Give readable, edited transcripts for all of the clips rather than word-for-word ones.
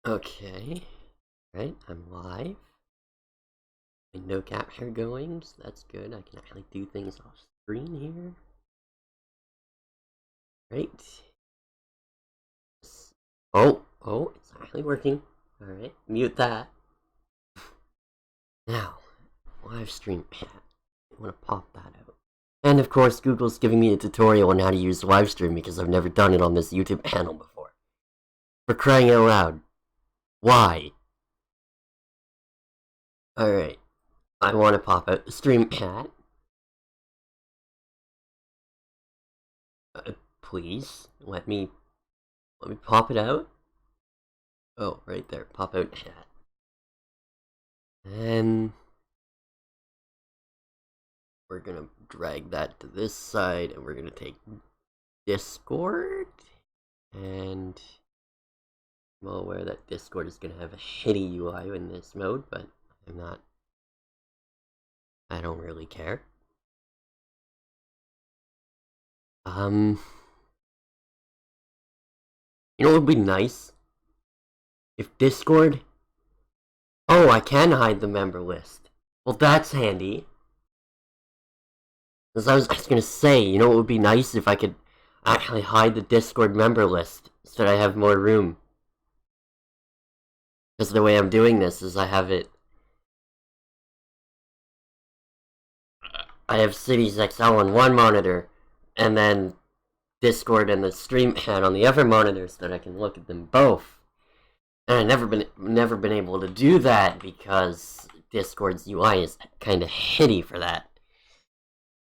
Okay, right, I'm live. No capture going, so that's good. I can actually do things off screen here. Right. Oh, it's actually working. Alright, mute that. Now, live stream chat. I want to pop that out. And of course, Google's giving me a tutorial on how to use live stream because I've never done it on this YouTube channel before. For crying out loud. Why? Alright, I want to pop out the stream chat. Please, let me pop it out. Oh, right there, pop out chat. And we're gonna drag that to this side, and we're gonna take Discord. And I'm well aware that Discord is gonna have a shitty UI in this mode, but I don't really care. You know what would be nice? If Discord... Oh, I can hide the member list. Well, that's handy. As I was just gonna say, you know what would be nice if I could actually hide the Discord member list so that I have more room. Because the way I'm doing this is I have Cities XXL on one monitor, and then Discord and the stream chat on the other monitor so that I can look at them both. And I've never been able to do that because Discord's UI is kind of shitty for that.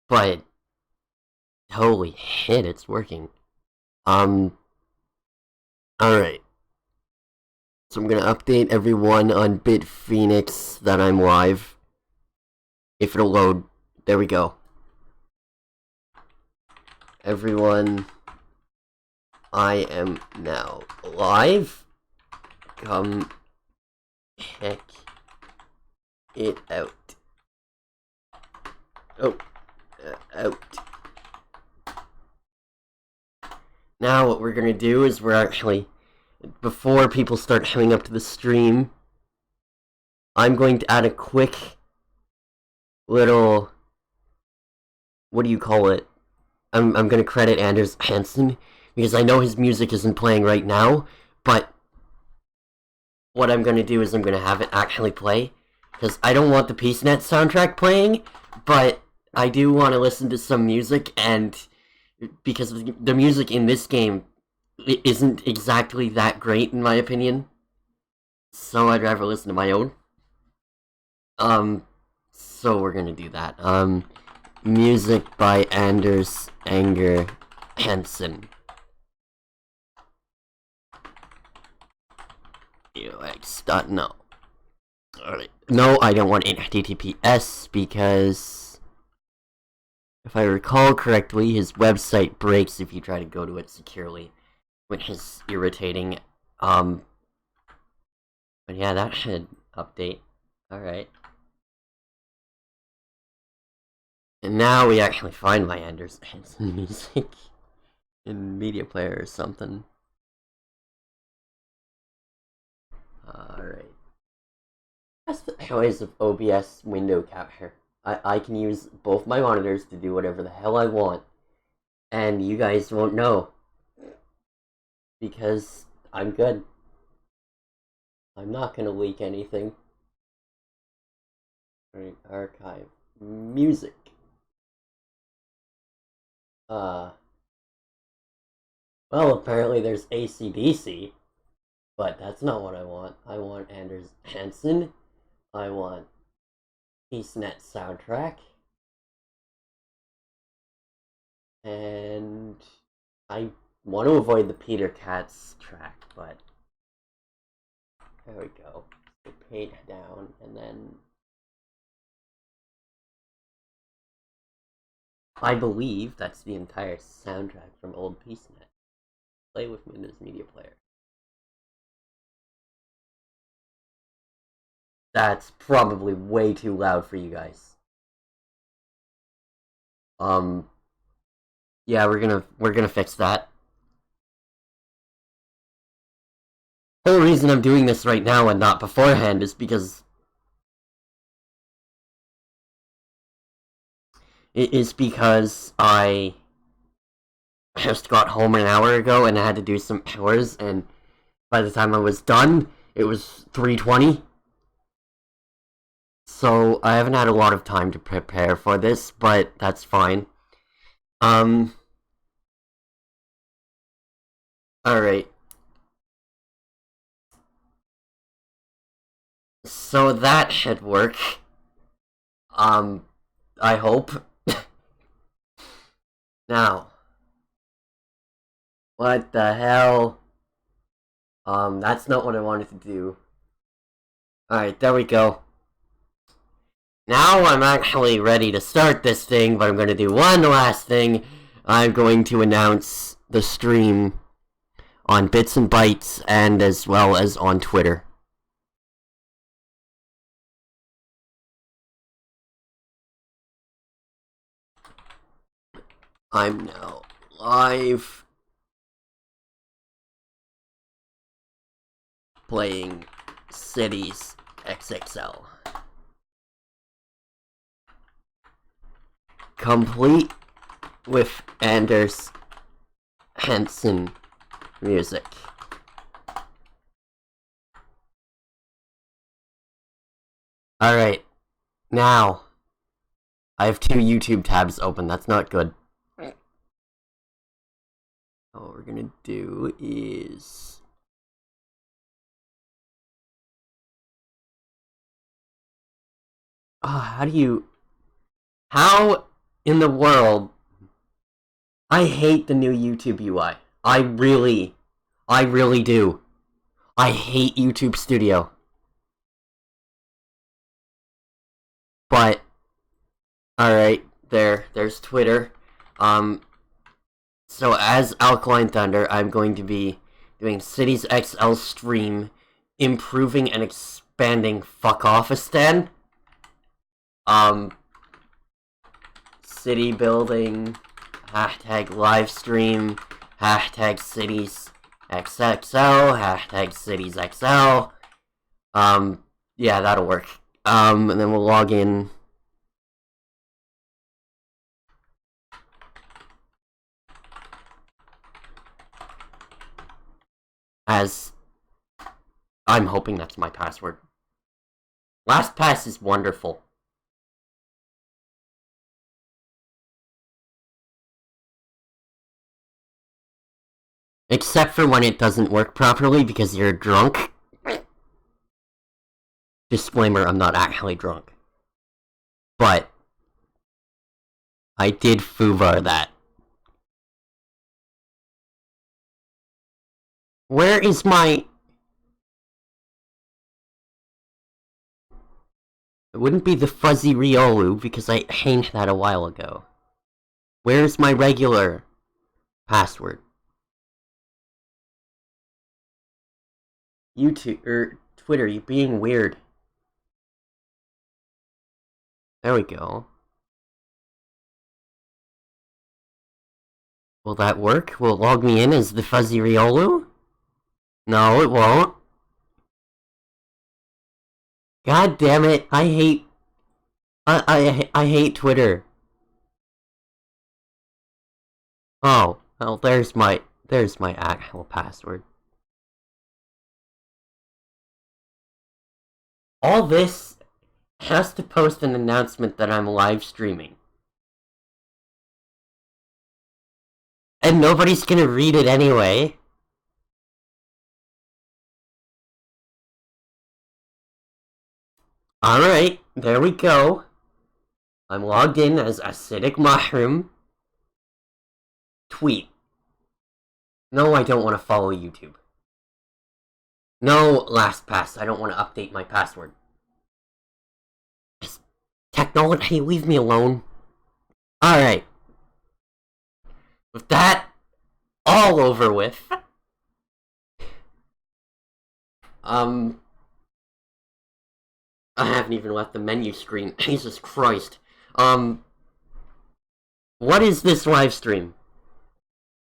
But holy shit, it's working. Alright. So I'm gonna update everyone on Phoenix that I'm live. If it'll load. There we go. Everyone, I am now live. Come check it out. Oh, out. Now what we're gonna do is we're actually, before people start coming up to the stream, I'm going to add a quick little, what do you call it? I'm gonna credit Anders Hansen because I know his music isn't playing right now, but what I'm gonna do is I'm gonna have it actually play because I don't want the PeaceNet soundtrack playing, but I do want to listen to some music, and because the music in this game isn't exactly that great in my opinion, so I'd rather listen to my own. So we're gonna do that. Music by Anders Anger Hansen. UX.no. Alright. No, I don't want HTTPS because if I recall correctly, his website breaks if you try to go to it securely, which is irritating. But yeah, that should update. Alright. And now we actually find my Anders Hansen music in Media Player or something. Alright. That's the choice of OBS window capture. I can use both my monitors to do whatever the hell I want. And you guys won't know. Because I'm good. I'm not gonna leak anything. Alright, archive. Music. Well, apparently there's AC/DC, but that's not what I want. I want Anders Hansen. I want PeaceNet soundtrack. And I want to avoid the Peter Katz track, but there we go. So page down, and then I believe that's the entire soundtrack from old PeaceNet. Play with Windows Media Player. That's probably way too loud for you guys. Yeah, we're gonna fix that. whole reason I'm doing this right now and not beforehand is because I just got home an hour ago and I had to do some chores, and by the time I was done, it was 3:20. So I haven't had a lot of time to prepare for this, but that's fine. Alright. So that should work. I hope. Now. What the hell? That's not what I wanted to do. Alright, there we go. Now I'm actually ready to start this thing, but I'm going to do one last thing. I'm going to announce the stream on Bits and Bytes and as well as on Twitter. I'm now live playing Cities XXL. Complete with Anders Hansen music. Alright, now I have 2 YouTube tabs open. That's not good. What we're gonna do is how in the world? I hate the new YouTube UI. I really do. I hate YouTube Studio. But alright, there's Twitter. So as Alkaline Thunder, I'm going to be doing Cities XL stream, improving and expanding Fuckoffistan. City building, hashtag livestream, hashtag Cities XXL, hashtag Cities XL. Yeah, that'll work. And then we'll log in. As I'm hoping that's my password. LastPass is wonderful. Except for when it doesn't work properly because you're drunk. Disclaimer, I'm not actually drunk. But I did foobar that. Where is my... It wouldn't be the fuzzy Riolu because I changed that a while ago. Where's my regular password? YouTube, Twitter, you being weird. There we go. Will that work? Will it log me in as the fuzzy Riolu? No, it won't. God damn it! I hate Twitter. Oh, well, there's my actual password. All this has to post an announcement that I'm live streaming. And nobody's gonna read it anyway. Alright, there we go. I'm logged in as Acidic Mushroom. Tweet. No, I don't want to follow YouTube. No, LastPass, I don't want to update my password. Just technology, leave me alone. Alright. With that all over with, I haven't even left the menu screen. Jesus Christ. What is this live stream?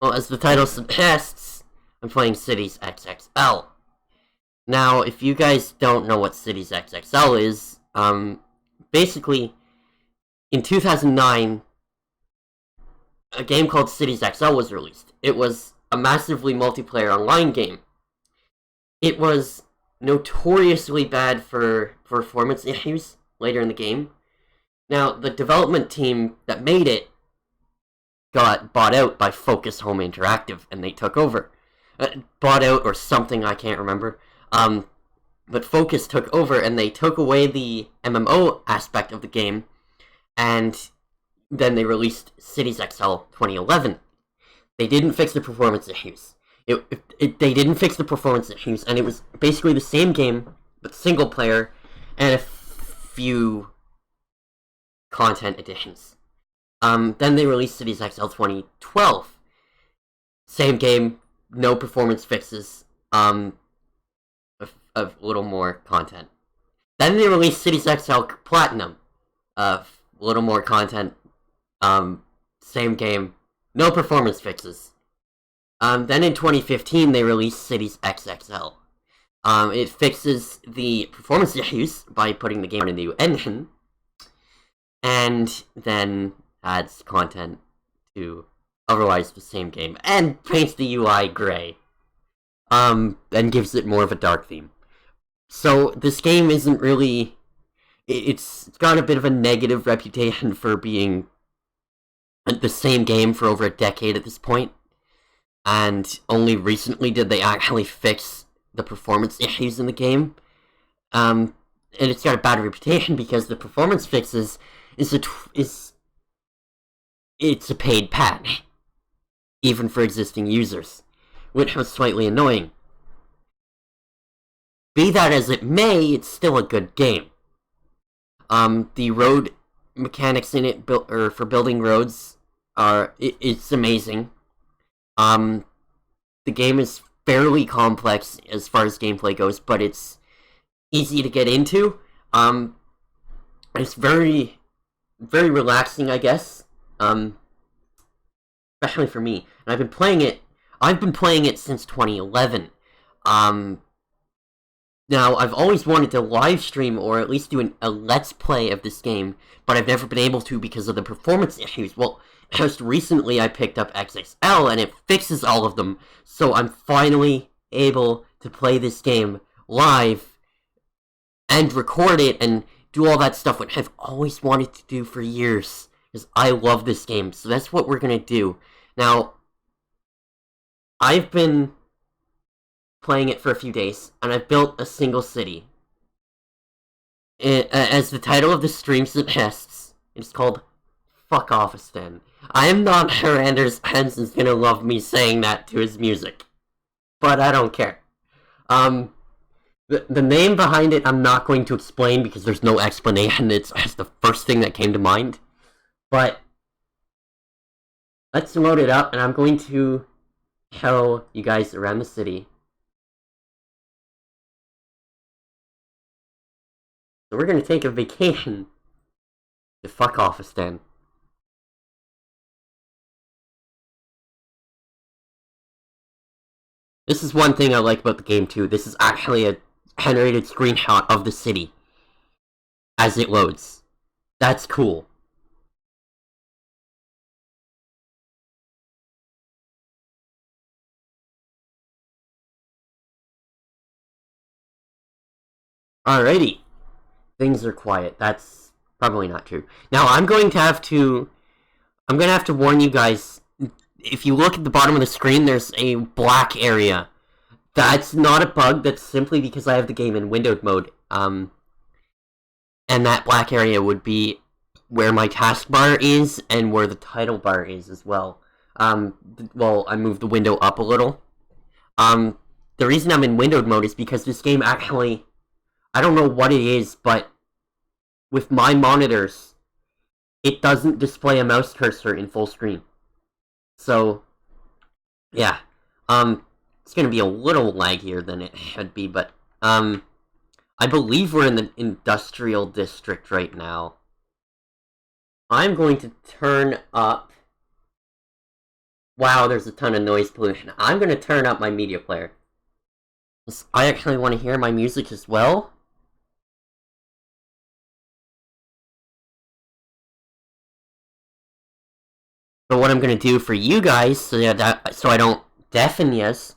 Well, as the title suggests, I'm playing Cities XXL. Now, if you guys don't know what Cities XXL is, basically, in 2009, a game called Cities XL was released. It was a massively multiplayer online game. It was notoriously bad for performance issues later in the game. Now, the development team that made it got bought out by Focus Home Interactive, and they took over. Bought out or something, I can't remember. But Focus took over, and they took away the MMO aspect of the game, and then they released Cities XL 2011. They didn't fix the performance issues. They didn't fix the performance issues, and it was basically the same game, but single player, and a few content additions. Then they released Cities XL 2012. Same game, no performance fixes, a little more content. Then they released Cities XL Platinum, a little more content, same game, no performance fixes. Then in 2015 they released Cities XXL. It fixes the performance issues by putting the game in a new engine, and then adds content to otherwise the same game, and paints the UI gray, and gives it more of a dark theme. So this game isn't really... It's got a bit of a negative reputation for being the same game for over a decade at this point, and only recently did they actually fix the performance issues in the game. And it's got a bad reputation because the performance fixes it's a paid patch, even for existing users, which was slightly annoying. Be that as it may, it's still a good game. The road mechanics in it, for building roads, it's amazing. The game is fairly complex as far as gameplay goes, but it's easy to get into. It's very, very relaxing, I guess. Especially for me. And I've been playing it since 2011. Now, I've always wanted to live stream or at least do a let's play of this game, but I've never been able to because of the performance issues. Well, just recently I picked up XXL and it fixes all of them, so I'm finally able to play this game live and record it and do all that stuff, which I've always wanted to do for years, because I love this game. So that's what we're gonna do. Now, I've been playing it for a few days, and I've built a single city. As the title of the stream suggests, it's called Fuckoffistan. I am not sure Anders Hansen's gonna love me saying that to his music, but I don't care. The name behind it I'm not going to explain because there's no explanation. It's just the first thing that came to mind. But let's load it up, and I'm going to show you guys around the city. So we're going to take a vacation to Fuckoffistan. This is one thing I like about the game too. This is actually a generated screenshot of the city as it loads. That's cool. Alrighty. Things are quiet. That's probably not true. Now, I'm going to have to warn you guys, if you look at the bottom of the screen, there's a black area. That's not a bug, that's simply because I have the game in windowed mode. And that black area would be where my taskbar is and where the title bar is as well. Well, I moved the window up a little. The reason I'm in windowed mode is because this game actually, I don't know what it is, but with my monitors, it doesn't display a mouse cursor in full screen. So, yeah. It's gonna be a little laggier than it should be, but, I believe we're in the industrial district right now. I'm going to turn up... Wow, there's a ton of noise pollution. I'm gonna turn up my media player. I actually want to hear my music as well. But what I'm gonna do for you guys, so I don't deafen yous,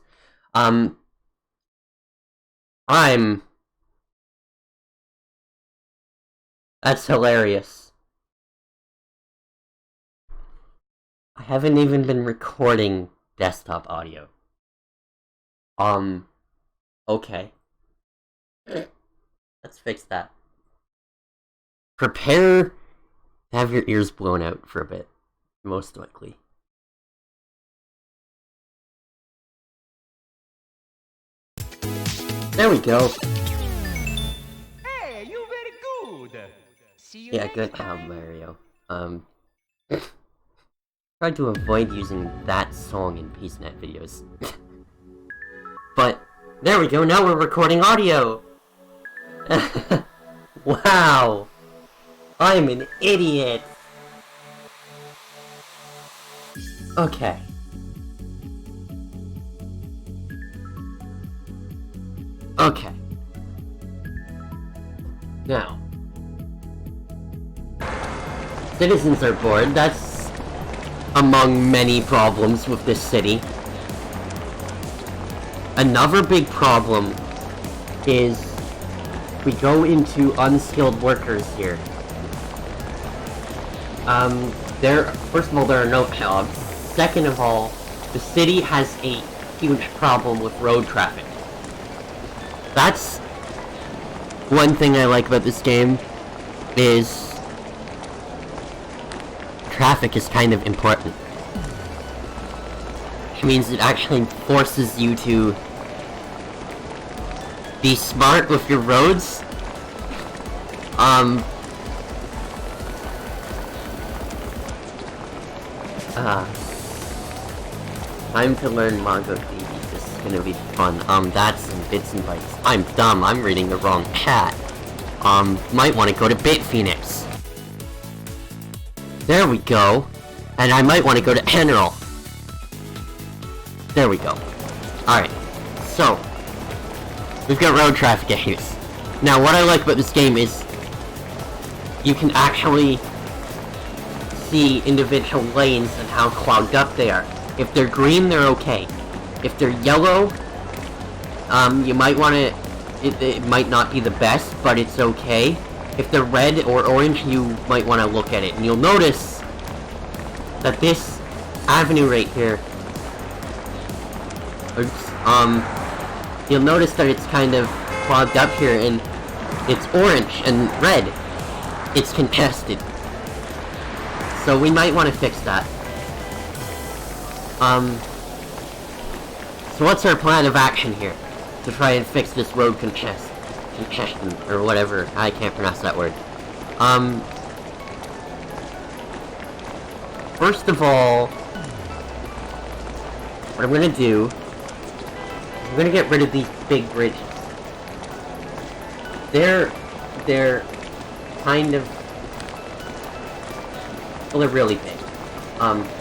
that's hilarious. I haven't even been recording desktop audio. Okay. Let's fix that. Prepare to have your ears blown out for a bit, most likely. There we go. Hey, you very good. See you Yeah, good job, Mario. Tried to avoid using that song in PeaceNet videos. But, there we go, now we're recording audio! Wow! I'm an idiot! Okay. Okay. Now. Citizens are bored, that's among many problems with this city. Another big problem is we go into unskilled workers here. First of all, there are no jobs. Second of all, the city has a huge problem with road traffic. That's one thing I like about this game, is traffic is kind of important. Which means it actually forces you to be smart with your roads. Time to learn MongoDB. This is gonna be fun. That's some bits and bytes. I'm dumb, I'm reading the wrong chat. Might want to go to BitPhoenix. There we go. And I might want to go to Enroll. There we go. Alright. So, we've got road traffic issues. Now, what I like about this game is you can actually see individual lanes and how clogged up they are. If they're green, they're okay. If they're yellow, you might want to... It might not be the best, but it's okay. If they're red or orange, you might want to look at it. And you'll notice that this avenue right here... you'll notice that it's kind of clogged up here, and it's orange and red. It's congested. So we might want to fix that. So what's our plan of action here? To try and fix this road congestion, or whatever. I can't pronounce that word. First of all, what I'm gonna do, I'm gonna get rid of these big bridges. They're kind of, well, they're really big.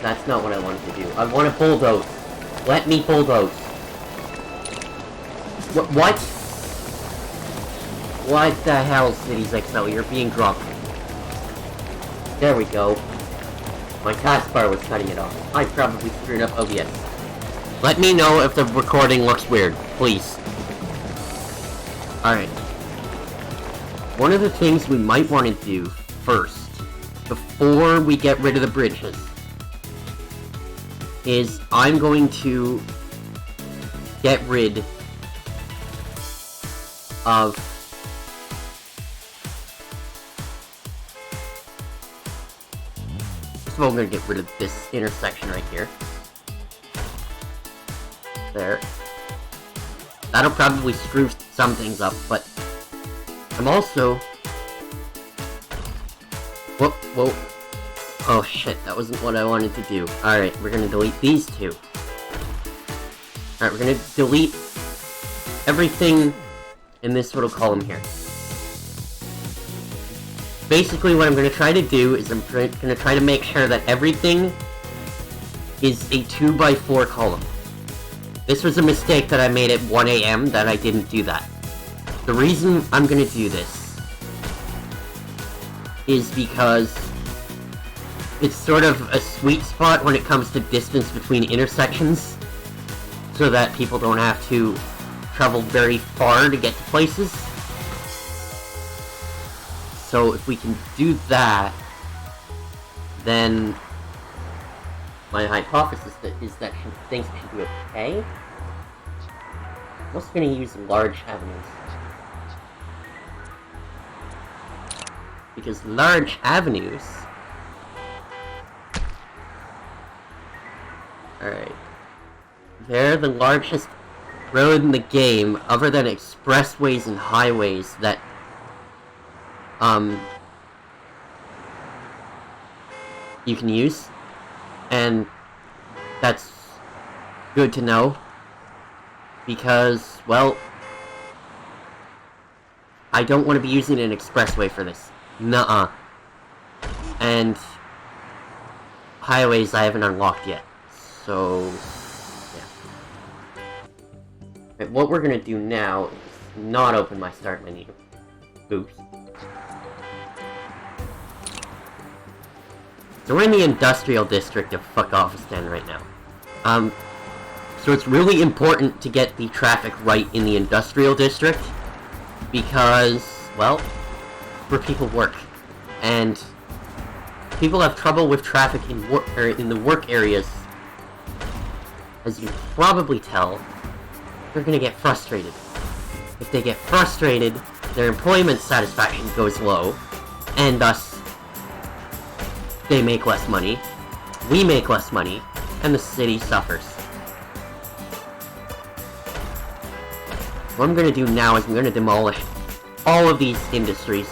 That's not what I wanted to do. I want to bulldoze. Let me bulldoze. What? What the hell, Cities XXL? You're being drunk. There we go. My taskbar was cutting it off. I probably screwed up OBS. Let me know if the recording looks weird, please. Alright. One of the things we might want to do first, before we get rid of the bridges, is I'm going to get rid of first of all, I'm going to get rid of this intersection right here. There. That'll probably screw some things up, but I'm also... Whoa. Oh shit, that wasn't what I wanted to do. Alright, we're gonna delete these two. Alright, we're gonna delete everything in this little column here. Basically what I'm gonna try to do is I'm gonna try to make sure that everything is a 2x4 column. This was a mistake that I made at 1 AM that I didn't do that. The reason I'm gonna do this is because it's sort of a sweet spot when it comes to distance between intersections, so that people don't have to travel very far to get to places. So if we can do that, then my hypothesis is that things should be okay. I'm also going to use large avenues. Because large avenues... Alright. They're the largest road in the game, other than expressways and highways, that... you can use. And that's good to know. Because, well... I don't want to be using an expressway for this. Nuh-uh. And... highways I haven't unlocked yet. So... yeah. Right, what we're gonna do now is not open my start menu. Oops. So we're in the industrial district of Fuckoffistan right now. So it's really important to get the traffic right in the industrial district, because, well, where people work. And people have trouble with traffic in the work areas. As you can probably tell, they're gonna get frustrated. If they get frustrated, their employment satisfaction goes low, and thus they make less money, we make less money, and the city suffers. What I'm gonna do now is I'm gonna demolish all of these industries.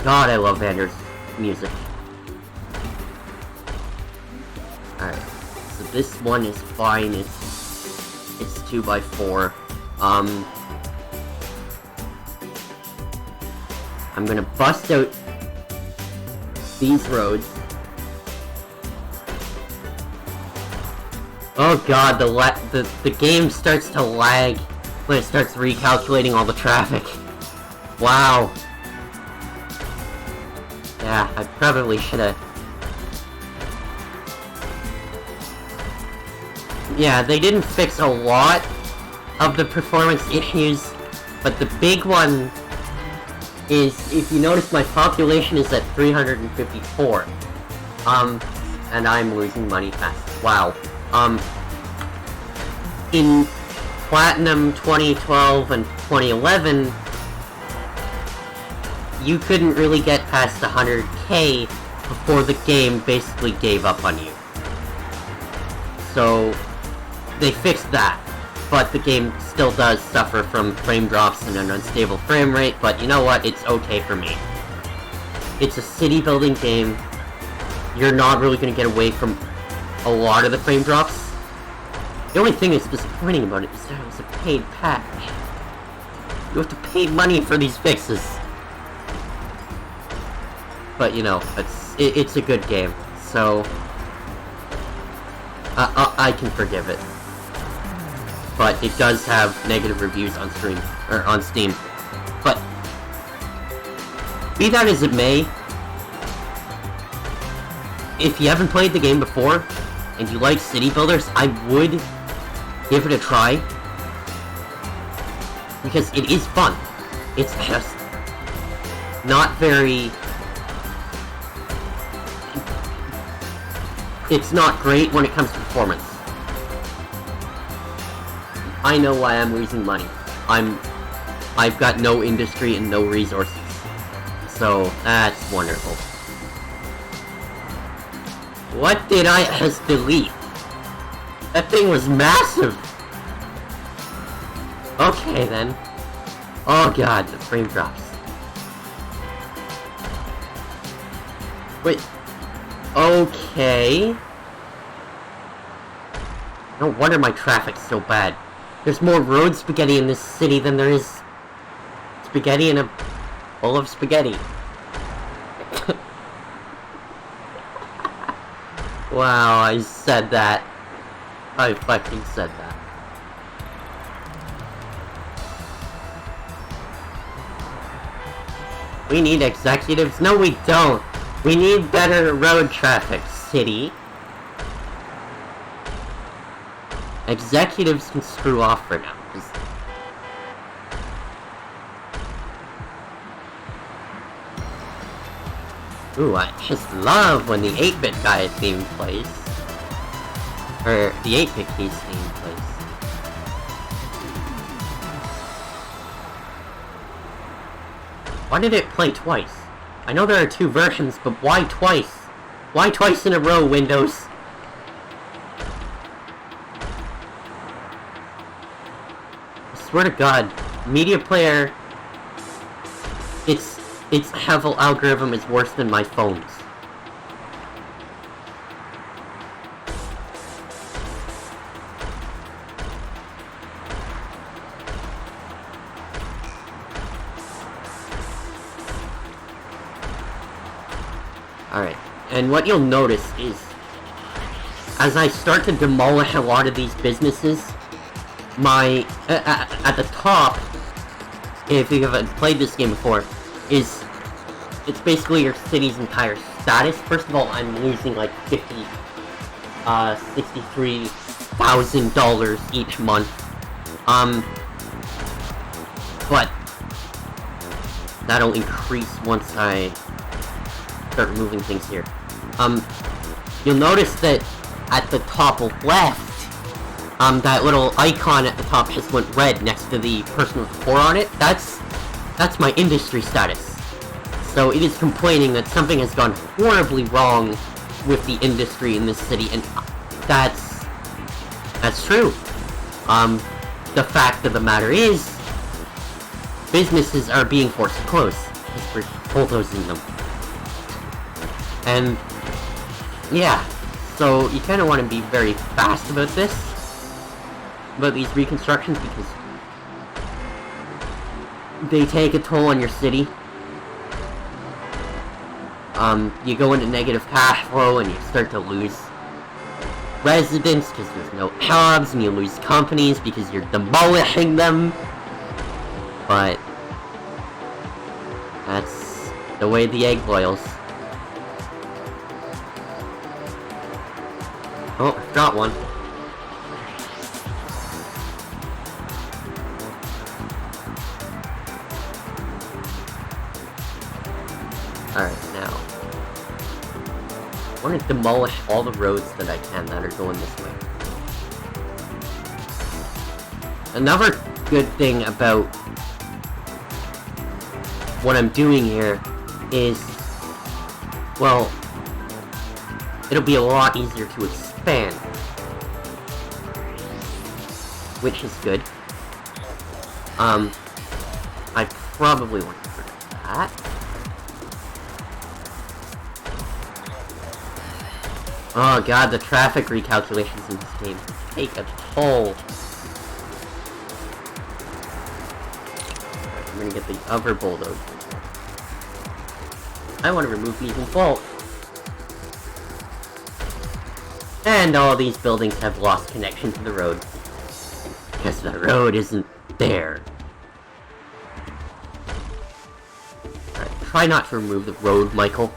God, I love Vander's music. Alright, so this one is fine, it's 2x4. I'm gonna bust out these roads. Oh god, the game starts to lag when it starts recalculating all the traffic. Wow. Yeah, I probably should've... Yeah, they didn't fix a lot of the performance issues, but the big one is, if you notice, my population is at 354. And I'm losing money fast. Wow. In Platinum 2012 and 2011, you couldn't really get past 100k before the game basically gave up on you. So, they fixed that, but the game still does suffer from frame drops and an unstable frame rate, but you know what, it's okay for me. It's a city building game. You're not really going to get away from a lot of the frame drops. The only thing that's disappointing about it is that it's a paid patch. You have to pay money for these fixes. But, you know, it's a good game, so I can forgive it. But it does have negative reviews on Steam. But be that as it may, if you haven't played the game before and you like city builders, I would give it a try, because it is fun. It's just not very... It's not great when it comes to performance. I know why I'm losing money. I've got no industry and no resources. So, that's wonderful. What did I just delete? That thing was massive! Okay then. Oh god, the frame drops. Wait. Okay. No wonder my traffic's so bad. There's more road spaghetti in this city than there is spaghetti in a bowl of spaghetti. Wow, I said that. I fucking said that. We need executives? No, we don't. We need better road traffic, city. Executives can screw off for now. Ooh, I just love when the 8-bit guy theme plays. Or, the 8-bit keys theme plays. Why did it play twice? I know there are 2 versions, but why twice? Why twice in a row, Windows? I swear to God, Media Player... Its Hevel algorithm is worse than my phone's. Alright, and what you'll notice is, as I start to demolish a lot of these businesses, my, at the top, if you haven't played this game before, it's basically your city's entire status. First of all, I'm losing like $63,000 each month. But that'll increase once I start removing things here. You'll notice that at the top left, that little icon at the top just went red next to the person with the 4 on it. That's my industry status. So it is complaining that something has gone horribly wrong with the industry in this city, and that's true. The fact of the matter is, businesses are being forced to close, because we're bulldozing them. And, yeah, so you kind of want to be very fast about these reconstructions, because they take a toll on your city. You go into negative cash flow and you start to lose residents because there's no jobs, and you lose companies because you're demolishing them. But that's the way the egg boils. Oh, I got one. Alright, now I want to demolish all the roads that I can that are going this way. Another good thing about what I'm doing here is, well, it'll be a lot easier to expand, which is good. I probably want to do that. Oh god, the traffic recalculations in this game take a toll. I'm gonna get the other bulldozer. I want to remove these in bulk. And all these buildings have lost connection to the road. Because the road isn't there. Alright, try not to remove the road, Michael.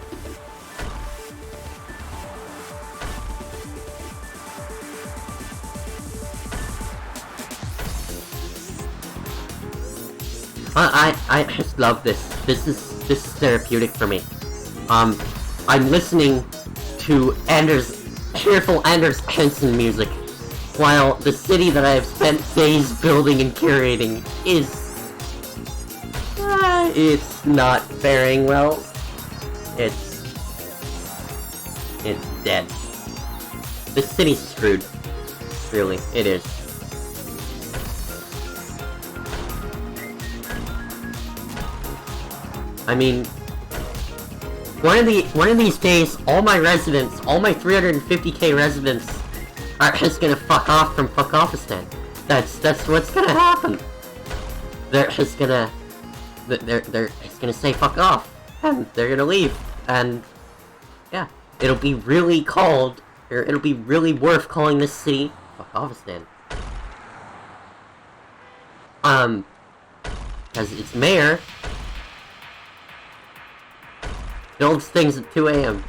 I just love this. This is therapeutic for me. I'm listening to cheerful Anders Hansen music, while the city that I have spent days building and curating is... it's not faring well. It's dead. This city's screwed. Really, it is. I mean, one of these days, all my residents, all my 350k residents, are just gonna fuck off from Fuckoffistan. That's what's gonna happen. They're just gonna say fuck off, and they're gonna leave, and yeah, it'll be really worth calling this city Fuckoffistan. Because its mayor builds things at 2 AM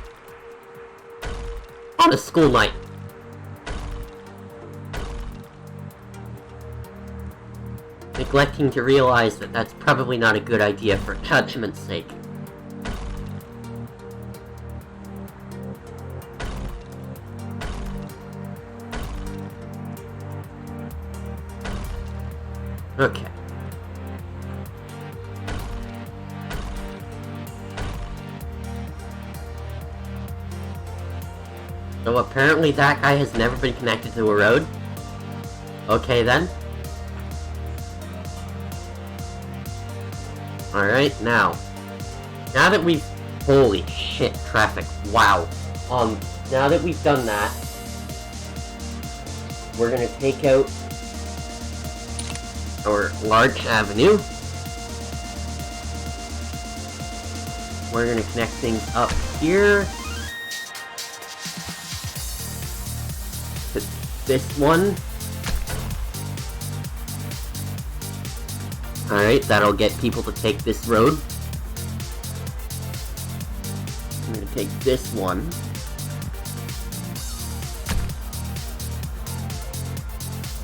on a school night. Neglecting to realize that that's probably not a good idea for judgment's sake. Okay. So apparently that guy has never been connected to a road? Okay then. Alright, now that we've... Holy shit, traffic. Wow. Now that we've done that, we're gonna take out our large avenue. We're gonna connect things up here to this one. Alright, that'll get people to take this road. I'm gonna take this one.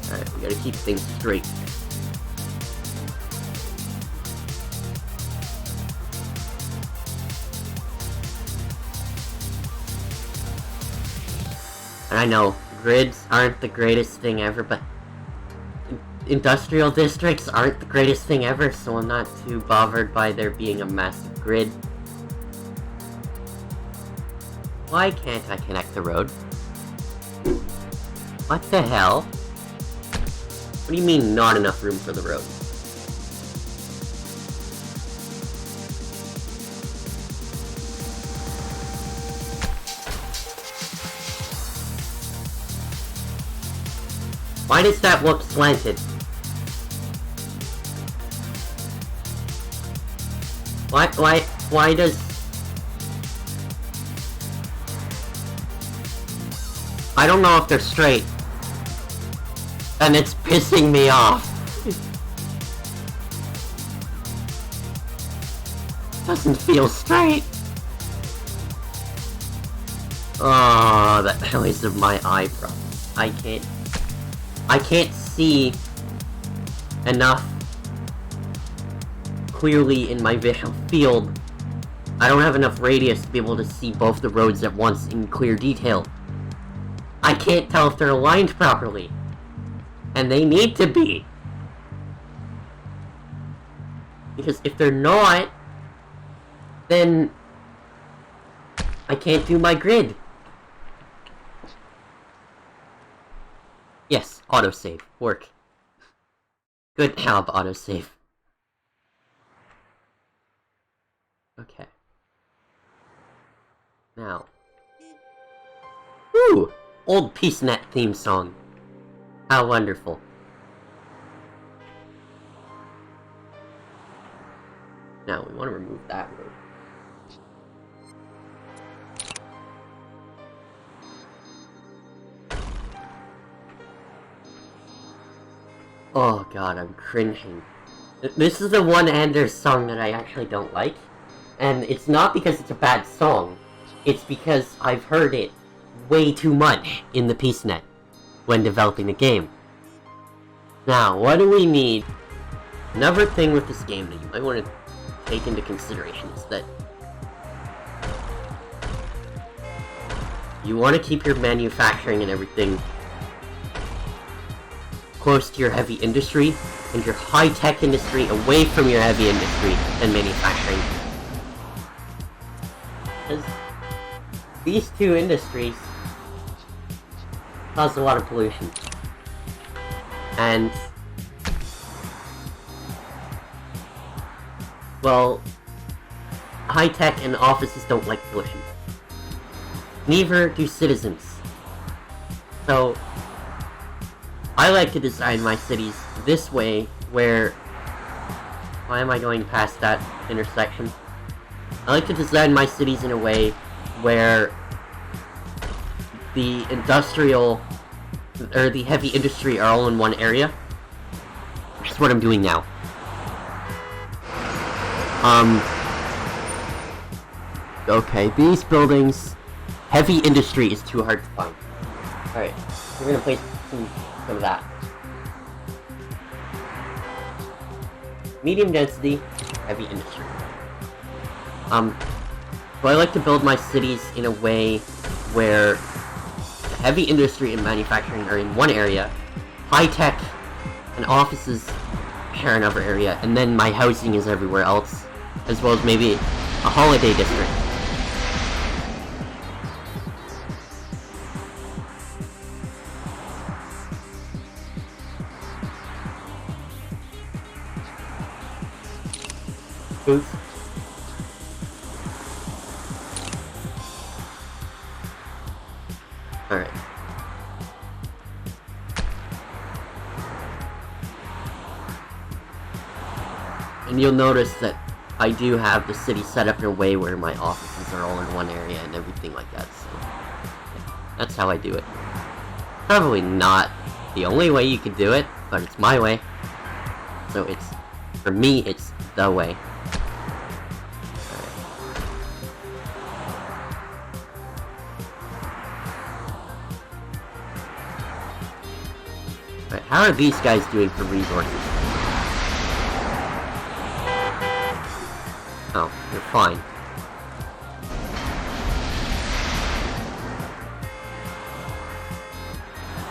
Alright, we gotta keep things straight. And I know, grids aren't the greatest thing ever, but industrial districts aren't the greatest thing ever, so I'm not too bothered by there being a massive grid. Why can't I connect the road? What the hell? What do you mean, not enough room for the road? Why does that look slanted? Why does... I don't know if they're straight. And it's pissing me off. Doesn't feel straight. Oh, that noise of my eye problem. I can't see enough clearly in my visual field. I don't have enough radius to be able to see both the roads at once in clear detail. I can't tell if they're aligned properly. And they need to be. Because if they're not, then I can't do my grid. Yes, autosave. Work. Good job, autosave. Okay. Now. Ooh! Old PeaceNet theme song. How wonderful. Now, we want to remove that road. Oh god, I'm cringing. This is the one Anders song that I actually don't like. And it's not because it's a bad song. It's because I've heard it way too much in the PeaceNet when developing the game. Now, what do we need? Another thing with this game that you might want to take into consideration is that you want to keep your manufacturing and everything close to your heavy industry, and your high-tech industry away from your heavy industry and manufacturing. Because these two industries cause a lot of pollution. And well, high-tech and offices don't like pollution. Neither do citizens. So, I like to design my cities this way, where... Why am I going past that intersection? I like to design my cities in a way where the industrial, or the heavy industry are all in one area. That's what I'm doing now. Okay, these buildings, heavy industry is too hard to find. Alright, we're gonna place some of that. Medium density, heavy industry. So I like to build my cities in a way where the heavy industry and manufacturing are in one area, high-tech and offices are another area, and then my housing is everywhere else, as well as maybe a holiday district. Boots. Alright. And you'll notice that I do have the city set up in a way where my offices are all in one area and everything like that, so... That's how I do it. Probably not the only way you could do it, but it's my way. So it's... For me, it's the way. Alright, how are these guys doing for resources? Oh, you're fine.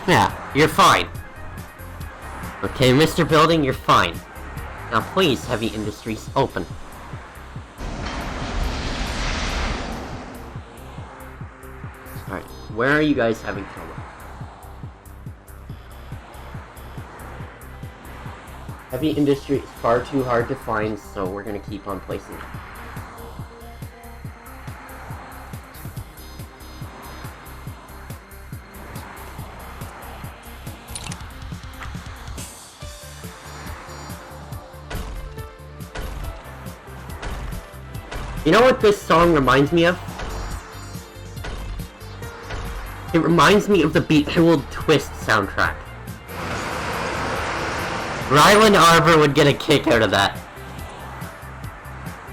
Yeah, you're fine. Okay, Mr. Building, you're fine. Now please, heavy industries, open. Alright, where are you guys having trouble? Heavy industry is far too hard to find, so we're gonna keep on placing it. You know what this song reminds me of? It reminds me of the Bejeweled Twist soundtrack. Ryland Arbor would get a kick out of that.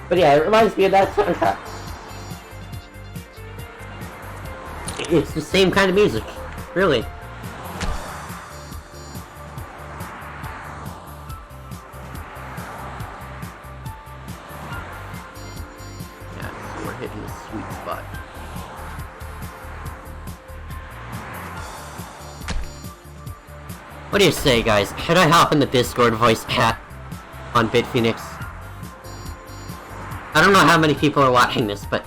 But yeah, it reminds me of that soundtrack. It's the same kind of music, really. Yeah, so we're hitting the sweet spot. What do you say, guys? Should I hop in the Discord voice chat on BitPhoenix? I don't know how many people are watching this, but...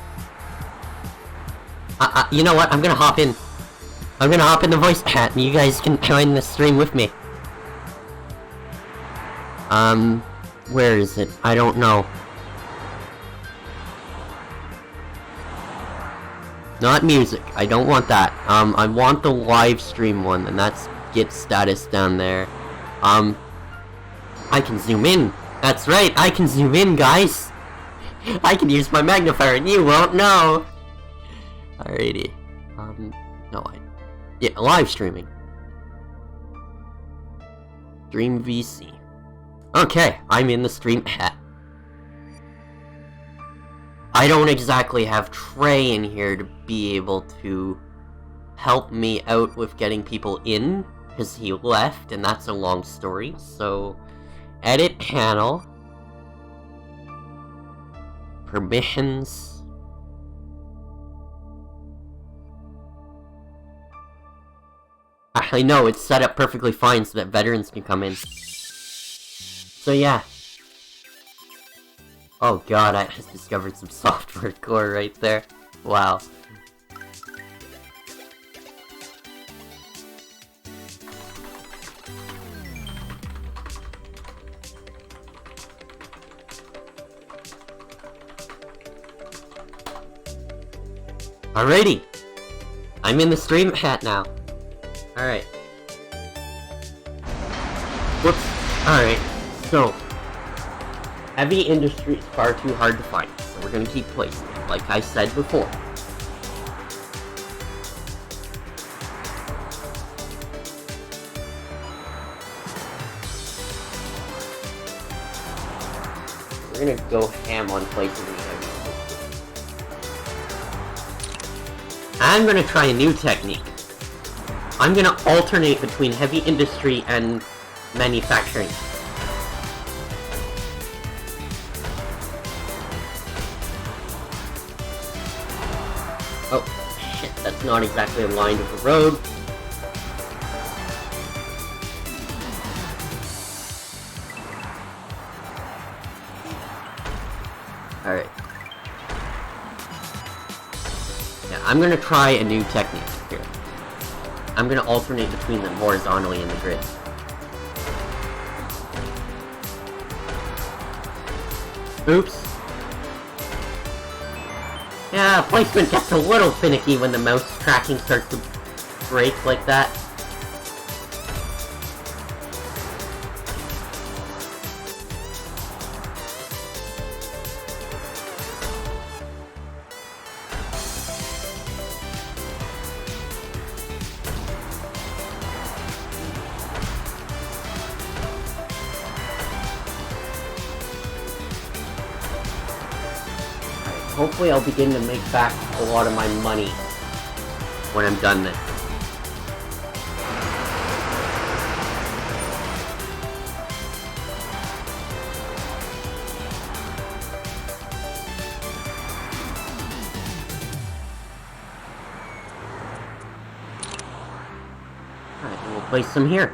you know what? I'm gonna hop in. I'm gonna hop in the voice chat, and you guys can join the stream with me. Where is it? I don't know. Not music. I don't want that. I want the live stream one, and that's get status down there. I can zoom in. That's right, I can zoom in, guys. I can use my magnifier and you won't know. Alrighty. Yeah, live streaming. Stream VC. Okay, I'm in the stream chat. I don't exactly have Trey in here to be able to help me out with getting people in, because he left, and that's a long story, so... Edit panel. Permissions. Actually, no, it's set up perfectly fine so that veterans can come in. So yeah. Oh god, I just discovered some software core right there. Wow. Alrighty! I'm in the stream chat now. Alright. Whoops. Alright, so... Heavy industry is far too hard to find, so we're gonna keep placing it, like I said before. We're gonna go ham on placing the heavy industry. I'm gonna try a new technique. I'm gonna alternate between heavy industry and manufacturing. Oh, shit, that's not exactly aligned with the road. Alright. Yeah, I'm gonna try a new technique here. I'm gonna alternate between them horizontally in the grid. Oops. Yeah, placement gets a little finicky when the mouse tracking starts to break like that. Hopefully I'll begin to make back a lot of my money when I'm done this. Alright, we'll place some here.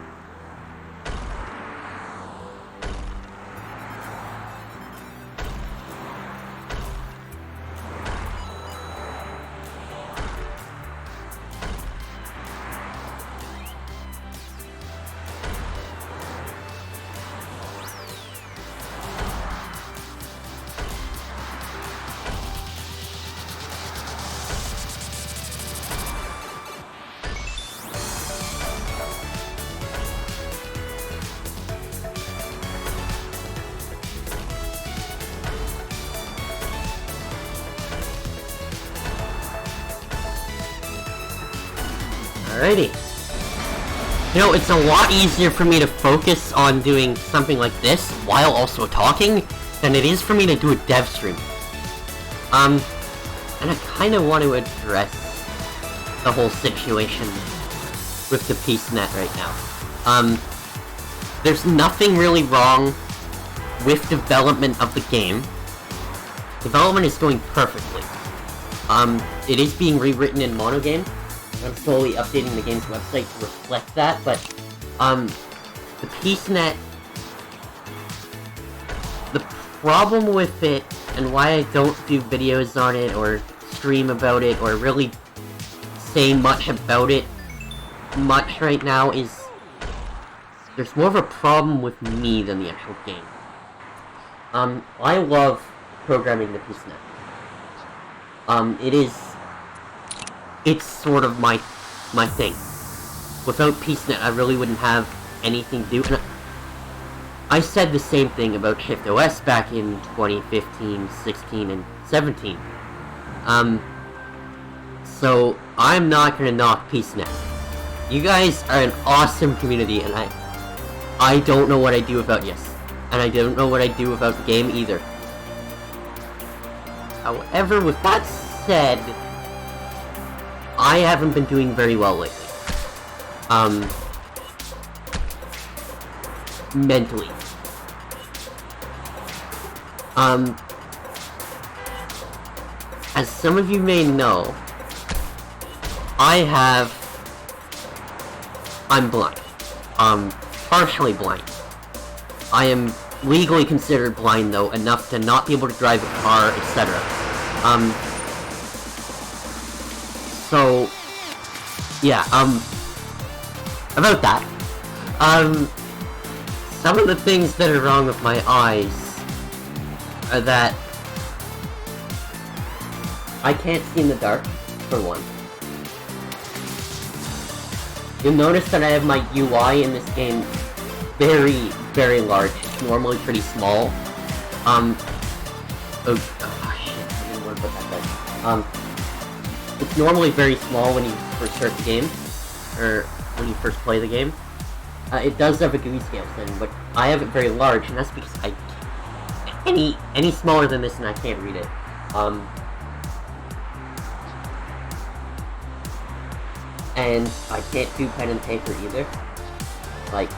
Alrighty. You know, it's a lot easier for me to focus on doing something like this while also talking than it is for me to do a dev stream. And I kinda want to address the whole situation with the PeaceNet right now. There's nothing really wrong with development of the game. Development is going perfectly. It is being rewritten in monogame. I'm slowly updating the game's website to reflect that, but, the PeaceNet... The problem with it, and why I don't do videos on it, or stream about it, or really say much about it much right now, is... There's more of a problem with me than the actual game. I love programming the PeaceNet. It's sort of my thing. Without PeaceNet, I really wouldn't have anything to do. And I said the same thing about ShiftOS back in 2015, 16, and 17. So I'm not gonna knock PeaceNet. You guys are an awesome community, and I don't know what I do without yes. And I don't know what I do without the game either. However, with that said, I haven't been doing very well lately. Mentally. As some of you may know, I'm blind. Partially blind. I am legally considered blind, though, enough to not be able to drive a car, etc. So, yeah, about that, some of the things that are wrong with my eyes are that I can't see in the dark, for one. You'll notice that I have my UI in this game very, very large. It's normally pretty small. Oh shit, I didn't want to put that there. It's normally very small when you first start the game, or when you first play the game. It does have a GUI scale thing, but I have it very large, and that's because any smaller than this and I can't read it. And I can't do pen and paper either. Like,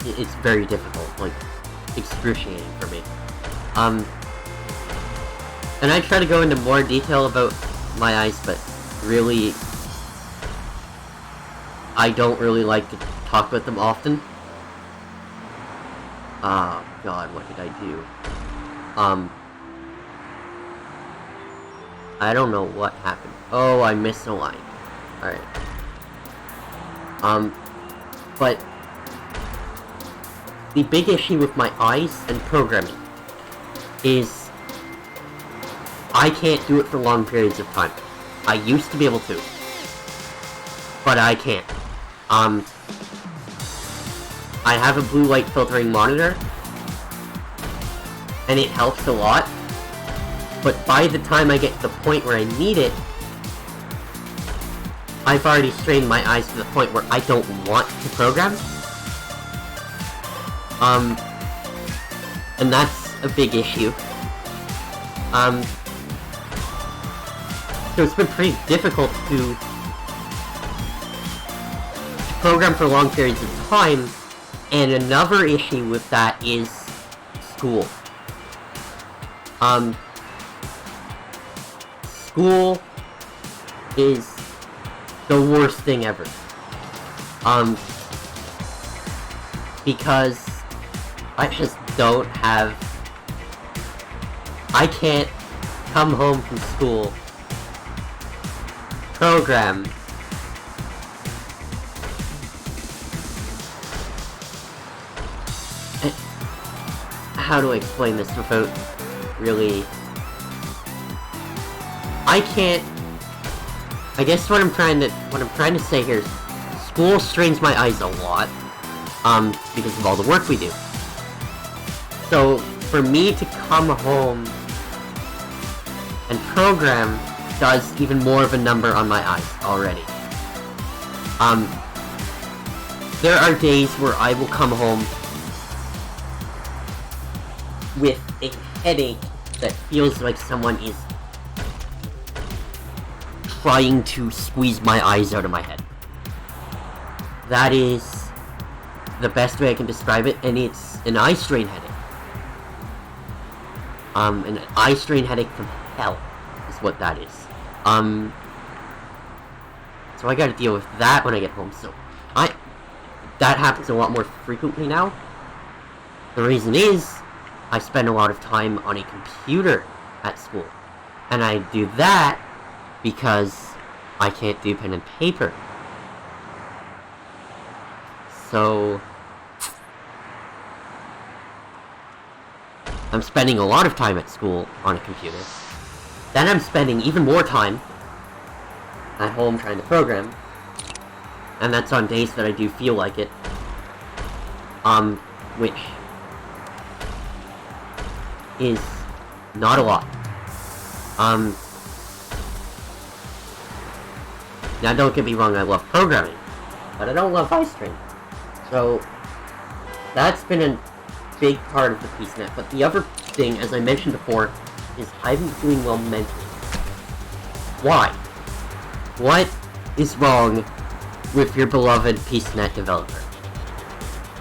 it's very difficult, like, excruciating for me. And I try to go into more detail about my eyes, but really, I don't really like to talk about them often. Oh god, what did I do? I don't know what happened. Oh, I missed a line. Alright. But the big issue with my eyes and programming is I can't do it for long periods of time. I used to be able to, but I can't. I have a blue light filtering monitor, and it helps a lot, but by the time I get to the point where I need it, I've already strained my eyes to the point where I don't want to program. And that's a big issue. So it's been pretty difficult to program for long periods of time, and another issue with that is school. School is the worst thing ever. Because I just don't have... I can't come home from school, program, how do I explain this without really... I can't... I guess what I'm trying to say here is school strains my eyes a lot, because of all the work we do. So, for me to come home and program does even more of a number on my eyes already. There are days where I will come home with a headache that feels like someone is trying to squeeze my eyes out of my head. That is the best way I can describe it, and it's an eye strain headache. An eye strain headache from hell is what that is. So I gotta deal with that when I get home, so that happens a lot more frequently now. The reason is, I spend a lot of time on a computer at school, and I do that because I can't do pen and paper. So I'm spending a lot of time at school on a computer. Then I'm spending even more time at home trying to program. And that's on days that I do feel like it. Which is not a lot. Now don't get me wrong, I love programming, but I don't love eye strain. So that's been a big part of the PeaceNet. But the other thing, as I mentioned before, is I haven't been doing well mentally. Why? What is wrong with your beloved PeaceNet developer?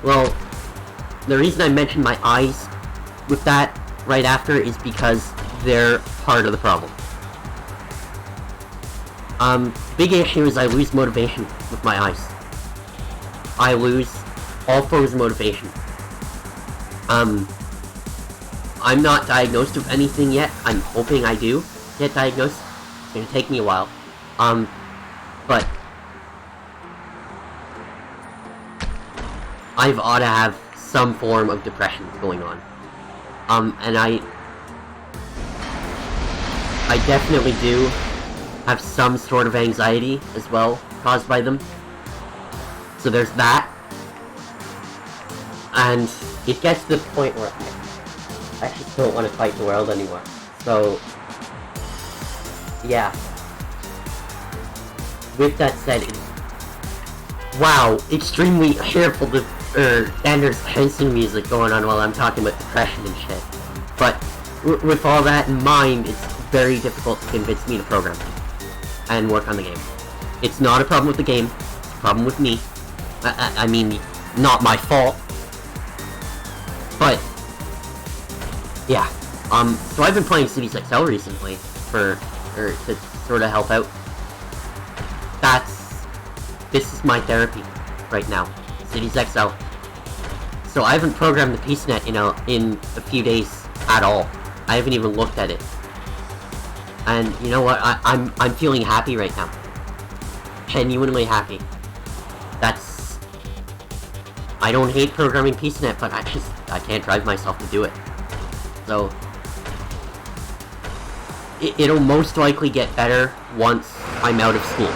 Well, the reason I mentioned my eyes with that right after is because they're part of the problem. Big issue is I lose motivation with my eyes. I lose all forms of motivation. I'm not diagnosed with anything yet. I'm hoping I do get diagnosed. It's gonna take me a while. But I've ought to have some form of depression going on. And I definitely do have some sort of anxiety as well, caused by them. So there's that. And it gets to the point where I just don't want to fight the world anymore. So, yeah. With that said, wow, extremely careful to Anders Hansen music going on while I'm talking about depression and shit. But with all that in mind, it's very difficult to convince me to program and work on the game. It's not a problem with the game, it's a problem with me. I mean, not my fault. But, yeah. So I've been playing Cities XXL recently to sort of help out. This is my therapy right now. Cities XXL. So I haven't programmed the PeaceNet, in a few days at all. I haven't even looked at it. And you know what? I'm feeling happy right now. Genuinely happy. I don't hate programming PeaceNet, but I can't drive myself to do it. So it'll most likely get better once I'm out of school,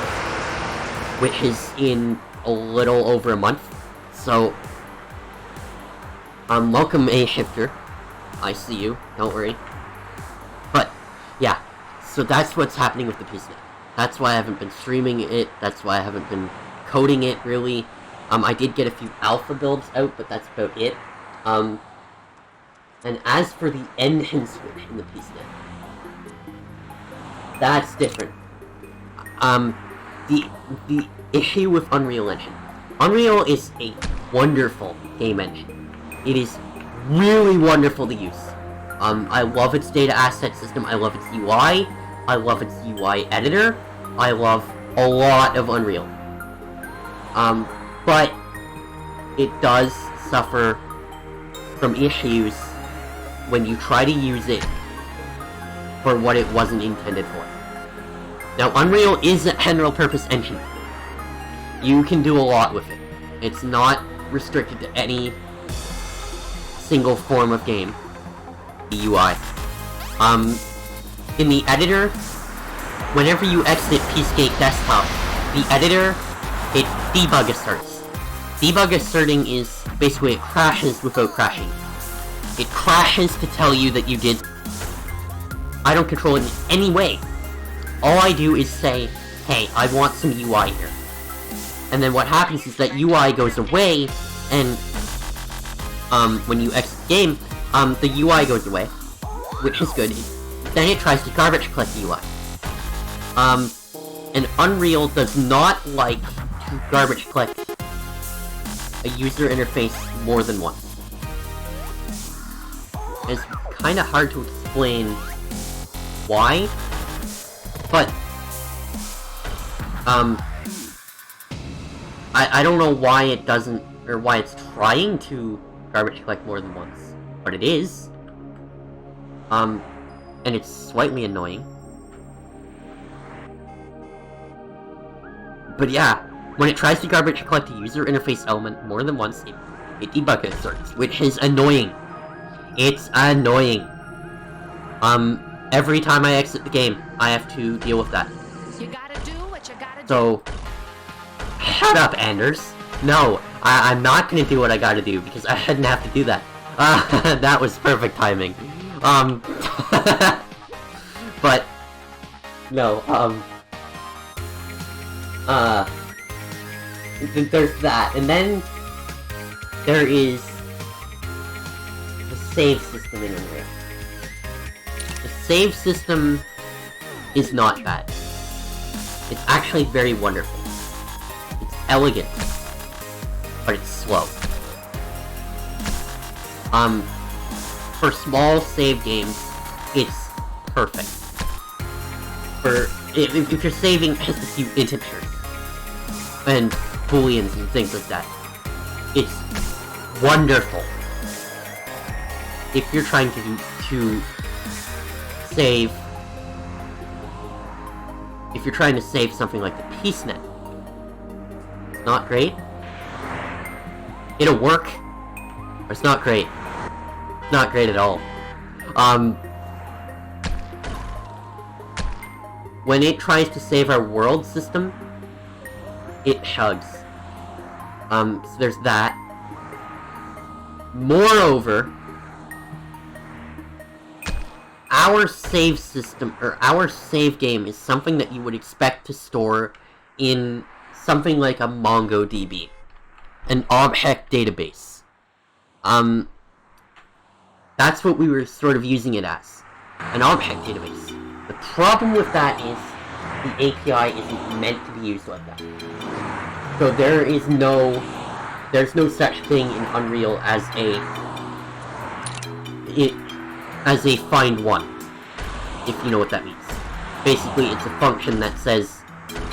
which is in a little over a month. So welcome A-Shifter. I see you, don't worry. But yeah, so that's what's happening with the PeaceNet. That's why I haven't been streaming it, that's why I haven't been coding it, really. I did get a few alpha builds out, but that's about it. And as for the engine switch in the PeaceNet, that's different. The issue with Unreal Engine. Unreal is a wonderful game engine. It is really wonderful to use. I love its data asset system, I love its UI, I love its UI editor, I love a lot of Unreal. But it does suffer from issues when you try to use it for what it wasn't intended for. Now, Unreal is a general-purpose engine. You can do a lot with it. It's not restricted to any single form of game, the UI. In the editor, whenever you exit Peacegate Desktop, the editor, it debug asserts. Debug asserting is basically it crashes without crashing. It crashes to tell you that you did. I don't control it in any way. All I do is say, hey, I want some UI here. And then what happens is that UI goes away, and when you exit the game, the UI goes away, which is good. Then it tries to garbage collect the UI. And Unreal does not like to garbage collect a user interface more than once. It's kind of hard to explain why, but I don't know why it doesn't, or why it's trying to garbage collect more than once, but it is. And it's slightly annoying. But yeah, when it tries to garbage collect a user interface element more than once, it debug asserts, which is annoying. It's annoying. Every time I exit the game, I have to deal with that. You gotta do what you gotta do. So, shut up, Anders. No, I'm not gonna do what I gotta do, because I shouldn't have to do that. That was perfect timing. But, no, there's that, and then there is the save system in Unreal. The save system is not bad. It's actually very wonderful. It's elegant, but it's slow. For small save games, it's perfect. If you're saving just a few integers and booleans and things like that, it's wonderful. If you're trying to save, if you're trying to save something like the PeaceNet, it's not great. It'll work, but it's not great. It's not great at all. when it tries to save our world system, it chugs. So there's that. Moreover, our save system, or our save game, is something that you would expect to store in something like a MongoDB, an object database. That's what we were sort of using it as, an object database. The problem with that is the API isn't meant to be used like that. So there's no such thing in Unreal as a find one, if you know what that means. Basically, it's a function that says,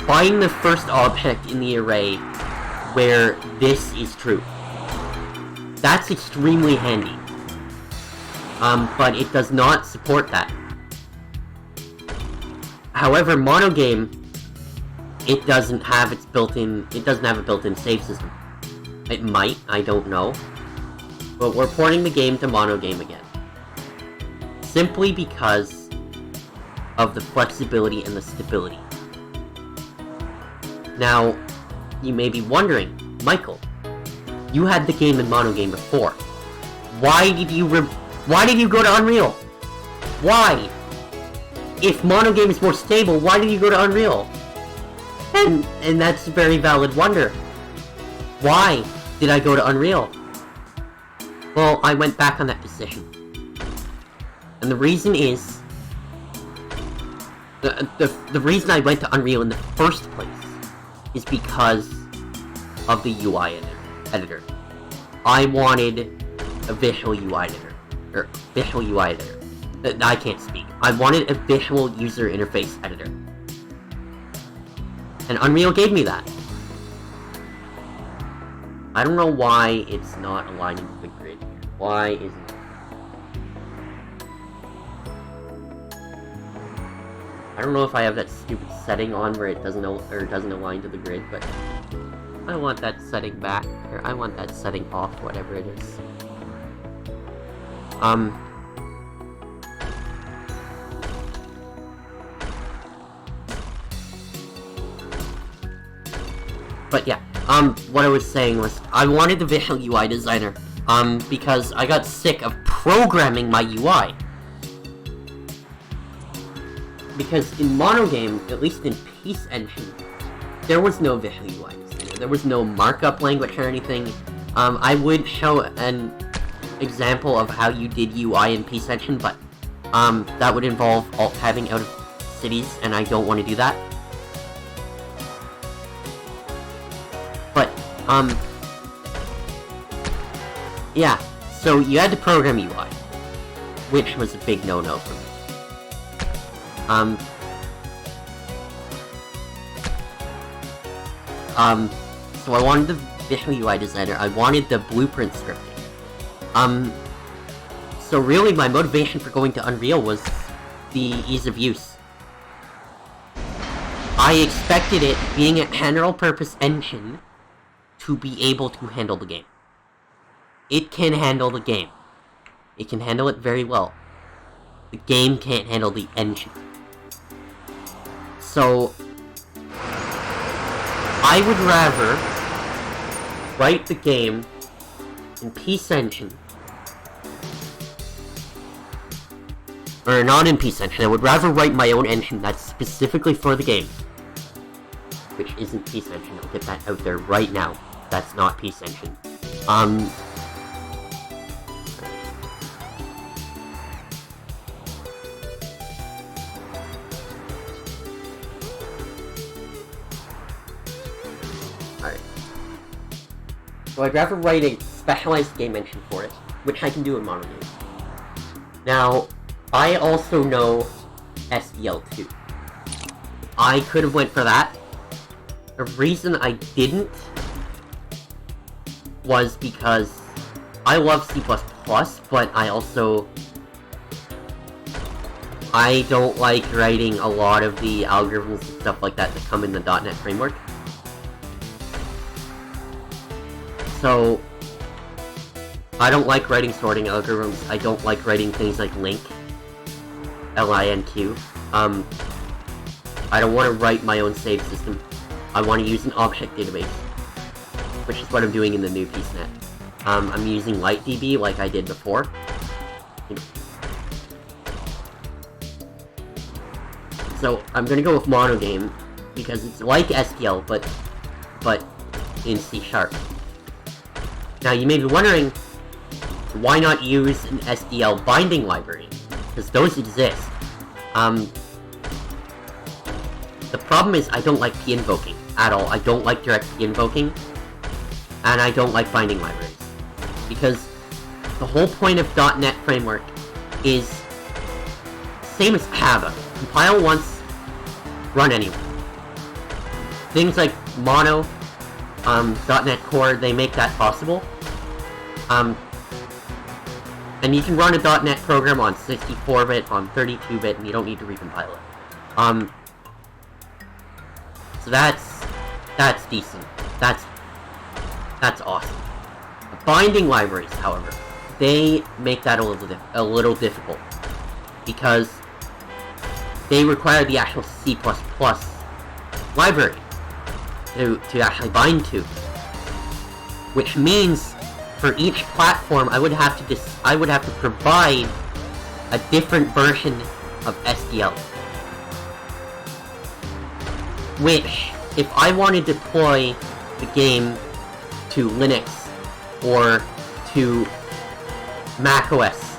find the first object in the array where this is true. That's extremely handy. But it does not support that. However, Monogame, it doesn't have a built-in save system. It might, I don't know. But we're porting the game to Monogame again. Simply because of the flexibility and the stability. Now, you may be wondering, Michael, you had the game in Monogame before. Why did you go to Unreal? Why? If Monogame is more stable, why did you go to Unreal? And that's a very valid wonder. Why did I go to Unreal? Well, I went back on that decision. And the reason is... The reason I went to Unreal in the first place is because of the UI editor. I wanted a visual UI editor. Or visual UI editor. I can't speak. I wanted a visual user interface editor. And Unreal gave me that. I don't know why it's not aligning with the grid here. Why isn't it? I don't know if I have that stupid setting on where it doesn't align to the grid, but I want that setting back, or I want that setting off, whatever it is. But yeah, what I was saying was, I wanted the visual UI designer, because I got sick of programming my UI. Because in Monogame, at least in Peace Engine, there was no visual UI designer. There was no markup language or anything. I would show an example of how you did UI in Peace Engine, but that would involve alt-tabbing out of cities, and I don't want to do that. But, yeah, so you had to program UI, which was a big no-no for me. So I wanted the visual UI designer, I wanted the blueprint scripting. So really my motivation for going to Unreal was the ease of use. I expected it, being a general purpose engine, to be able to handle the game. It can handle the game. It can handle it very well. The game can't handle the engine. So, I would rather write the game in Peace Engine. Or not in Peace Engine, I would rather write my own engine that's specifically for the game. Which isn't Peace Engine, I'll get that out there right now. That's not Peace Engine. Alright. So I'd rather write a specialized game engine for it, which I can do in Monogame. Now, I also know SDL2. I could have went for that. The reason I didn't was because I love C++, but I don't like writing a lot of the algorithms and stuff like that come in the .NET framework. So, I don't like writing sorting algorithms, I don't like writing things like LINQ. I don't want to write my own save system. I want to use an object database, which is what I'm doing in the new PSNet. I'm using LightDB like I did before. So I'm gonna go with monogame because it's like SPL, but in C#. Now you may be wondering, why not use an SDL binding library? Because those exist. The problem is I don't like p-invoking at all. I don't like direct p-invoking, and I don't like binding libraries. Because the whole point of .NET Framework is same as Java. Compile once, run anywhere. Things like Mono, .NET Core, they make that possible. And you can run a .NET program on 64-bit, on 32-bit, and you don't need to recompile it. So that's decent. That's awesome. Binding libraries, however, they make that a little difficult because they require the actual C++ library to actually bind to, which means for each platform I would have to provide a different version of SDL. Which, if I want to deploy the game to Linux or to macOS,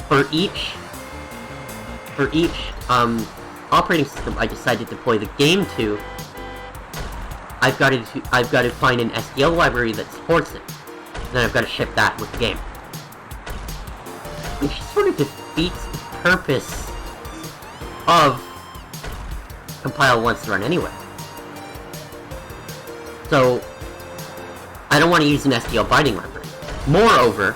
for each operating system I decide to deploy the game to, I've got to find an SDL library that supports it. And then I've got to ship that with the game. Which sort of defeats the purpose of compile once to run anywhere. So I don't want to use an SDL binding library. Moreover,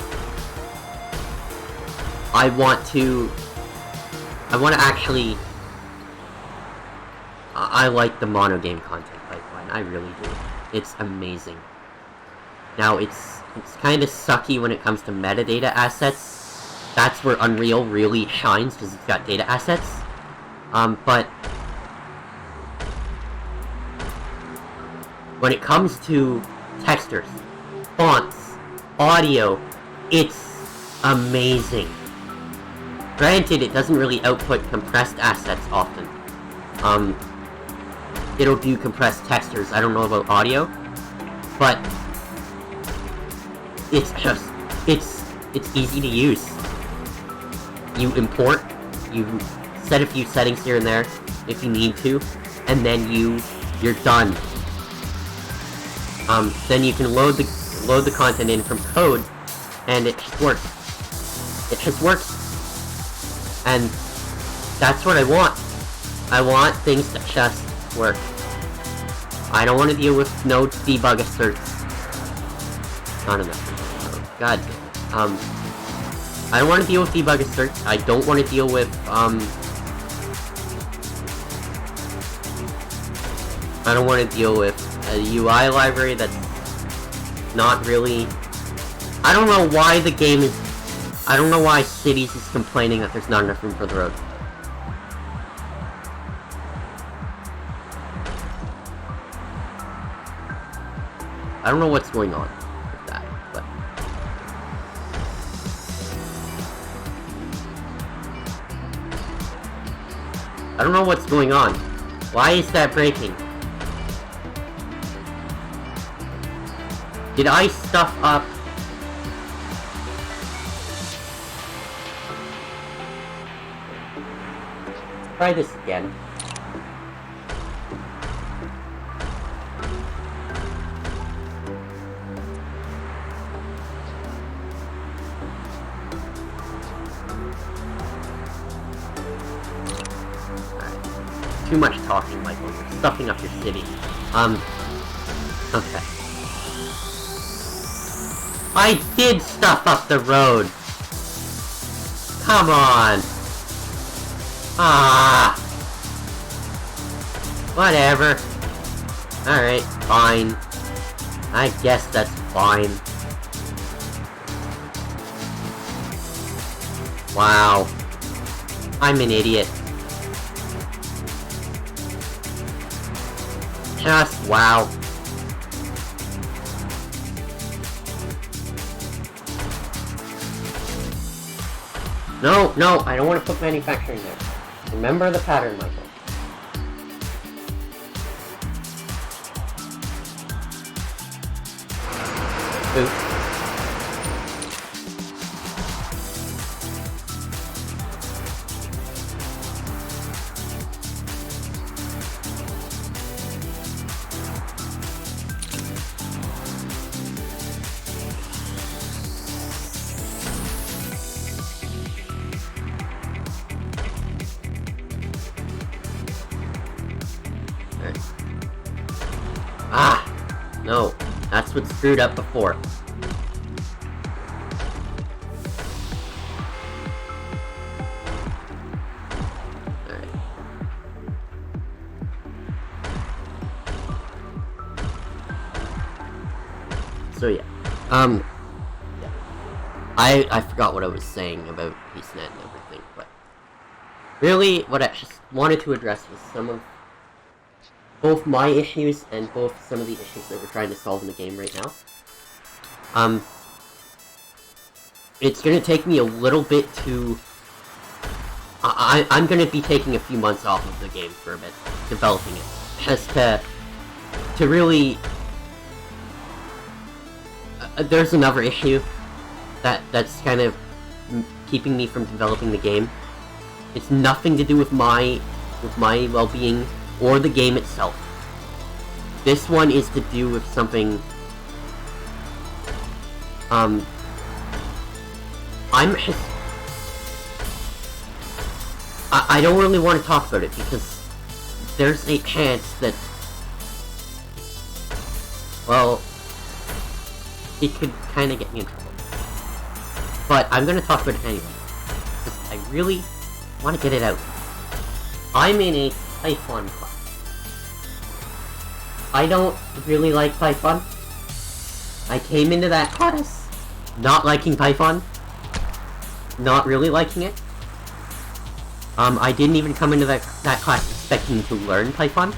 I want to actually... I like the monogame content pipeline. I really do. It's amazing. Now, it's kind of sucky when it comes to metadata assets. That's where Unreal really shines, because it's got data assets. But when it comes to textures, fonts, audio, it's amazing. Granted, it doesn't really output compressed assets often. It'll do compressed textures. I don't know about audio, but it's easy to use. You import, you set a few settings here and there if you need to, and then you're done. Then you can load the content in from code, and it just works. It just works. And that's what I want. I want things that just work. I don't want to deal with no debug asserts. Not enough. Oh, God. I don't want to deal with debug asserts. I don't want to deal with, I don't want to deal with a UI library that's not really... I don't know why the game is... I don't know why Cities is complaining that there's not enough room for the road. I don't know what's going on with that, but... I don't know what's going on. Why is that breaking? Did I stuff up? Try this again. Alright. Too much talking, Michael. You're stuffing up your city. Okay. I did stuff up the road! Come on! Ah! Whatever. Alright, fine. I guess that's fine. Wow. I'm an idiot. test, wow. No, no, I don't want to put manufacturing there. Remember the pattern, Michael. Oops. Ah! No. That's what screwed up before. Alright. So yeah. Yeah. I forgot what I was saying about PeaceNet and everything, but really what I just wanted to address was some of both my issues and both some of the issues that we're trying to solve in the game right now. It's gonna take me a little bit to... I'm gonna be taking a few months off of the game for a bit, developing it, just to really... there's another issue that's kind of keeping me from developing the game. It's nothing to do with my well-being or the game itself. This one is to do with something... I don't really want to talk about it because there's a chance that... well... it could kind of get me in trouble. But I'm gonna talk about it anyway, because I really want to get it out. I'm in a Python class. I don't really like Python. I came into that class not liking Python. Not really liking it. I didn't even come into that class expecting to learn Python.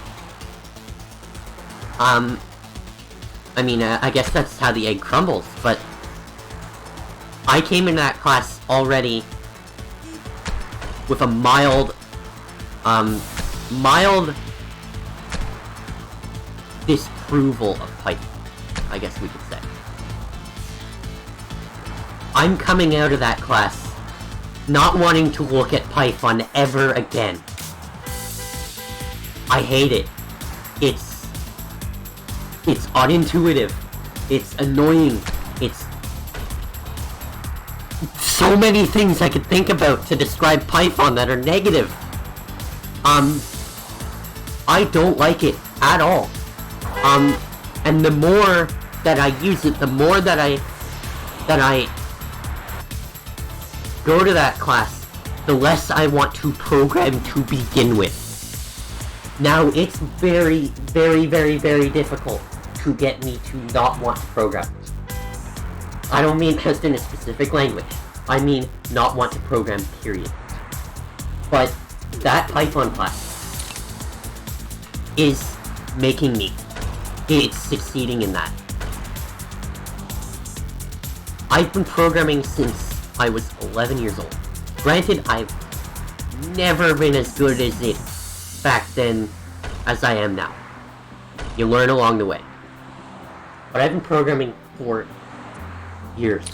I mean, I guess that's how the egg crumbles, but I came into that class already with a mild disapproval of Python, I guess we could say. I'm coming out of that class not wanting to look at Python ever again. I hate it. It's unintuitive. It's annoying. It's so many things I could think about to describe Python that are negative. I don't like it at all. And the more that I use it, the more that I go to that class, the less I want to program to begin with. Now, it's very, very, very, very difficult to get me to not want to program. I don't mean just in a specific language. I mean not want to program, period. But that Python class is making me. It's succeeding in that. I've been programming since I was 11 years old. Granted, I've never been as good as it back then as I am now. You learn along the way. But I've been programming for years.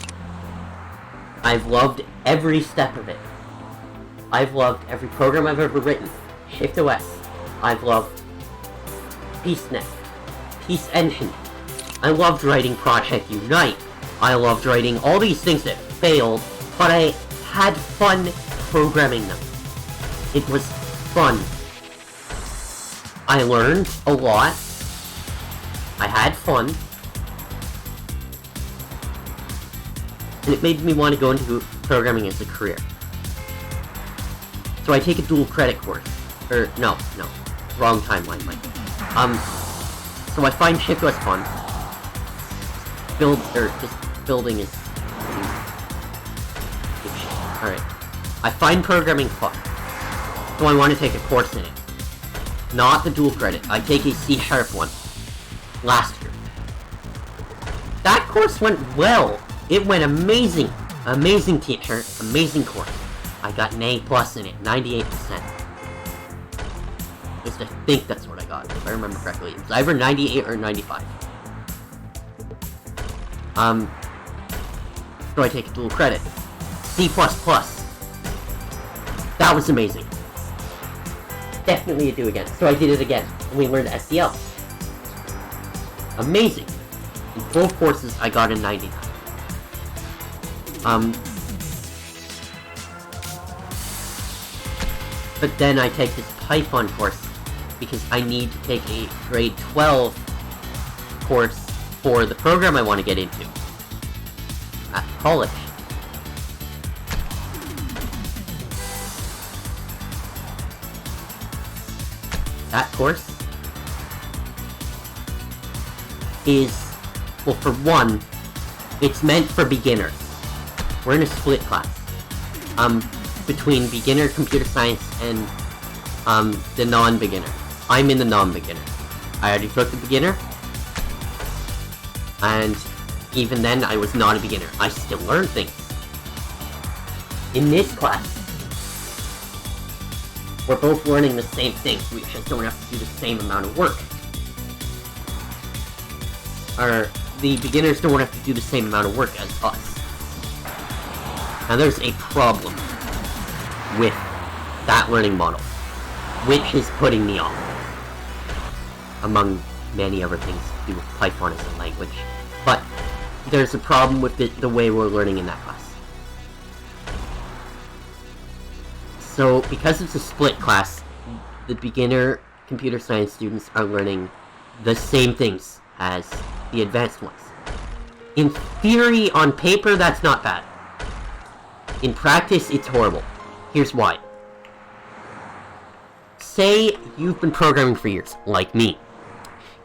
I've loved every step of it. I've loved every program I've ever written. ShiftOS. I've loved PeaceNet. Peace Engine. I loved writing Project Unite. I loved writing all these things that failed, but I had fun programming them. It was fun. I learned a lot. I had fun. And it made me want to go into programming as a career. So I take a dual credit course. No. Wrong timeline, Mike. So I find ShiftOS fun. Just building is... alright. I find programming fun. So I want to take a course in it. Not the dual credit. I take a C# one. Last year. That course went well. It went amazing. Amazing teacher. Amazing course. I got an A+ in it. 98%. At least I think that's what I got, if I remember correctly. It was either 98 or 95. So I take a dual credit. C++. That was amazing. Definitely a do again. So I did it again. And we learned SDL. Amazing. In both courses, I got a 99. But then I take this Python course because I need to take a grade 12 course for the program I want to get into at college. That course is, well, for one, it's meant for beginners. We're in a split class. Between beginner computer science and, the non-beginner. I'm in the non-beginner. I already took the beginner. And even then, I was not a beginner. I still learned things. In this class, we're both learning the same thing. We just don't have to do the same amount of work. Or, the beginners don't have to do the same amount of work as us. Now there's a problem with that learning model, which is putting me off, among many other things to do with Python as a language. But there's a problem with the way we're learning in that class. So, because it's a split class, the beginner computer science students are learning the same things as the advanced ones. In theory, on paper, that's not bad. In practice, it's horrible. Here's why. Say you've been programming for years, like me.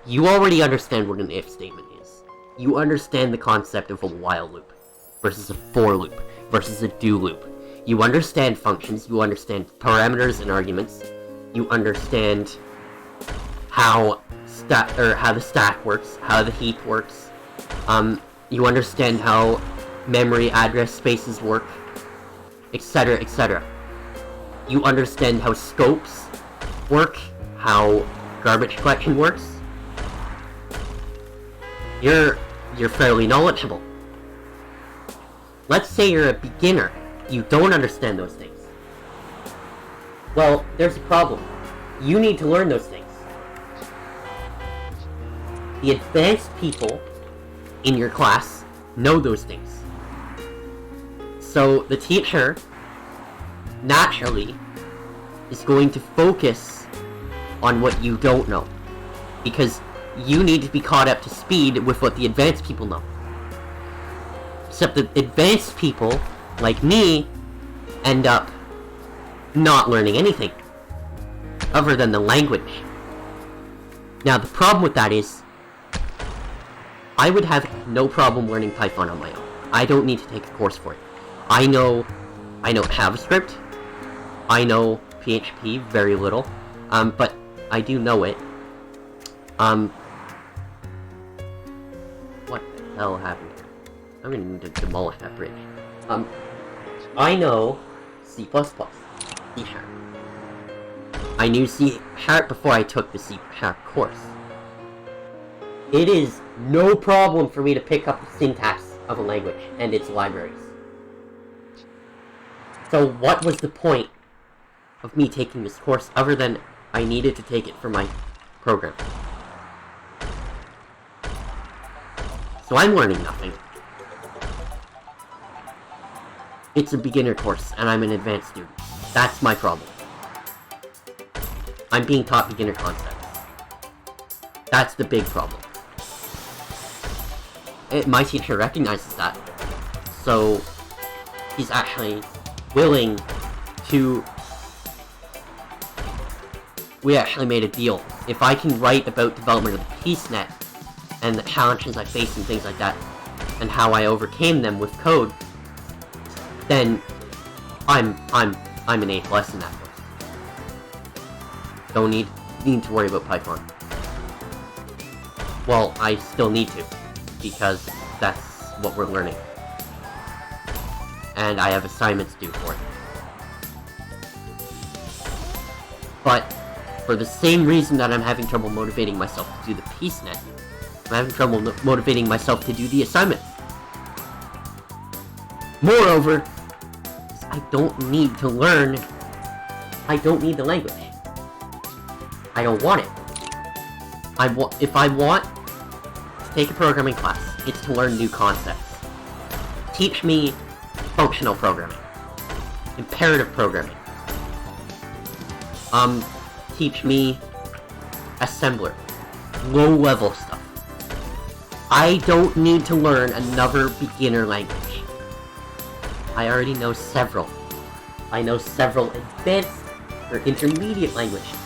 You already understand what an if statement is. You understand the concept of a while loop, versus a for loop, versus a do loop. You understand functions, you understand parameters and arguments. You understand how the stack works, how the heap works. You understand how memory address spaces work, etc., etc. You understand how scopes work, how garbage collection works. You're fairly knowledgeable. Let's say you're a beginner. You don't understand those things. Well, there's a problem. You need to learn those things. The advanced people in your class know those things. So the teacher, naturally, is going to focus on what you don't know. Because you need to be caught up to speed with what the advanced people know. Except the advanced people, like me, end up not learning anything other than the language. Now, the problem with that is I would have no problem learning Python on my own. I don't need to take a course for it. I know JavaScript. I know PHP very little, but I do know it. What the hell happened here? I'm gonna need to demolish that bridge. I know C++, C#. I knew C# before I took the C# course. It is no problem for me to pick up the syntax of a language and its libraries. So what was the point of me taking this course other than I needed to take it for my program? So I'm learning nothing. It's a beginner course, and I'm an advanced student. That's my problem. I'm being taught beginner concepts. That's the big problem. My teacher recognizes that. So, he's actually willing to... We actually made a deal. If I can write about development of the PeaceNet, and the challenges I faced and things like that, and how I overcame them with code, then I'm an A+ in that course. Don't need need to worry about Python. Well, I still need to, because that's what we're learning. And I have assignments due for it. But, for the same reason that I'm having trouble motivating myself to do the PeaceNet, I'm having trouble motivating myself to do the assignments. Moreover, I don't need to learn. I don't need the language. I don't want it. If I want to take a programming class, it's to learn new concepts. Teach me functional programming, imperative programming. Teach me assembler, low-level stuff. I don't need to learn another beginner language. I already know several. I know several advanced or intermediate languages.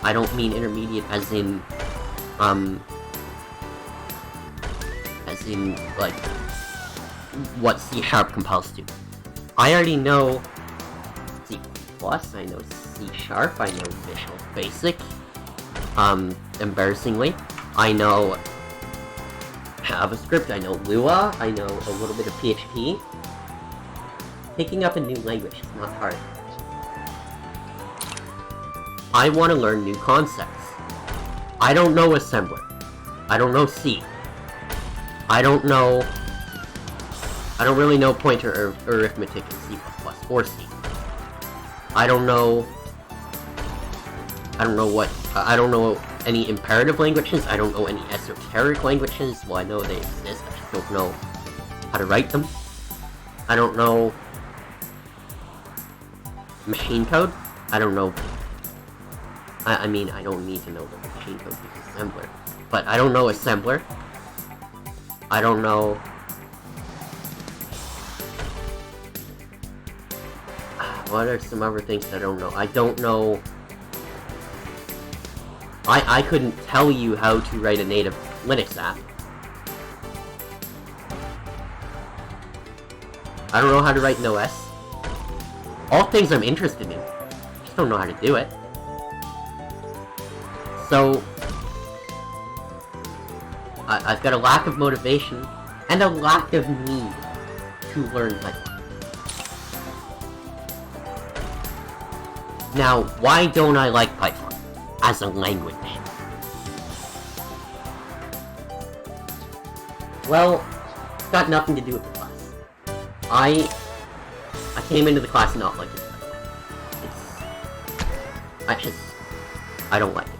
I don't mean intermediate as in, like, what C# compiles to. I already know C++, I know C#, I know Visual Basic, embarrassingly. I know JavaScript, I know Lua, I know a little bit of PHP. Picking up a new language is not hard. I want to learn new concepts. I don't know assembler. I don't know C. I don't really know pointer or arithmetic in C++ or C. I don't know any imperative languages. I don't know any esoteric languages. Well, I know they exist, I just don't know how to write them. I don't know machine code. I don't know. I mean, I don't need to know the machine code because assembler. But I don't know assembler. I don't know. What are some other things that I don't know? I don't know. I couldn't tell you how to write a native Linux app. I don't know how to write an OS. All things I'm interested in. I just don't know how to do it. So, I've got a lack of motivation and a lack of need to learn Python. Now, why don't I like Python as a language? Well, it's got nothing to do with the class. I came into the class not liking Python. I don't like it.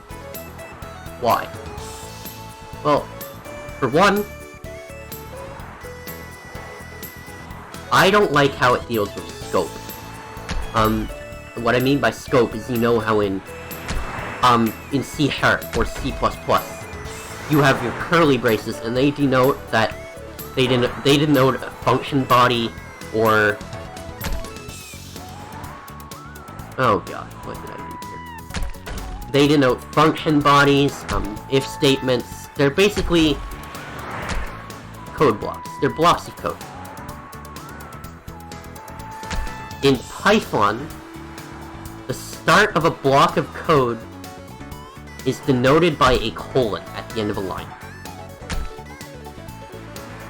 Why? Well, for one, I don't like how it deals with scope. What I mean by scope is, you know how in C# or C++, you have your curly braces, and they denote that they denote a function body or. Oh god, what did I do here? They denote function bodies, if statements. They're basically code blocks. They're blocks of code. In Python, the start of a block of code is denoted by a colon at the end of a line.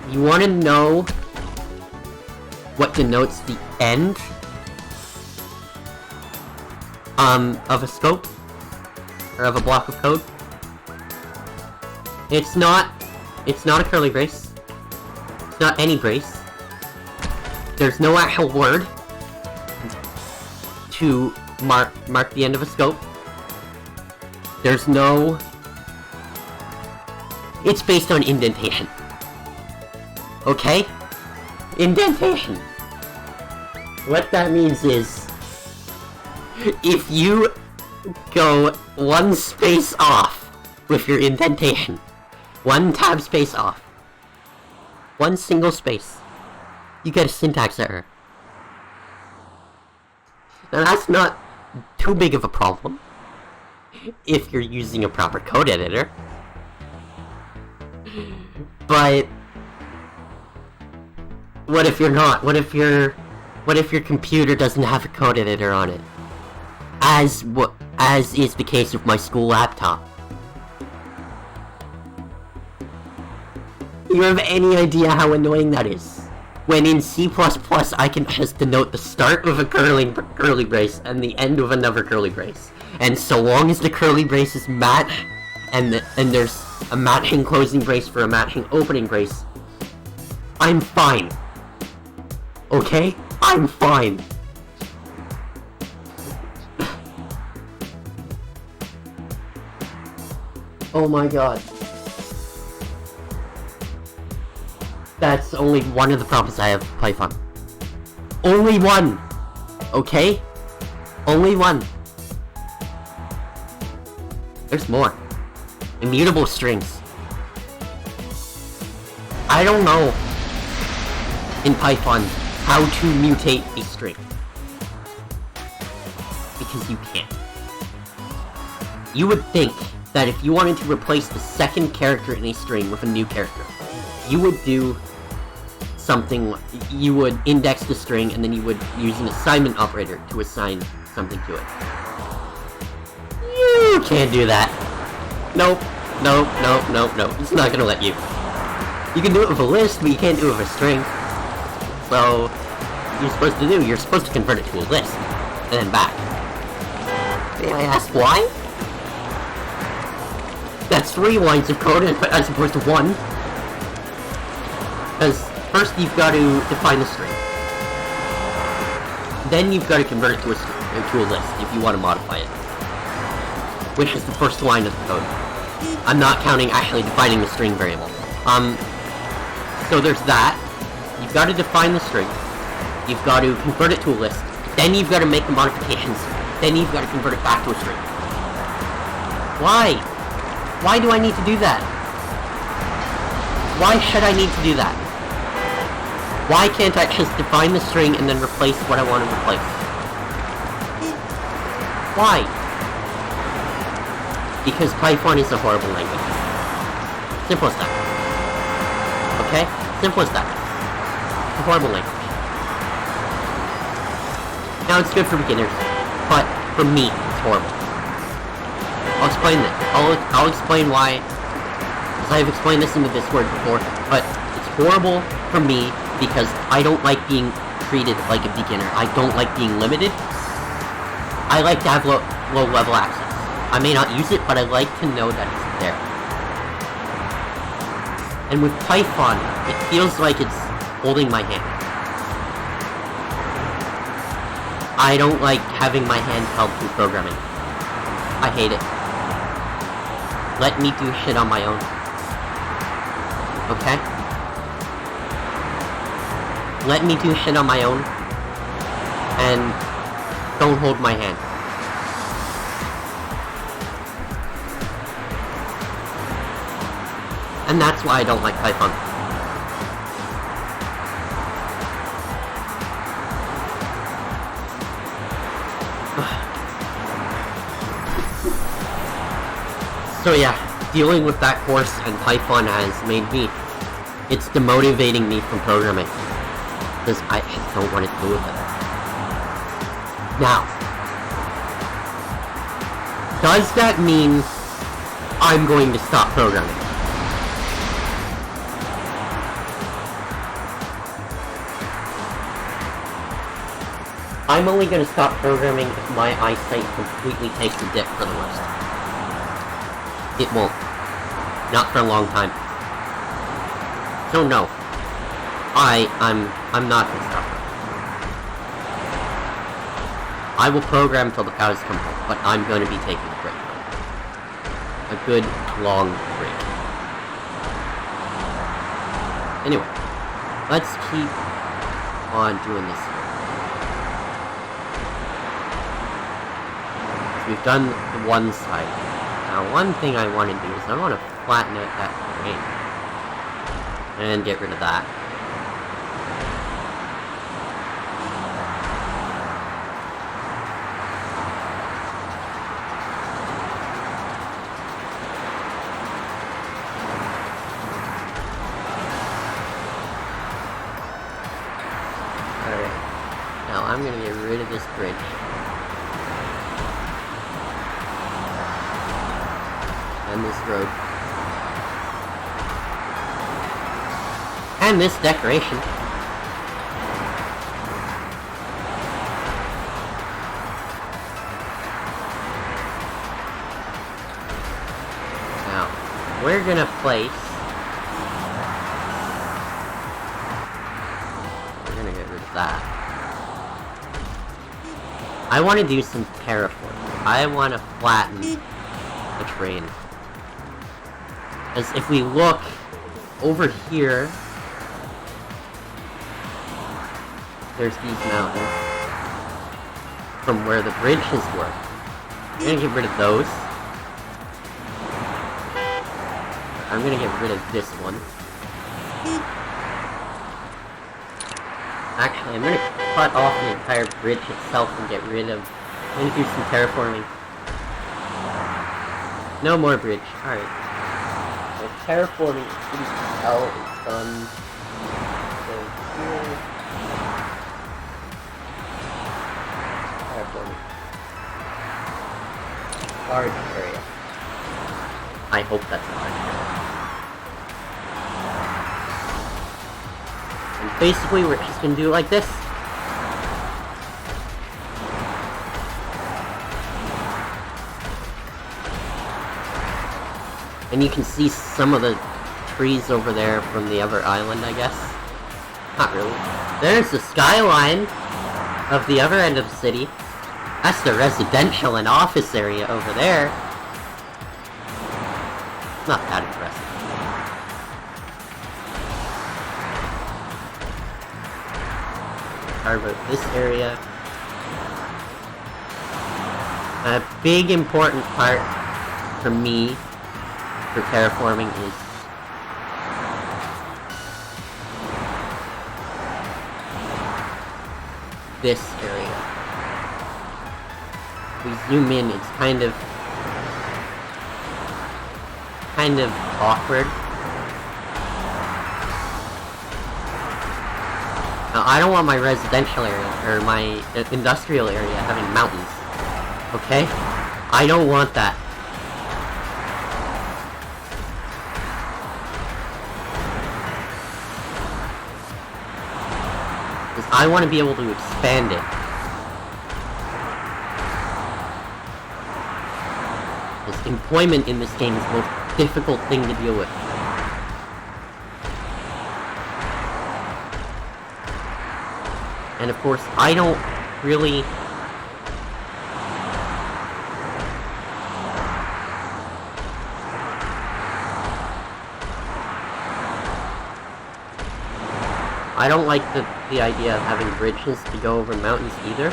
You want to know what denotes the end of a scope? Or of a block of code? It's not a curly brace. It's not any brace. There's no actual word to mark the end of a scope. There's no. It's based on indentation. Okay? Indentation. What that means is, if you go one space off with your indentation, one tab space off, one single space, you get a syntax error. Now that's not too big of a problem if you're using a proper code editor. But what if you're not? What if your computer doesn't have a code editor on it? as is the case with my school laptop. You have any idea how annoying that is? When in C++, I can just denote the start of a curly brace and the end of another curly brace. And so long as the curly brace is mat, and there's a matching closing brace for a matching opening brace, I'm fine. Okay? I'm fine. Oh my god. That's only one of the problems I have with Python. Only one! Okay? Only one. There's more. Immutable strings. I don't know in Python how to mutate a string. Because you can't. You would think that if you wanted to replace the second character in a string with a new character, you would do something, you would index the string and then you would use an assignment operator to assign something to it. You can't do that. Nope. Nope, nope, nope, nope. It's not gonna let you. You can do it with a list, but you can't do it with a string. So, what you're supposed to do, you're supposed to convert it to a list, and then back. May I ask why? That's 3 lines of code as opposed to 1. Because first you've got to define the string. Then you've got to convert it to a list if you want to modify it. Which is the first line of the code. I'm not counting actually defining the string variable. So there's that. You've got to define the string. You've got to convert it to a list. Then you've got to make the modifications. Then you've got to convert it back to a string. Why? Why do I need to do that? Why should I need to do that? Why can't I just define the string and then replace what I want to replace? Why? Because Python is a horrible language. Simple as that. Okay? Simple as that. It's a horrible language. Now it's good for beginners, but for me, it's horrible. I'll explain this. I'll explain why, because I've explained this in the Discord before, but it's horrible for me because I don't like being treated like a beginner. I don't like being limited. I like to have low level access. I may not use it, but I like to know that it's there. And with Python, it feels like it's holding my hand. I don't like having my hand held through programming. I hate it. Let me do shit on my own. Okay? Let me do shit on my own. And don't hold my hand. And that's why I don't like Python. So yeah, dealing with that course and Python has made me, it's demotivating me from programming. Because I don't want to deal with it. Now, does that mean I'm going to stop programming? I'm only going to stop programming if my eyesight completely takes a dip for the worst. It won't. Not for a long time. So no. I'm not going to stop programming. I will program till the cows come home, but I'm going to be taking a break. A good, long break. Anyway, let's keep on doing this. We've done the one side. Now, one thing I want to do is I want to flatten out that terrain. And get rid of that. Alright. Now, I'm going to get rid of this bridge. on this road. And this decoration. Now, we're gonna place... We're gonna get rid of that. I want to do some terraforming. I want to flatten the terrain. As if we look over here, there's these mountains from where the bridges were. I'm gonna get rid of those. I'm gonna get rid of this one. Actually, I'm gonna cut off the entire bridge itself and get rid of... I'm gonna do some terraforming. No more bridge. Alright. So terraforming Cities XXL is done. So here... Terraforming. Large area. I hope that's a large area. And basically we're just gonna do it like this. And you can see some of the trees over there from the other island, I guess. Not really. There's the skyline of the other end of the city. That's the residential and office area over there. Not that impressive. Carve out this area. A big important part for me for terraforming is this area. If we zoom in, it's kind of awkward. Now, I don't want my residential area, or my industrial area having mountains. Okay? I don't want that. Because I want to be able to expand it. Because employment in this game is the most difficult thing to deal with. And of course, I don't really... I don't like the idea of having bridges to go over mountains either.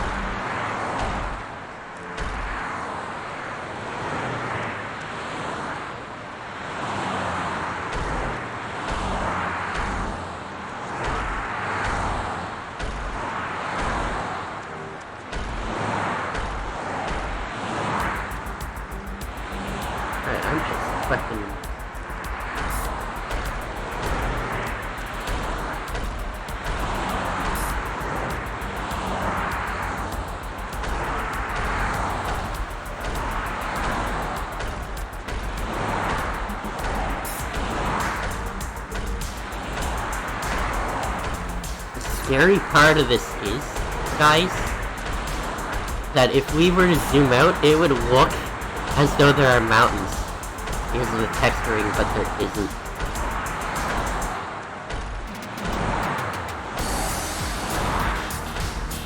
Alright, I'm just expecting... The scary part of this is, guys, that if we were to zoom out, it would look as though there are mountains because of the texturing, but there isn't.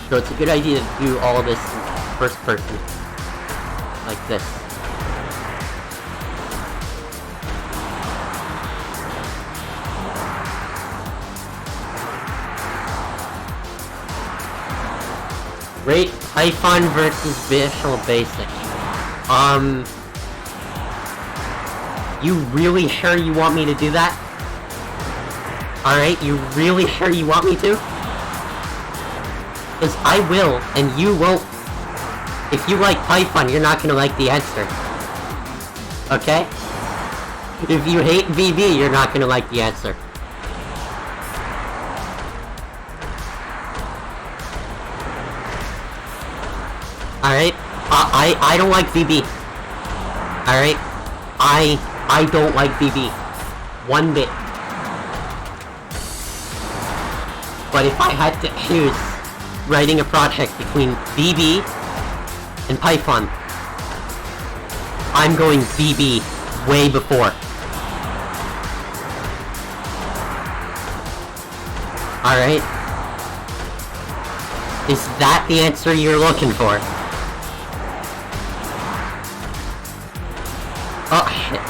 So it's a good idea to do all of this in first person, like this. Rate Python versus Visual Basic. You really sure you want me to do that? Alright, you really sure you want me to? Because I will, and you won't. If you like Python, you're not gonna like the answer. Okay? If you hate VB, you're not gonna like the answer. Alright? I don't like VB. Alright? I don't like BB. One bit. But if I had to choose writing a project between BB and Python, I'm going BB way before. Alright. Is that the answer you're looking for? Oh, shit.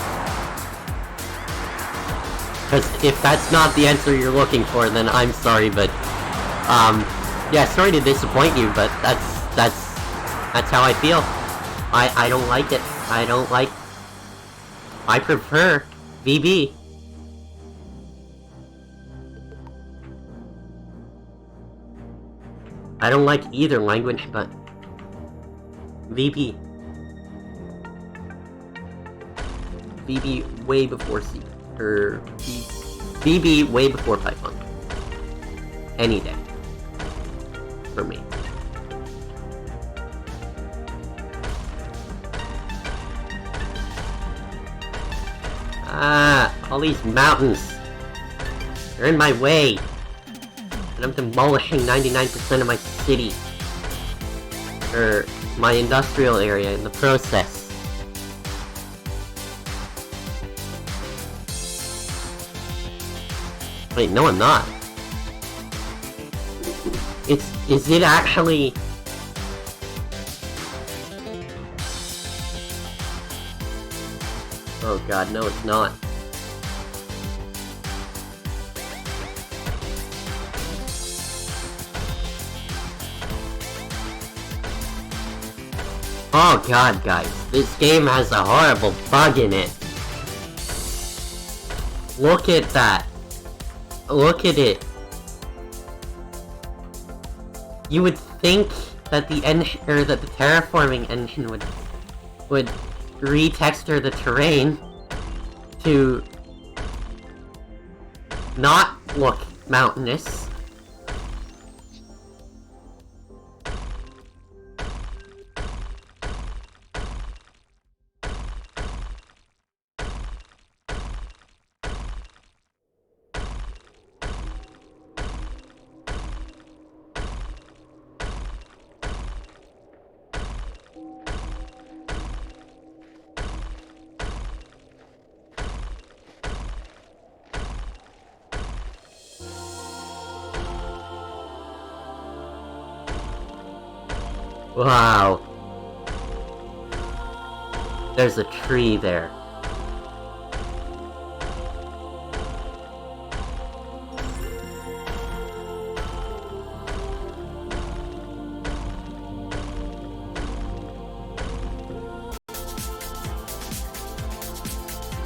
Because if that's not the answer you're looking for, then I'm sorry, but... yeah, sorry to disappoint you, but that's how I feel. I don't like it. I prefer VB. I don't like either language, but VB. VB way before C, or VB way before Python. Any day. For me. All these mountains. They're in my way. And I'm demolishing 99% of my city. Or my industrial area in the process. Wait, no I'm not. Is it actually... Oh god, no it's not. Oh god, guys, this game has a horrible bug in it. Look at that. Look at it. You would think that the engine, or that the terraforming engine would retexture the terrain to not look mountainous. Wow. There's a tree there.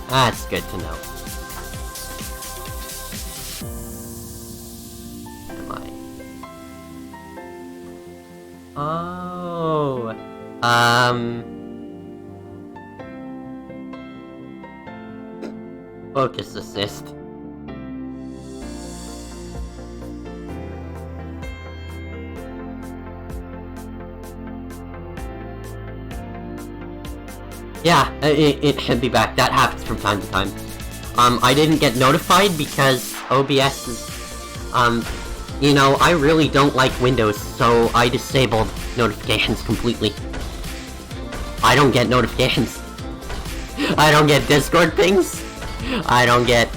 That's good to know. Am I? Oh. Focus assist. Yeah, it should be back. That happens from time to time. I didn't get notified because OBS is, you know, I really don't like Windows, so I disabled notifications completely. I don't get notifications. I don't get Discord pings. I don't get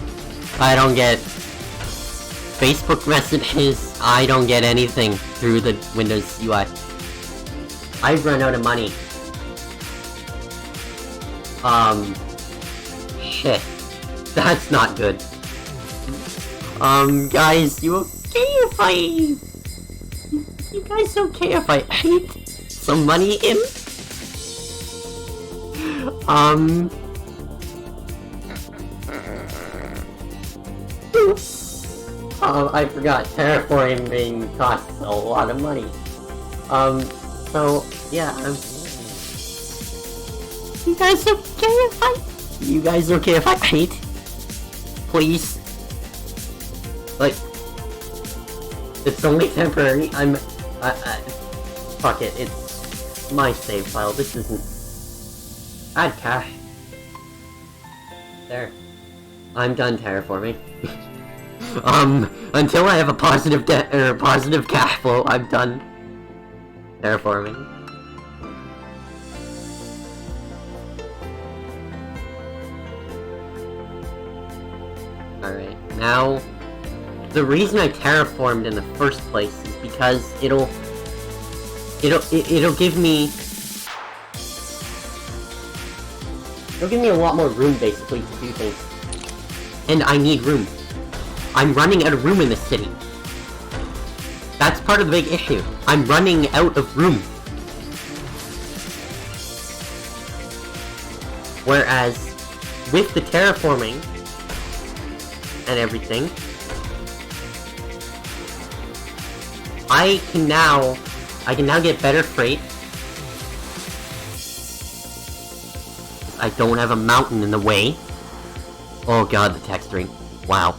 Facebook messages. I don't get anything through the Windows UI. I've run out of money. Shit. That's not good. Guys, you okay if I... You guys okay if I hate some money in? I forgot, terraforming costs a lot of money. So, yeah, You guys okay if I hate? Please? Like, it's only temporary, fuck it, it's my save file, this isn't... Add cache. there. I'm done terraforming. Until I have a positive positive cash flow, I'm done terraforming. Alright, now, the reason I terraformed in the first place is because it'll give me a lot more room, basically, to do things. And I need room. I'm running out of room in this city. That's part of the big issue. I'm running out of room. Whereas, with the terraforming and everything, I can now get better freight. I don't have a mountain in the way. Oh god, the texturing. Wow.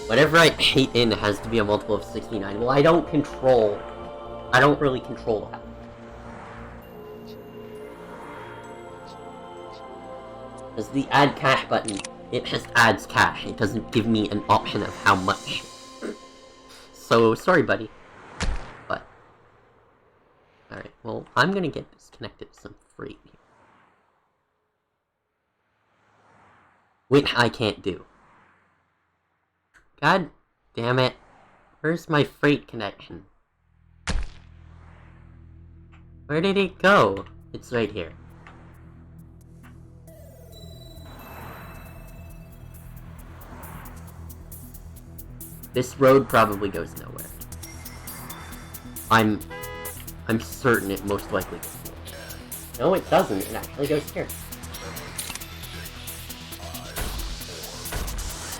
Whatever I hate in has to be a multiple of 69. Well, I don't really control that. Because the add cash button, it just adds cash. It doesn't give me an option of how much. So, sorry buddy. But, alright, well, I'm gonna get this connected to some freight here. Which I can't do. God damn it. Where's my freight connection? Where did it go? It's right here. This road probably goes nowhere. I'm certain it most likely goes nowhere. No, it doesn't. It actually goes here.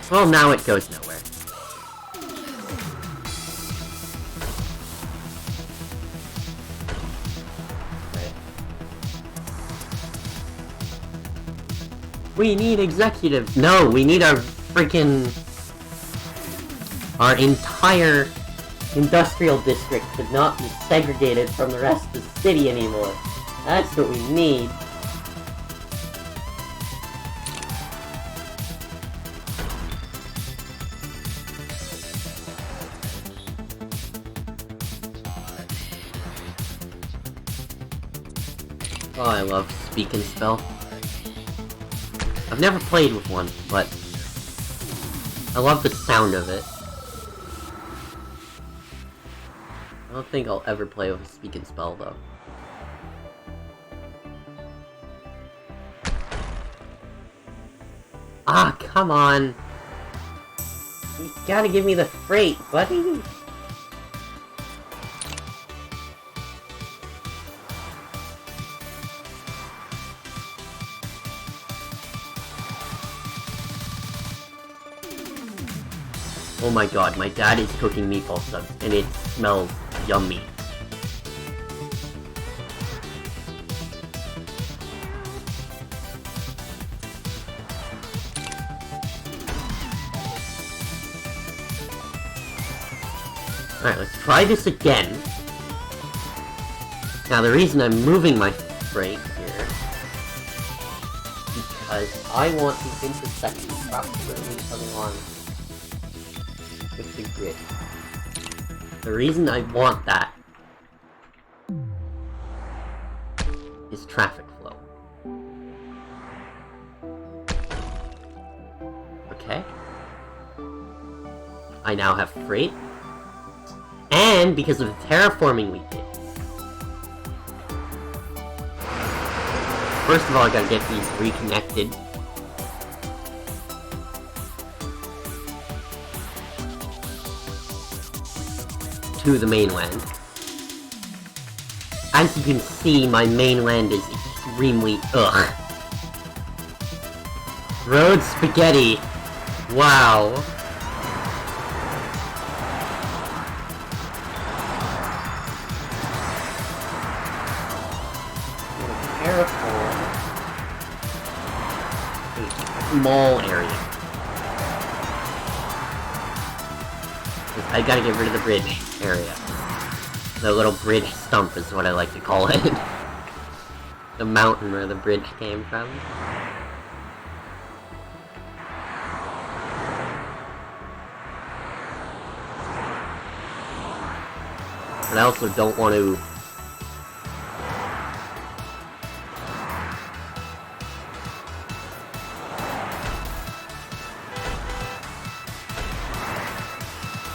Well, now it goes nowhere. Right. We need executives! No, we need our freaking... Our entire industrial district should not be segregated from the rest of the city anymore. That's what we need. Oh, I love Speak and Spell. I've never played with one, but I love the sound of it. I don't think I'll ever play with a Speak and Spell, though. Ah, come on! You gotta give me the freight, buddy! Oh my god, my dad is cooking meatball subs, and it smells yummy. Alright, let's try this again. Now, the reason I'm moving my freight here because I want the intersection properly coming on with the grid. The reason I want that is traffic flow. Okay. I now have freight. And because of the terraforming we did. First of all, I gotta get these reconnected. To the mainland. As you can see, my mainland is extremely ugh. Road spaghetti. Wow. Terraform a small area. I gotta get rid of the bridge area. The little bridge stump is what I like to call it. The mountain where the bridge came from. But I also don't want to...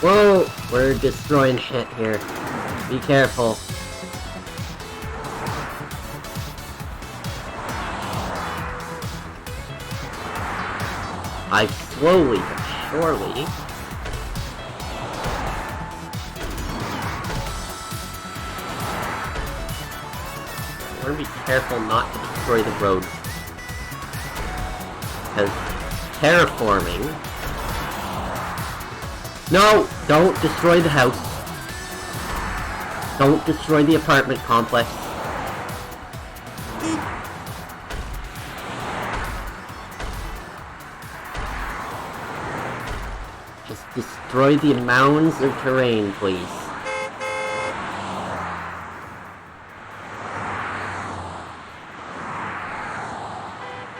Whoa! We're destroying shit here. Be careful. I slowly but surely... I want to be careful not to destroy the road. Because terraforming... No! Don't destroy the house. Don't destroy the apartment complex. Just destroy the mounds of terrain, please.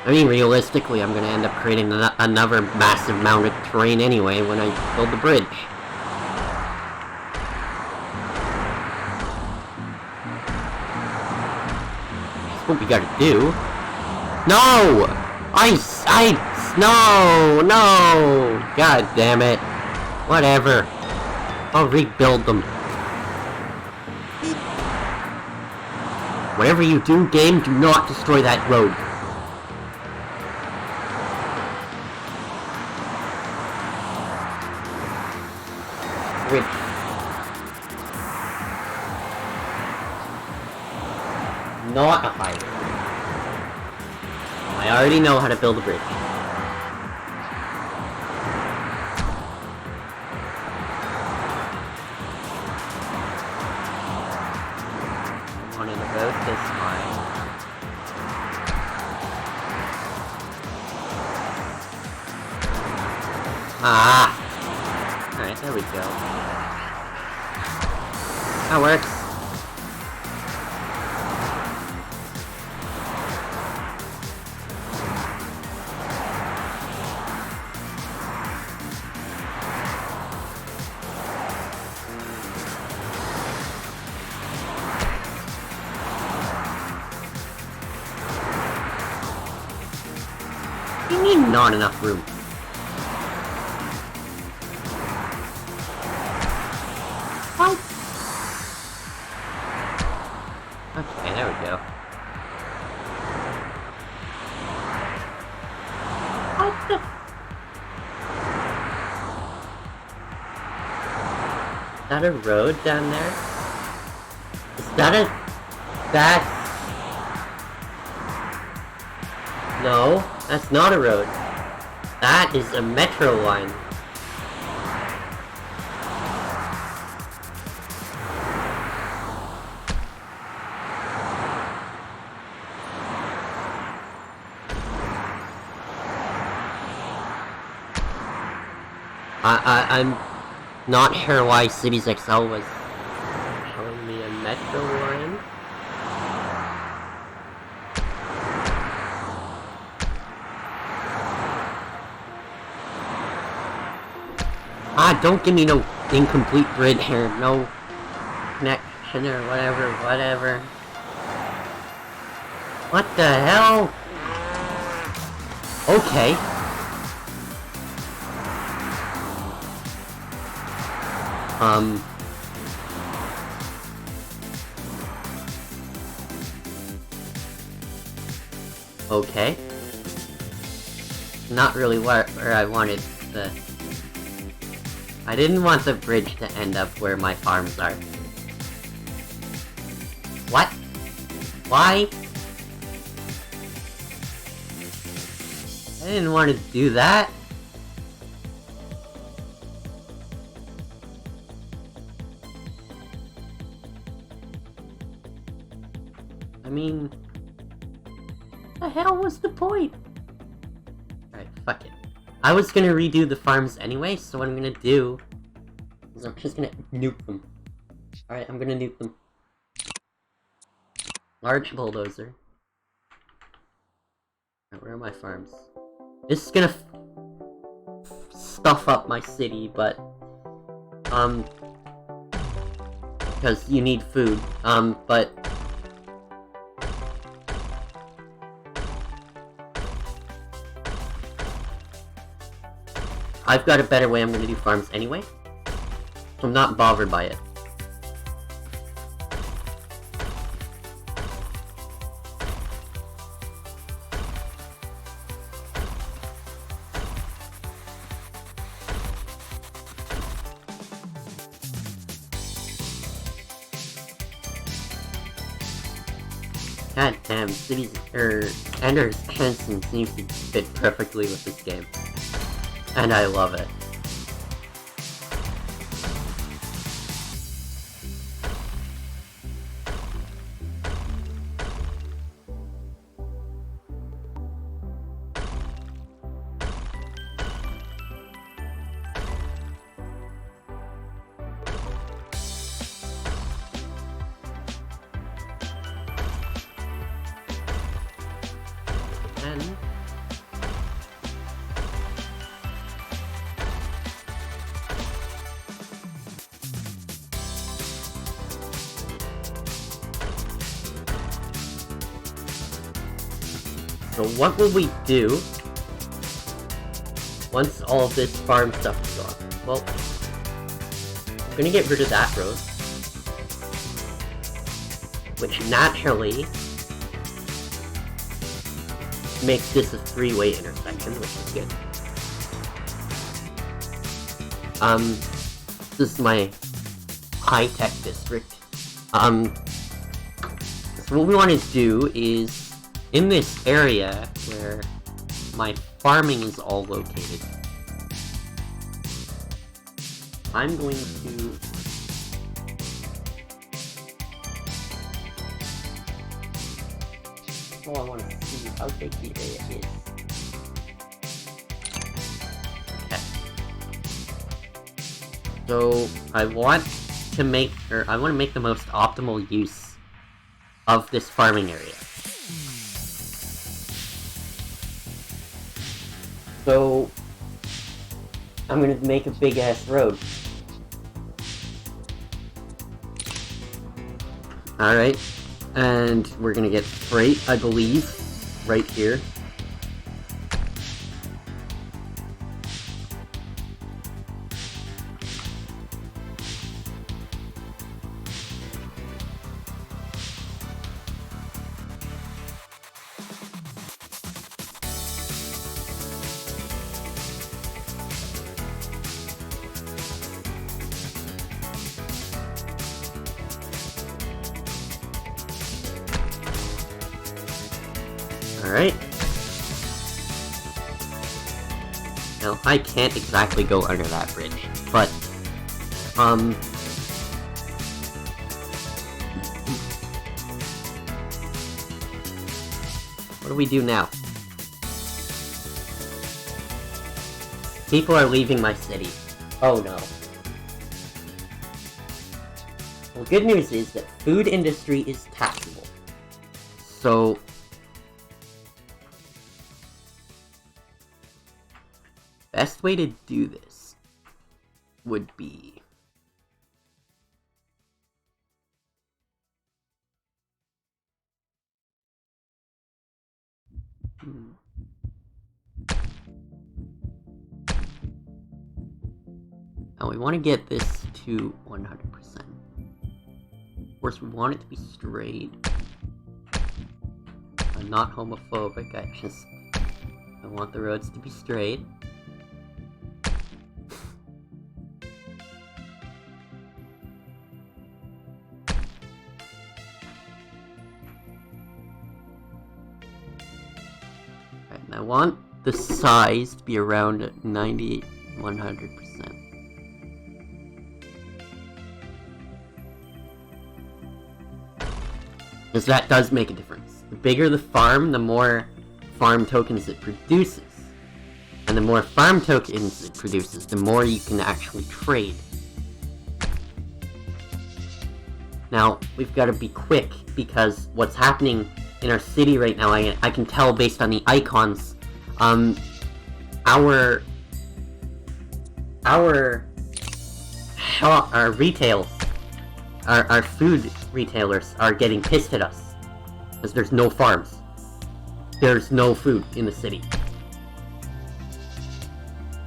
I mean, realistically, I'm gonna end up creating another massive mound of terrain anyway when I build the bridge. That's what we gotta do. No! No! God damn it. Whatever. I'll rebuild them. Whatever you do, game, do not destroy that road. Not a highway. I already know how to build a bridge. One in about this high. Ah! Alright, there we go. That works. You mean not enough room? What? Okay, there we go. What the? Is that a road down there? Is that a... That's... No, that's not a road. That is a metro line. I'm not sure why Cities XXL was showing me a metro line. Don't give me no incomplete grid here, no connection or whatever. What the hell? Okay. Okay. Not really where I wanted the... I didn't want the bridge to end up where my farms are. What? Why? I didn't want to do that. I mean... What the hell was the point? Alright, fuck it. I was gonna redo the farms anyway, so what I'm gonna do is I'm just gonna nuke them. Alright, I'm gonna nuke them. Large bulldozer. Right, where are my farms? This is gonna stuff up my city, but because you need food, but I've got a better way I'm gonna do farms anyway, so I'm not bothered by it. God damn, Cities, Ender's Hansen seems to fit perfectly with this game. And I love it. And so what will we do once all this farm stuff is gone? Well, I'm gonna get rid of that road, which naturally makes this a three-way intersection, which is good. This is my high-tech district. So what we want to do is, in this area where my farming is all located, I'm going to I want to see how big the area is. Okay. So I want to make the most optimal use of this farming area. So I'm gonna make a big ass road. Alright. And we're gonna get freight, I believe, right here. Alright. Now, I can't exactly go under that bridge, but, what do we do now? People are leaving my city. Oh no. Well, good news is that food industry is taxable. So best way to do this would be now we want to get this to 100%. Of course, we want it to be straight. I'm not homophobic, I want the roads to be straight. And I want the size to be around 100%. Because that does make a difference. The bigger the farm, the more farm tokens it produces. And the more farm tokens it produces, the more you can actually trade. Now, we've got to be quick, because what's happening in our city right now, I can tell based on the icons, our retail, our food retailers are getting pissed at us, because there's no farms. There's no food in the city.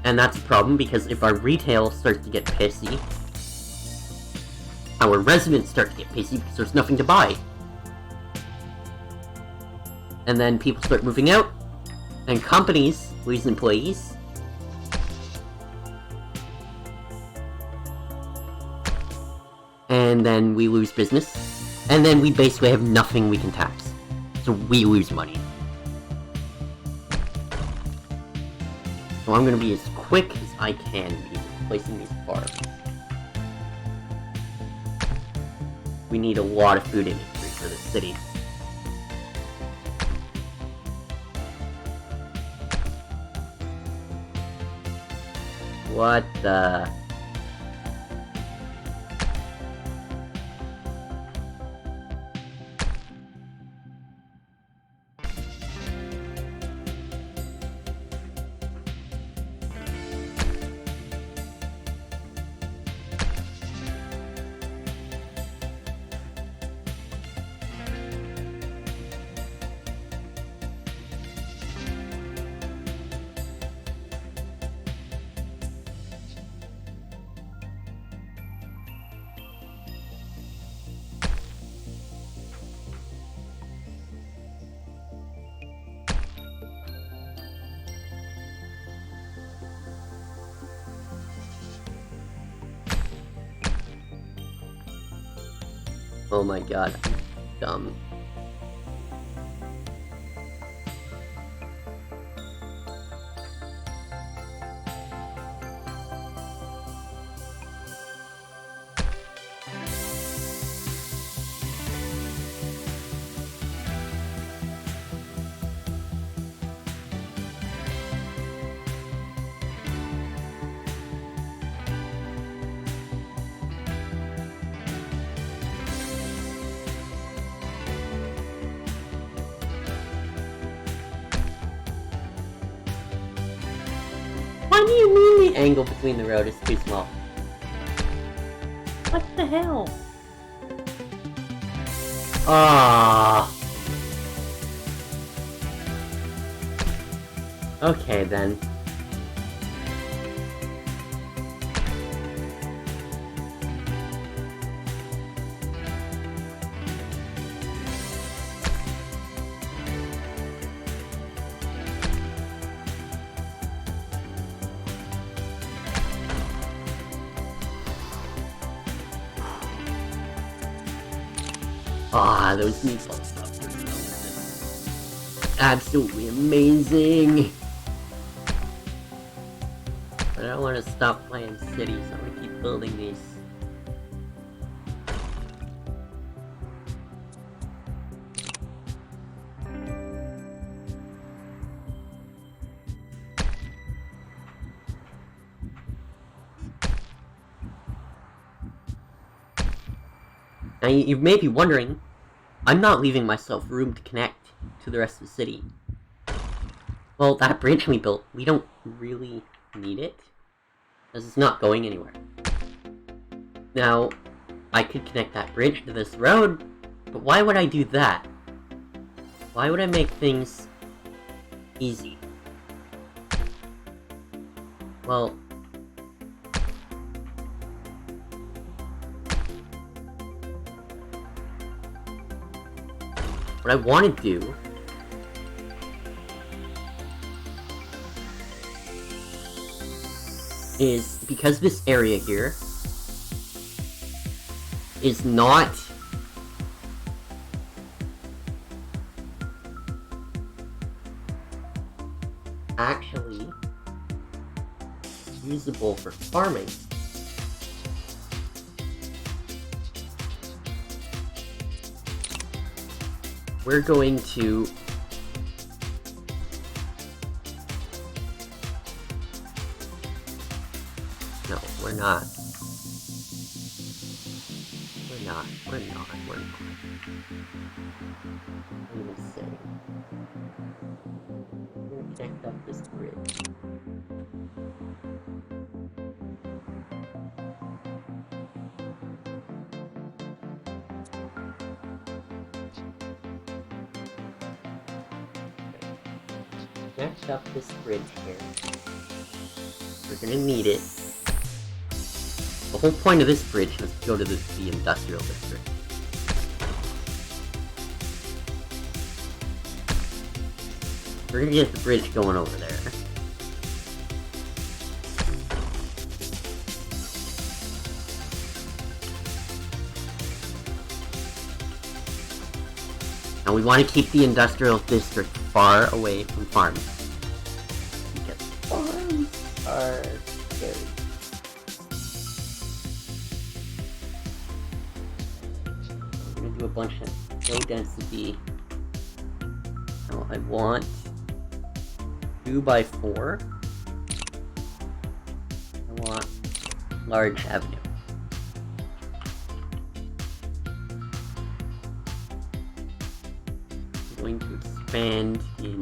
And that's a problem, because if our retail starts to get pissy, our residents start to get pissy because there's nothing to buy. And then people start moving out, and companies lose employees. And then we lose business. And then we basically have nothing we can tax. So we lose money. So I'm gonna be as quick as I can be placing these farms. We need a lot of food industry for this city. What the... Oh my god, I'm dumb. What do you mean the angle between the road is too small? What the hell? Ah. Okay then. Ah, those meatball stuff are absolutely amazing. But I don't want to stop playing cities, so I'm gonna keep building these. Now, you may be wondering, I'm not leaving myself room to connect to the rest of the city. Well, that bridge we built, we don't really need it, because it's not going anywhere. Now, I could connect that bridge to this road, but why would I do that? Why would I make things easy? Well... what I want to do is, because this area here is not actually usable for farming, we're going to no, we're not. We're not. not. We're not. What am I saying? We're gonna connect up this bridge. Connect up this bridge here. We're gonna need it. The whole point of this bridge was to go to the industrial district. We're gonna get the bridge going over there. And we want to keep the industrial district far away from farms. Because farms are scary. I'm gonna do a bunch of low density. Now I want 2x4. I want large avenue. I'm going to expand in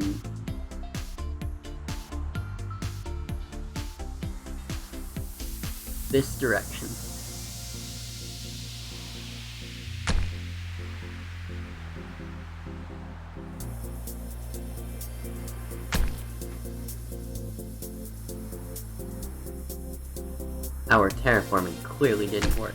this direction. Our terraforming clearly didn't work.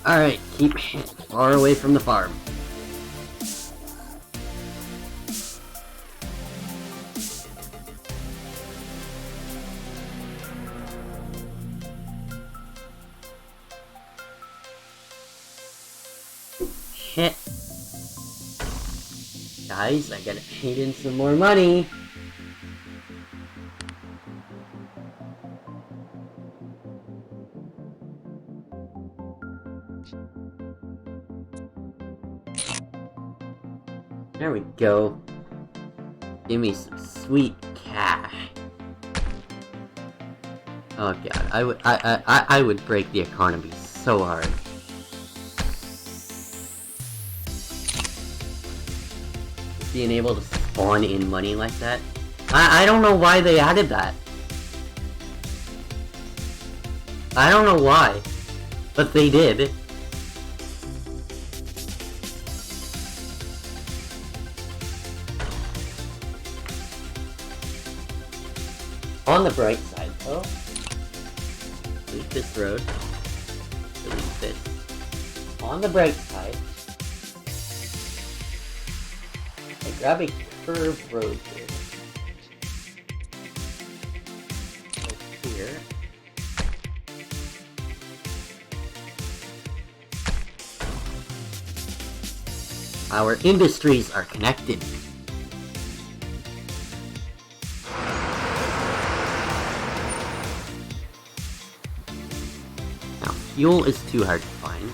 Alright, keep far away from the farm. Shit. Guys, I gotta paint in some more money. There we go. Give me some sweet cash. Oh god, I would break the economy so hard. Being able to spawn in money like that. I don't know why they added that. I don't know why, but they did. On the bright side, though, delete this road, delete this. On the bright side, I grab a curved road here. Like here. Our industries are connected. Fuel is too hard to find.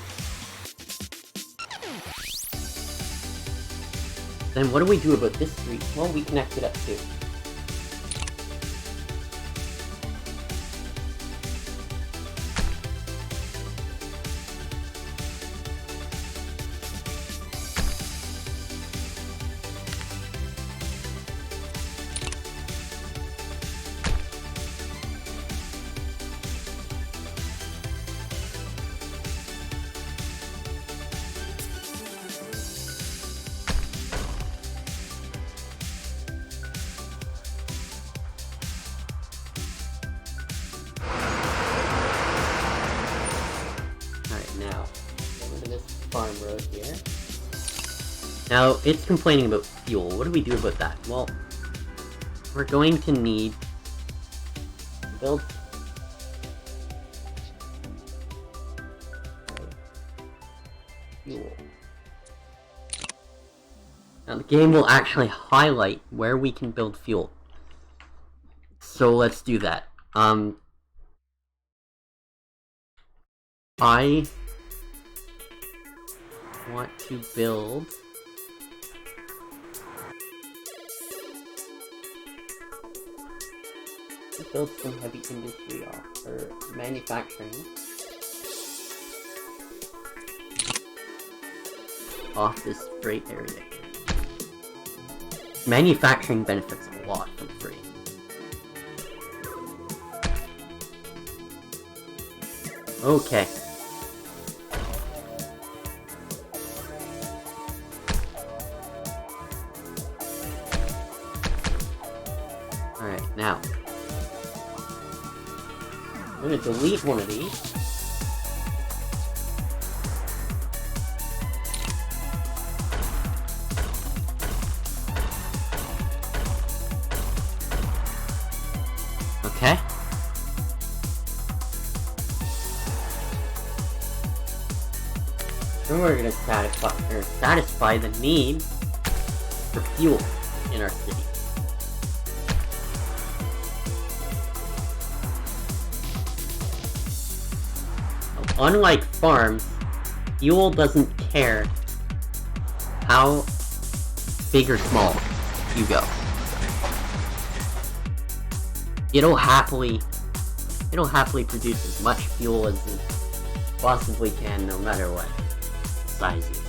Then what do we do about this street? Well, we connect it up too. Farm road here. Now, it's complaining about fuel. What do we do about that? Well, we're going to need to build fuel. Now the game will actually highlight where we can build fuel. So let's do that. I want to build some heavy industry or manufacturing off this freight area. Manufacturing benefits a lot from freight. Okay. Alright, now. I'm gonna delete one of these. Okay. Then we're gonna satisfy the need for fuel in our city. Unlike farms, fuel doesn't care how big or small you go. It'll happily produce as much fuel as it possibly can, no matter what size is.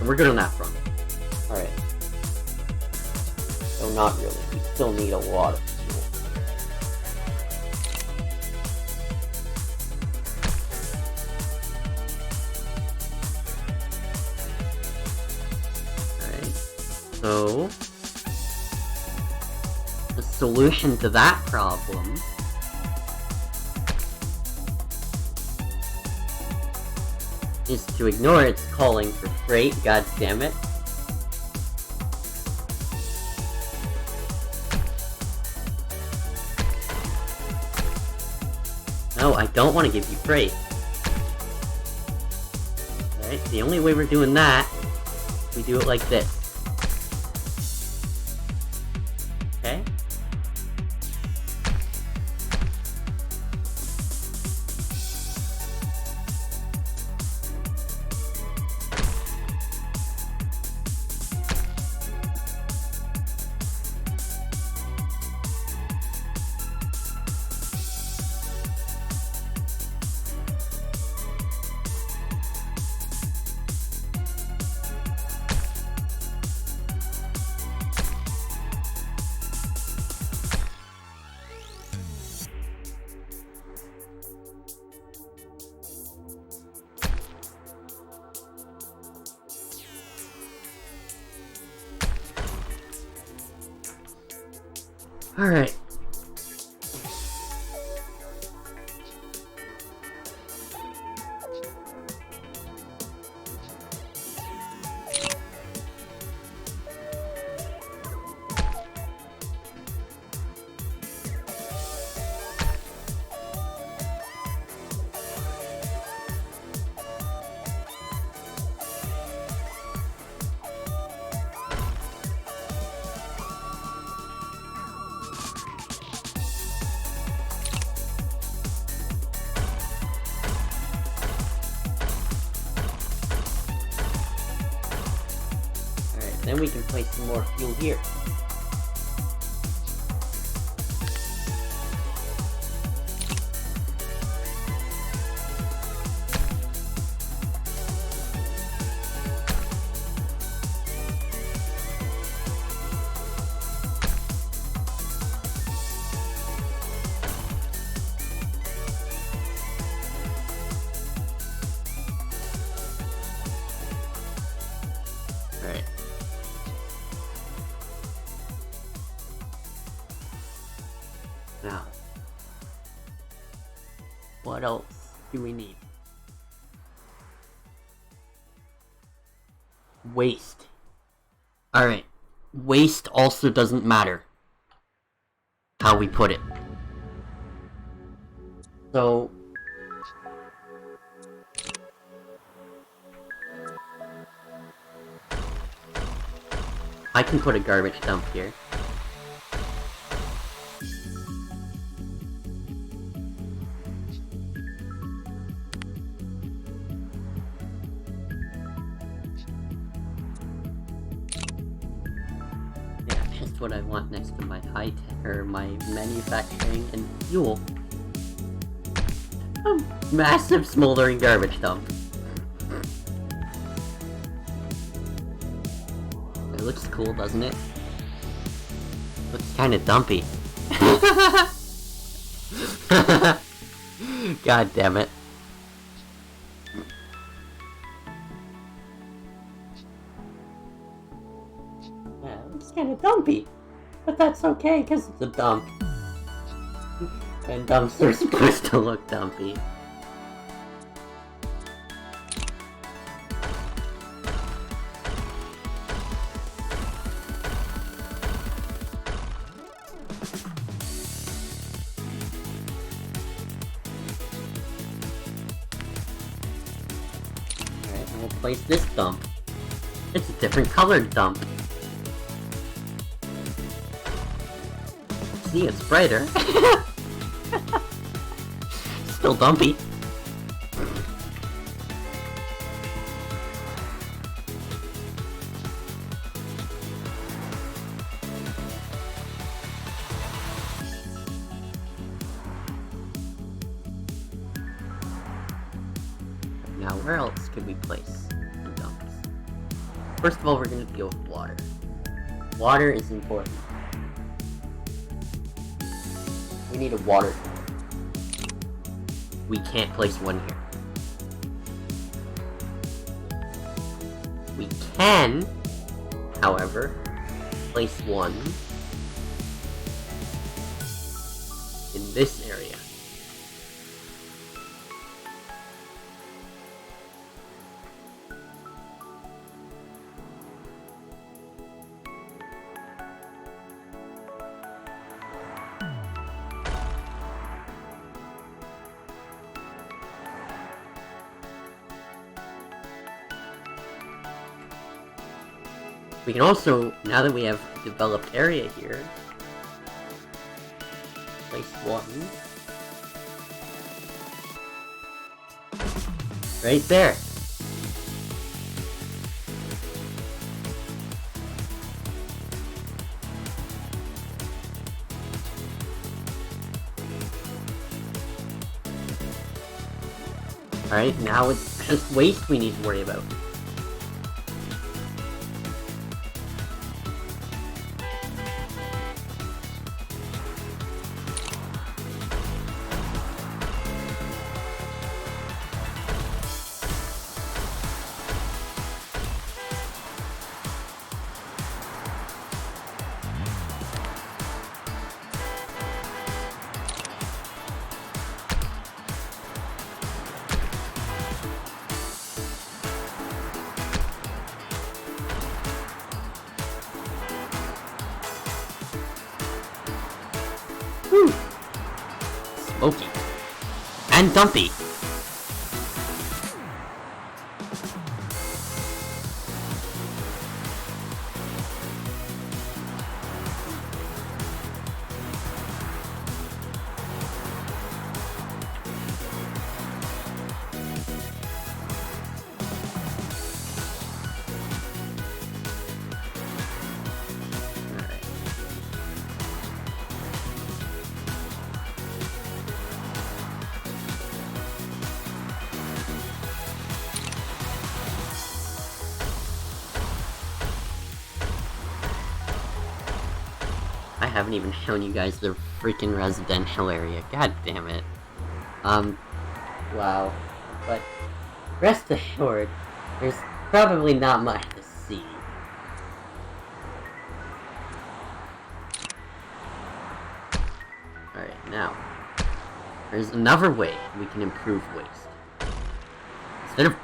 And we're good on that front. Alright. No, not really. We still need a lot of fuel. Alright. So the solution to that problem is to ignore its calling for freight, god damn it. No, I don't want to give you freight. Alright, the only way we're doing that, we do it like this. Okay? Alright. Then we can place some more fuel here. Alright. Now, what else do we need? Waste. Alright, waste also doesn't matter how we put it. So... I can put a garbage dump here. Yeah, just what I want next to my high-tech, or my manufacturing and fuel. A massive smoldering garbage dump. It looks cool, doesn't it? Looks kinda dumpy. God damn it. Yeah, it looks kinda dumpy. But that's okay, because it's a dump. And dumps are supposed to look dumpy. Alright, and we'll place this dump. It's a different colored dump. See, it's brighter. Still dumpy. Now, where else could we place the dumps? First of all, we're going to deal with water. Water is important. We need a water tank. We can't place one here. We can, however, place one in this area. We can also, now that we have a developed area here, place one right there. Alright, now it's just waste we need to worry about. Whew. Smoky. And dumpy. I haven't even shown you guys the freaking residential area. God damn it. Wow. But rest assured, there's probably not much to see. Alright, now, there's another way we can improve waste. Instead of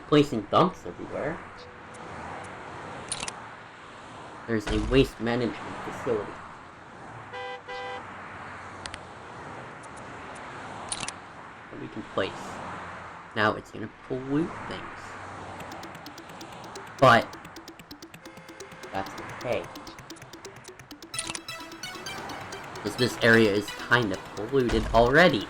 placing dumps everywhere, there's a waste management facility. that we can place. Now it's gonna pollute things. But that's okay. Because this area is kind of polluted already.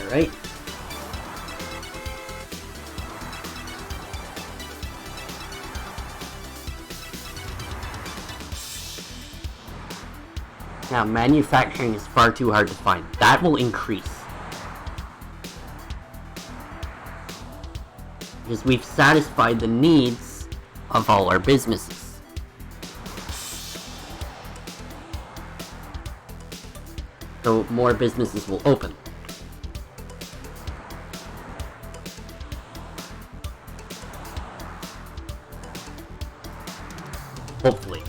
Alright. Now, manufacturing is far too hard to find. That will increase. Because we've satisfied the needs of all our businesses. So more businesses will open. Hopefully.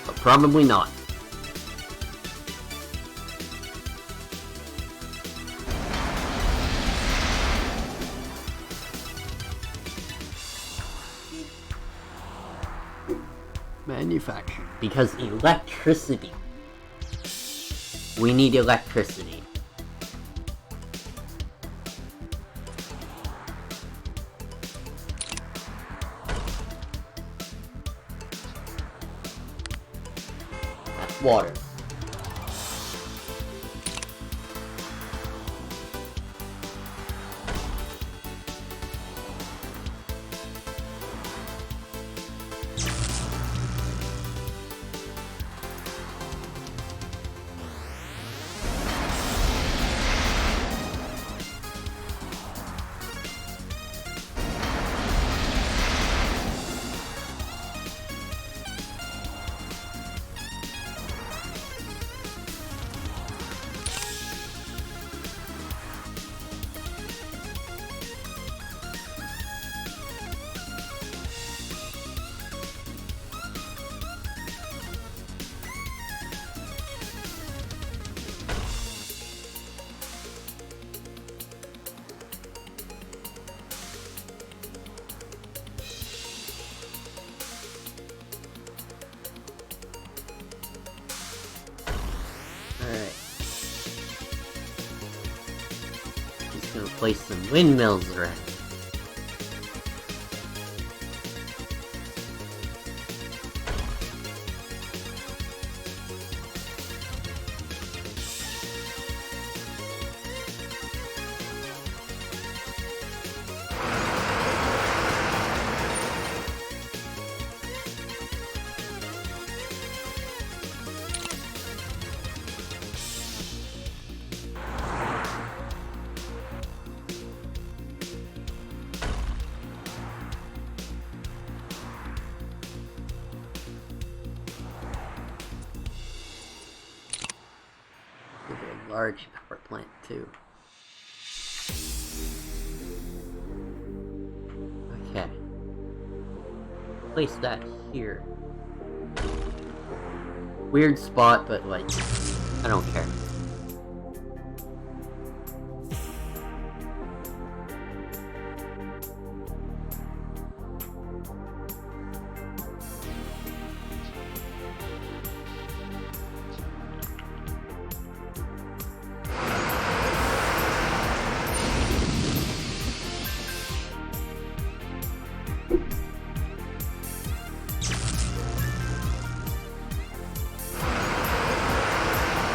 But probably not. Manufacturing. Because electricity. We need electricity. That's water. Alright. Just gonna place some windmills around. A large power plant too. Okay. Place that here. Weird spot, but like, I don't care.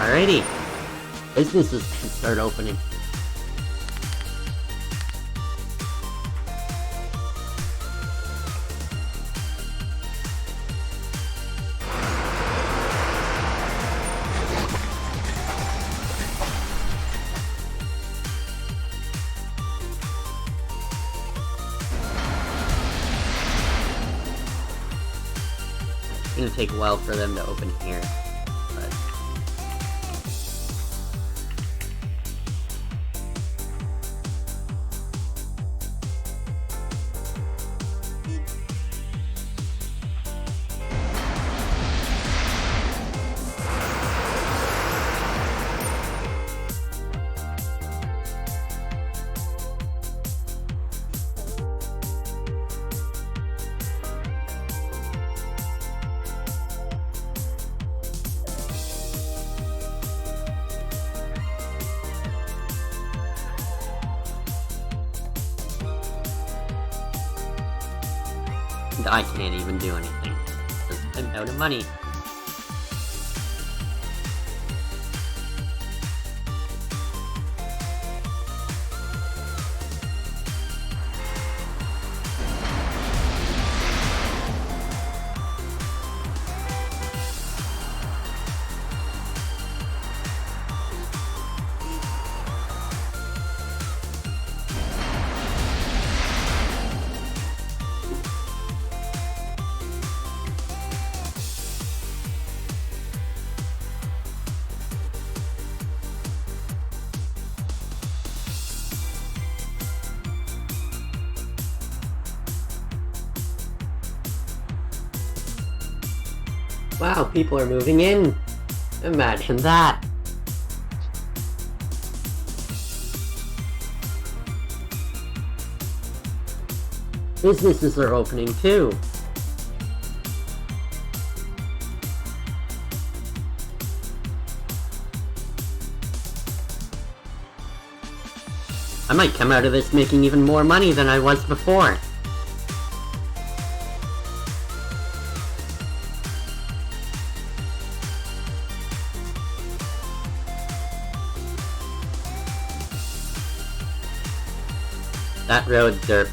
Alrighty, businesses can start opening. gonna take a while for them to open here. But I can't even do anything, because I'm out of money. Wow, people are moving in! Imagine that! Businesses are opening too! I might come out of this making even more money than I was before! That road derped.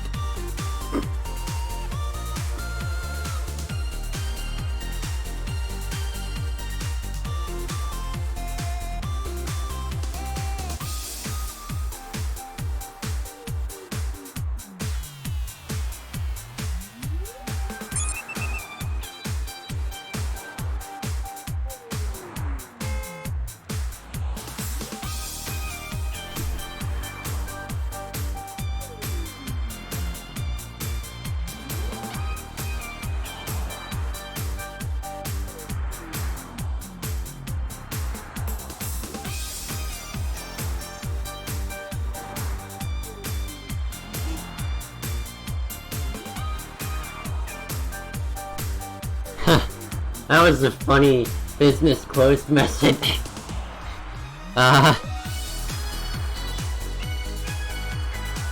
That was a funny business closed message. I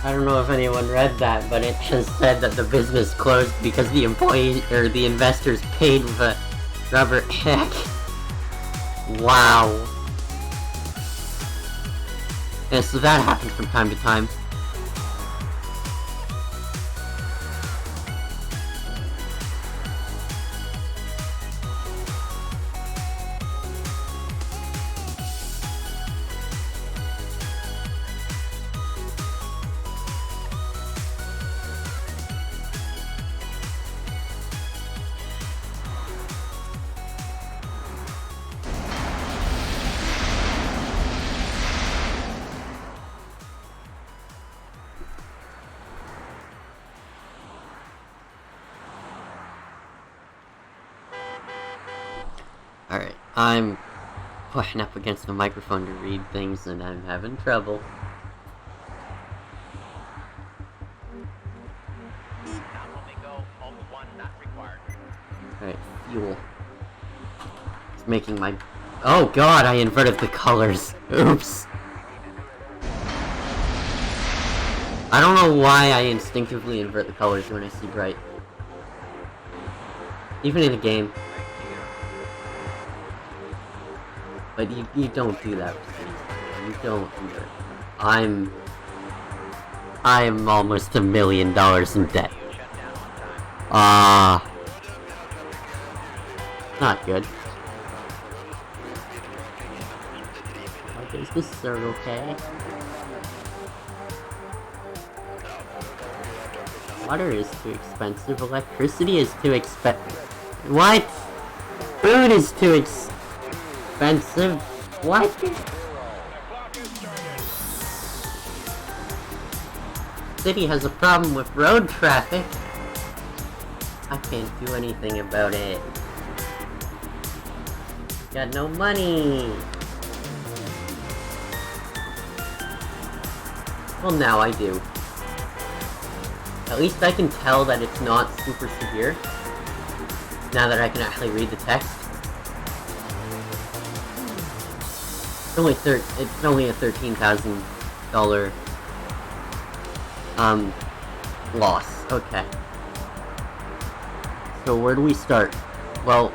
don't know if anyone read that, but it just said that the business closed because the employees or the investors paid with a rubber check. Wow. Yeah, so that happens from time to time. Alright, I'm pushing up against the microphone to read things and I'm having trouble. Alright, fuel. It's making my... Oh god, I inverted the colors. Oops. I don't know why I instinctively invert the colors when I see bright. Even in a game. But you don't do that with Cities. You don't invert. I'm almost $1 million in debt. Not good. Okay, is this sir okay? Water is too expensive, electricity is too expensive. What? Food is too expensive. What? City has a problem with road traffic. I can't do anything about it. Got no money. Well, now I do. At least I can tell that it's not super severe. Now that I can actually read the text. It's only a $13,000 loss. Okay. So where do we start? Well,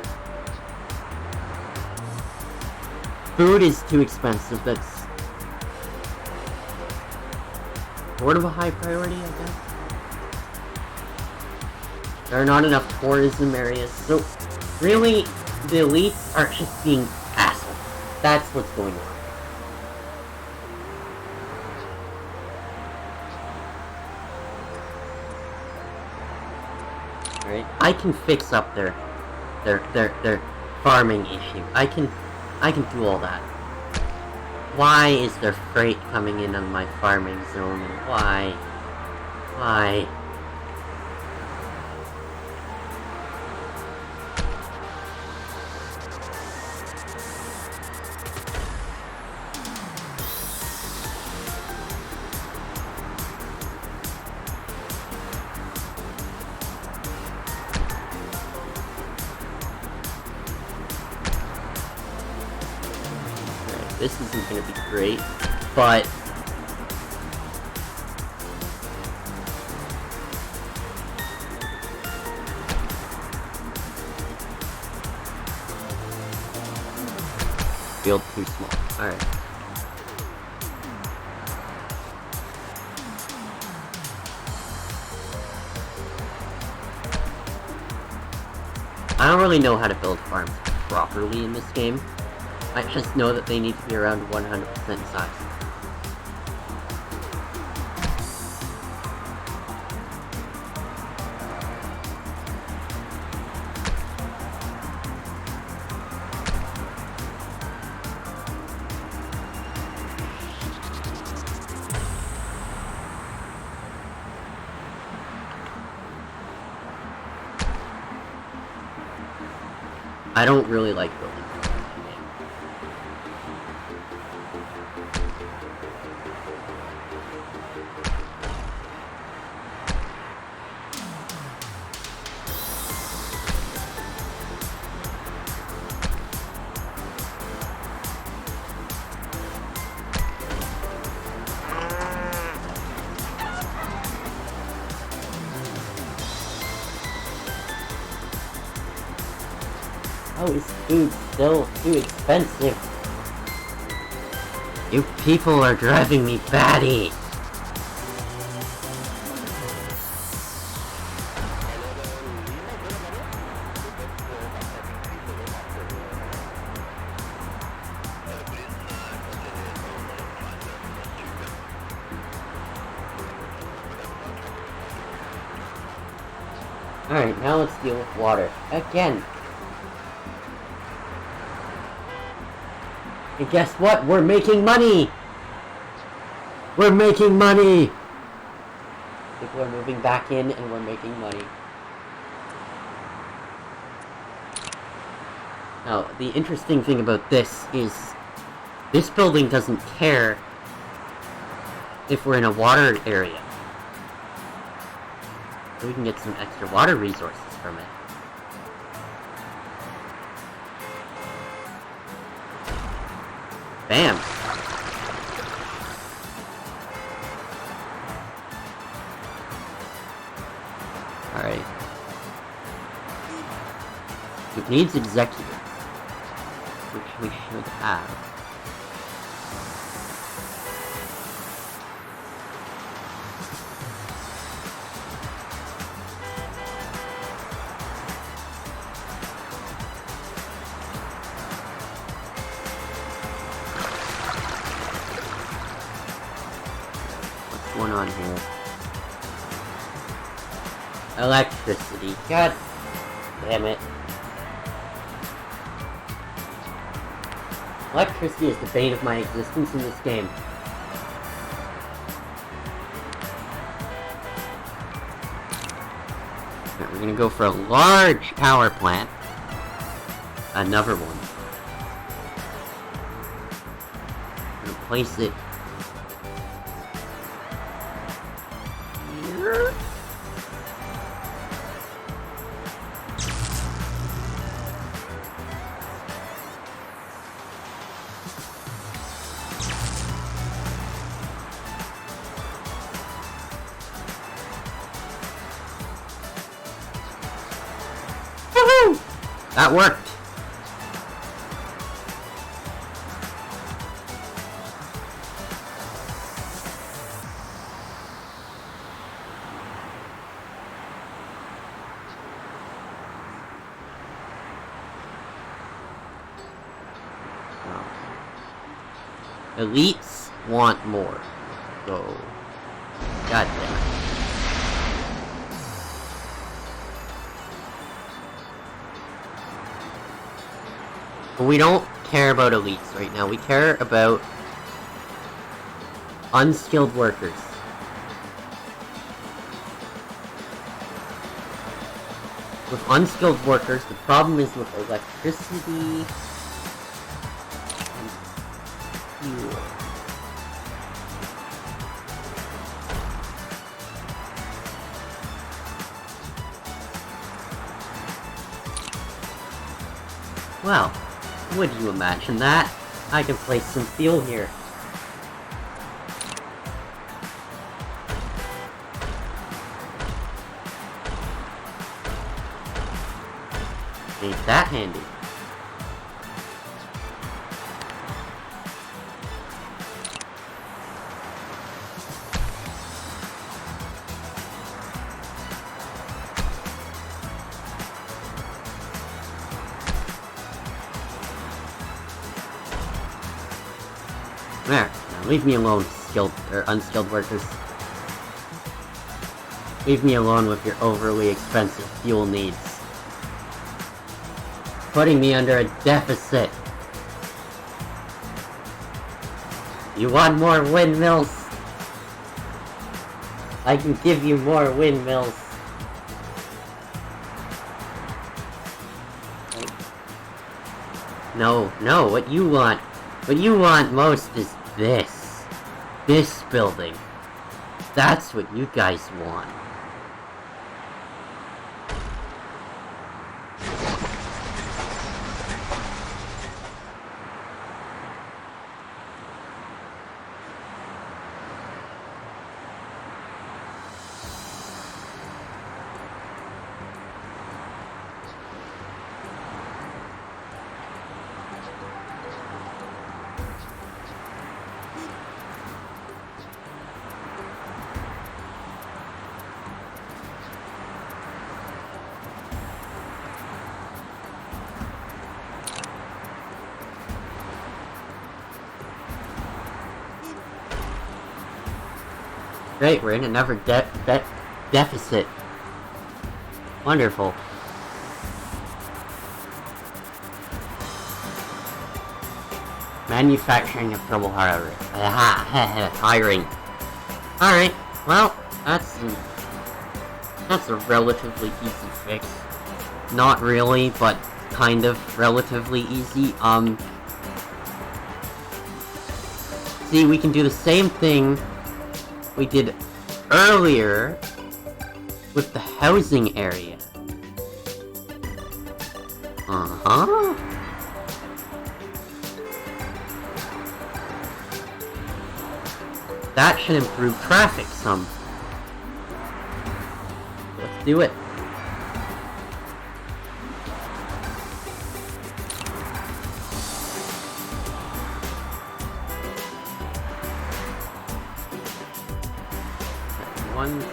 food is too expensive. That's sort of a high priority, I guess. There are not enough tourism areas, so really, the elites are just being assholes. That's what's going on. Alright, I can fix up their farming issue. I can do all that. Why is there freight coming in on my farming zone? Why? Why? This isn't gonna be great, but field too small. Alright. I don't really know how to build farms properly in this game. I just know that they need to be around 100% size. I don't really like building. How is food still too expensive? You people are driving me batty! Alright, now let's deal with water. Again! And guess what? We're making money! We're making money! People are moving back in and we're making money. Now, the interesting thing about this is this building doesn't care if we're in a water area. So we can get some extra water resources from it. Bam! Alright. It needs executives, which we should have. What's going on here? Electricity. God damn it. Electricity is the bane of my existence in this game. Alright, we're gonna go for a large power plant. Another one. I'm gonna place it here. Woohoo! That worked. Elites want more. So, god damn it. But we don't care about elites right now. We care about unskilled workers. With unskilled workers, the problem is with electricity and fuel. Well, would you imagine that? I can place some fuel here. Ain't that handy? There. Now leave me alone, skilled or unskilled workers. Leave me alone with your overly expensive fuel needs. Putting me under a deficit. You want more windmills? I can give you more windmills. No, no, what you want most is this. This building. That's what you guys want. Great, we're in another deficit. Wonderful. Manufacturing of trouble hiring. Alright, well, that's a relatively easy fix. Not really, but kind of relatively easy. See, we can do the same thing we did earlier with the housing area. Uh-huh. That should improve traffic some. Let's do it. One, two,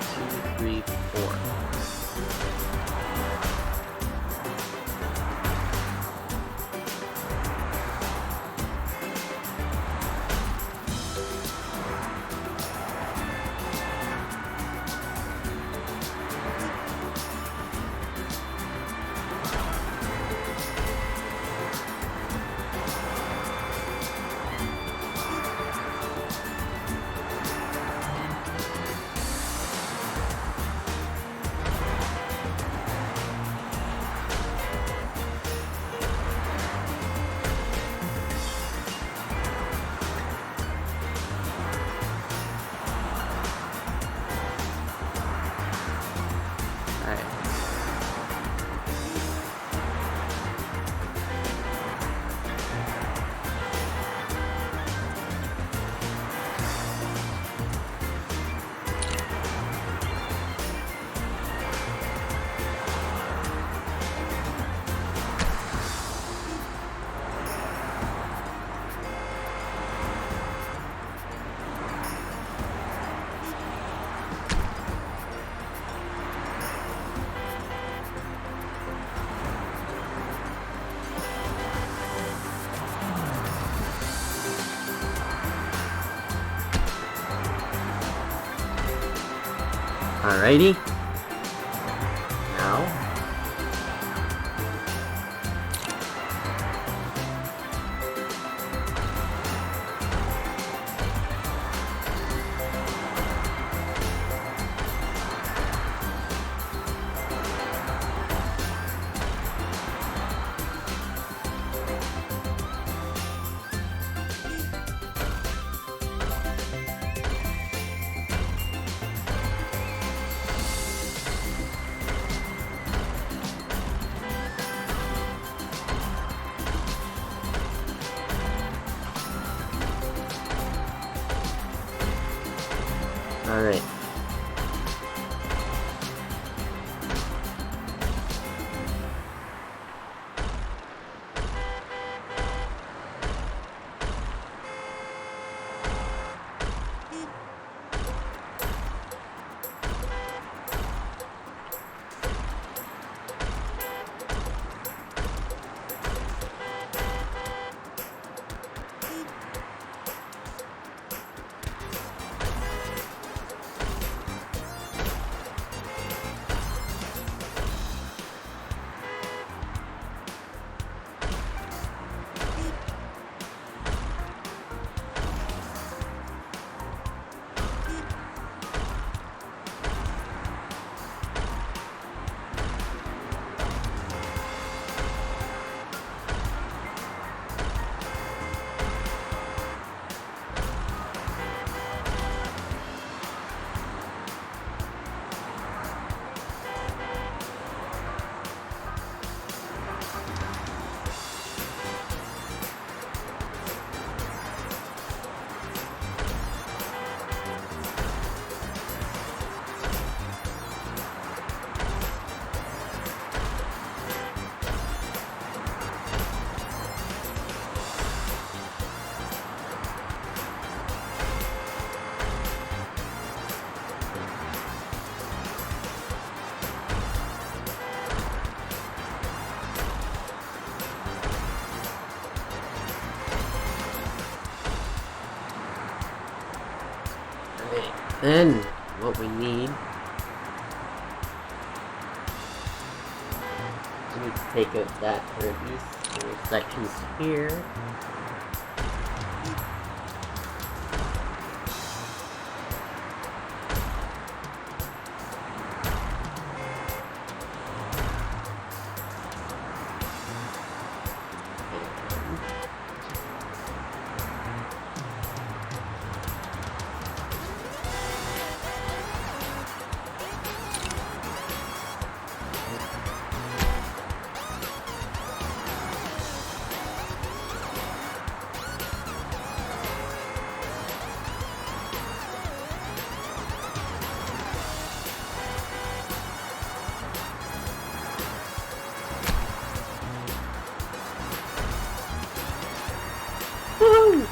three, four. Alrighty. Now. Alright. Then, what we need to take out that for these little sections here. Woo!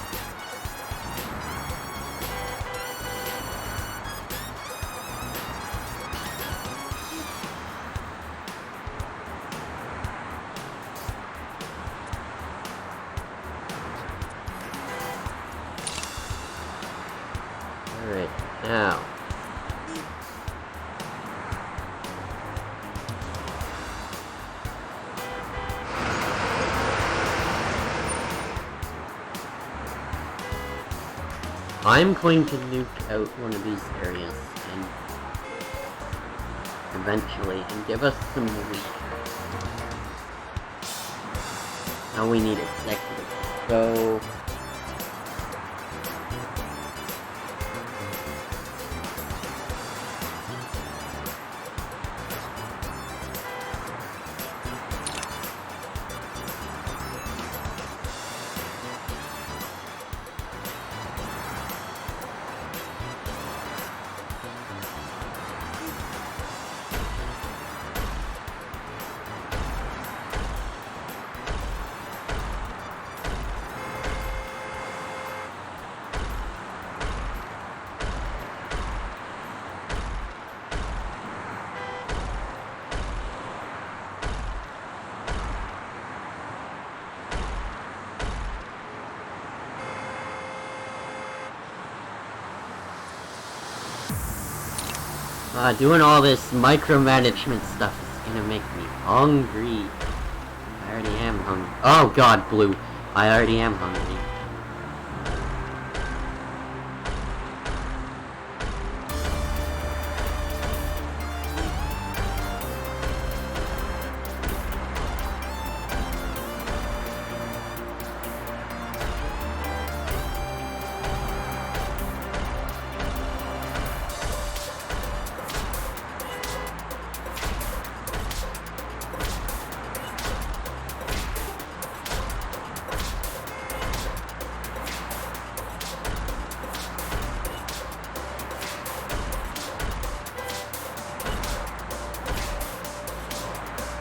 Alright, now. I'm going to nuke out one of these areas and eventually and give us some lead. Now we need executive. So Doing all this micromanagement stuff is gonna make me hungry. I already am hungry. Oh god, Blue. I already am hungry.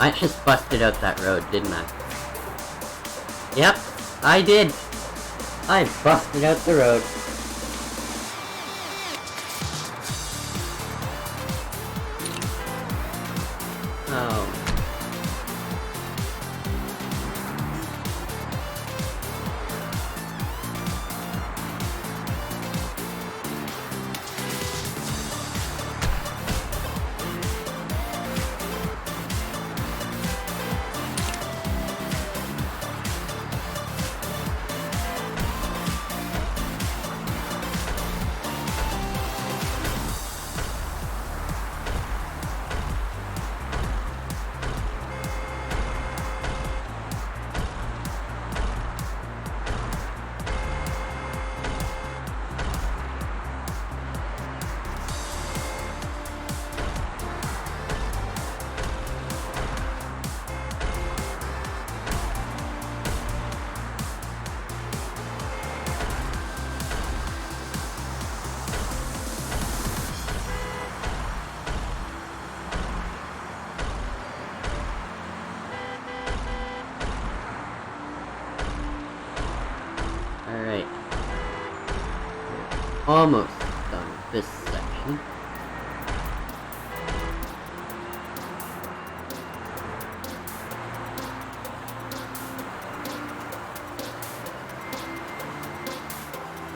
I just busted out that road, didn't I? Yep, I did. I busted out the road. Oh. Alright. Almost done with this section.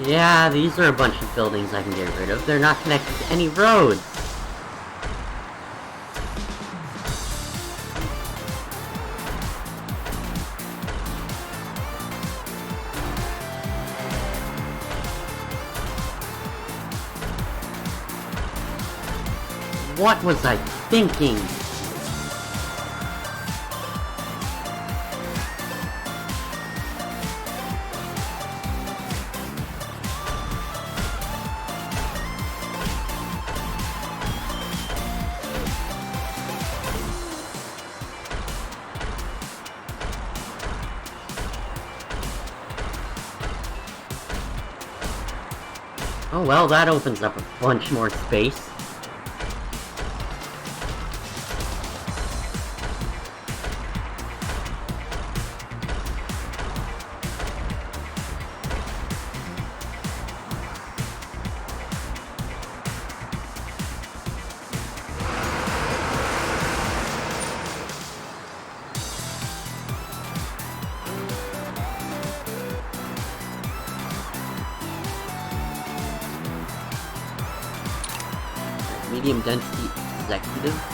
Yeah, these are a bunch of buildings I can get rid of. They're not connected to any roads. What was I thinking? Oh well, that opens up a bunch more space. Medium density executive.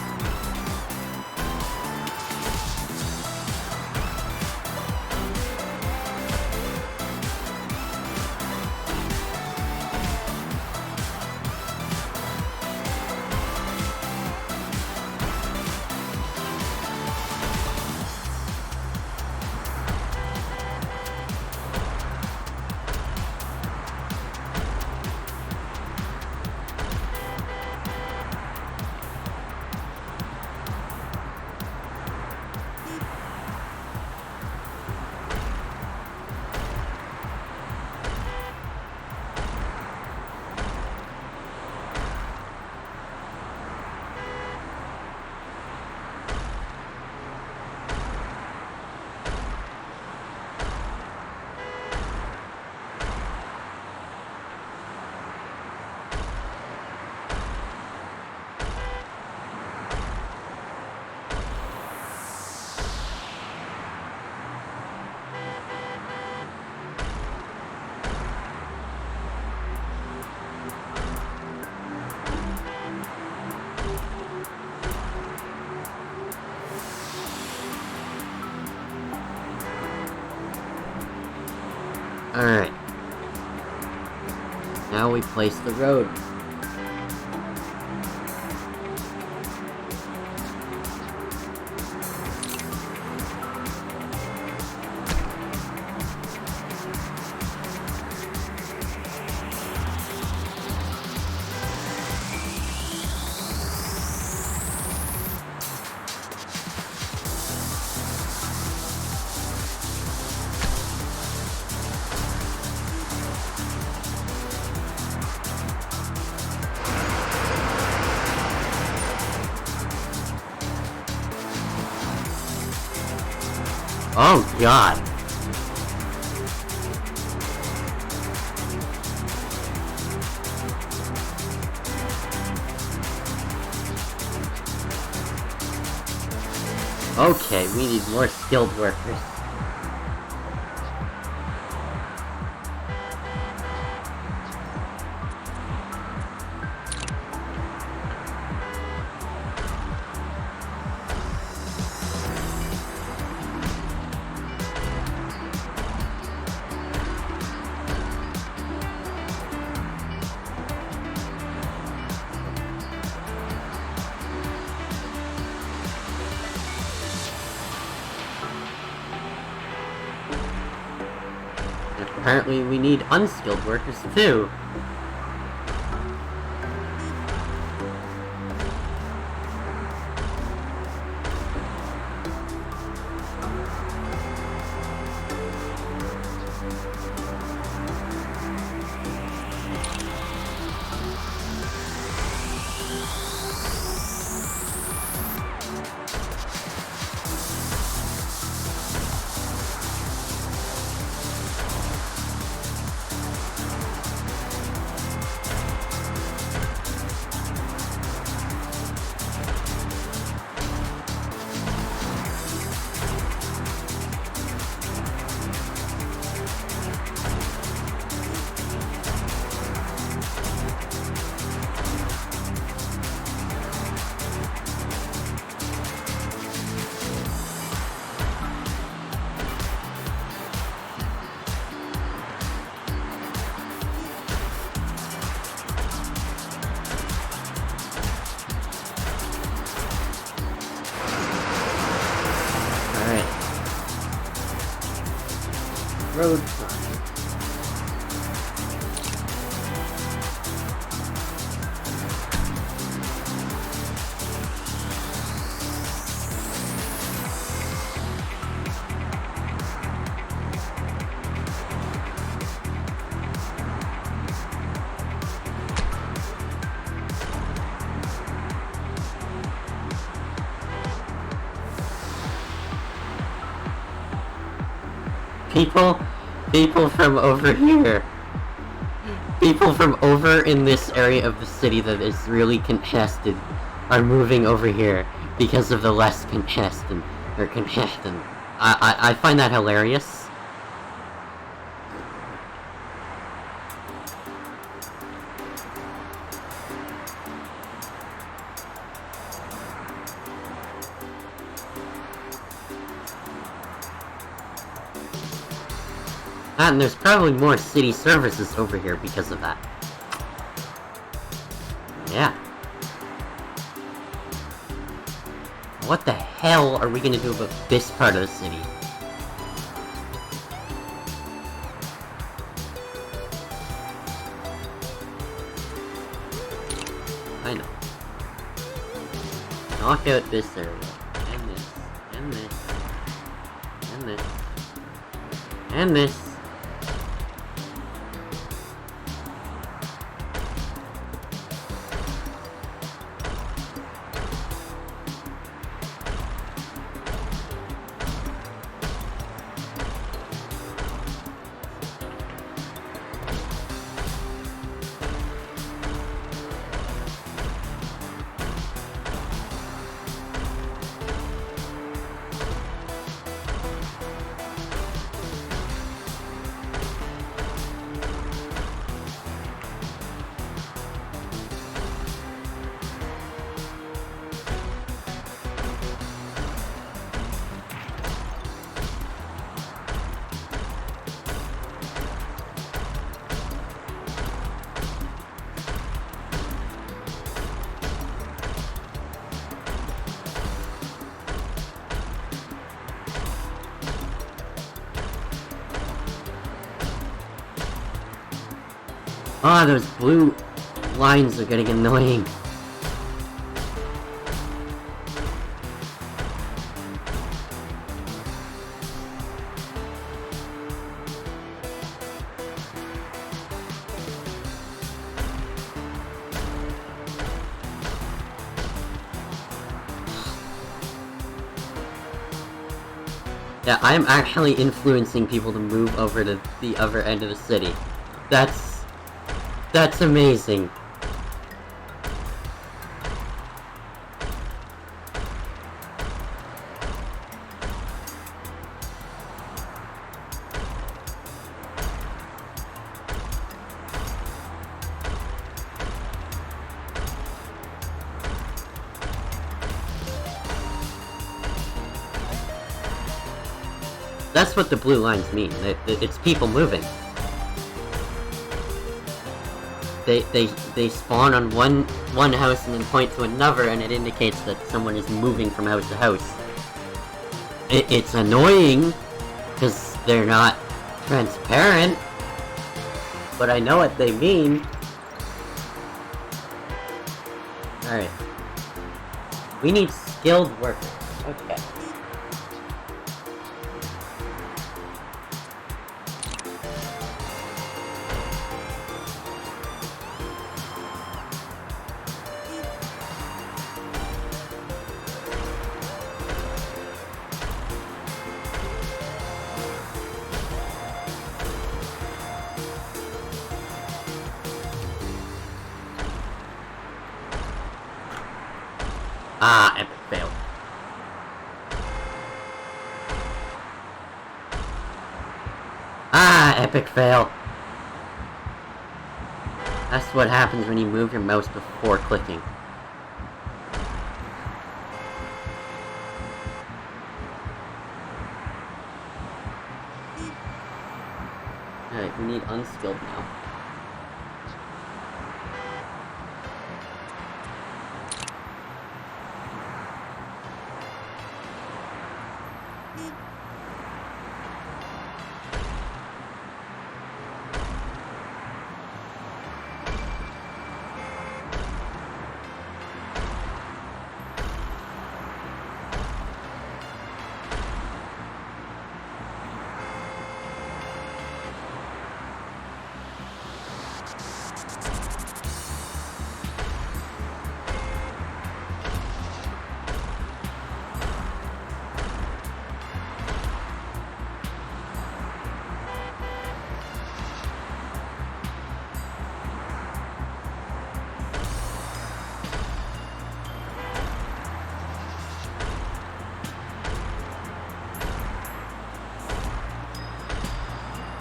Now we place the road. Oh god. Okay, we need more skilled workers. Apparently we need unskilled workers too. Road sign. People from over here. People from over in this area of the city that is really congested are moving over here because of the less congestion. I find that hilarious. And there's probably more city services over here because of that. Yeah. What the hell are we gonna do about this part of the city? I know. Knock out this area. And this. And this. And this. And this. Ah, those blue lines are getting annoying. Yeah, I'm actually influencing people to move over to the other end of the city. That's amazing. That's what the blue lines mean. It's people moving. They spawn on one house and then point to another, and it indicates that someone is moving from house to house. It's annoying because they're not transparent, but I know what they mean. All right, we need skilled workers. Okay. Ah, epic fail. Ah, epic fail. That's what happens when you move your mouse before clicking. Alright, we need unskilled now.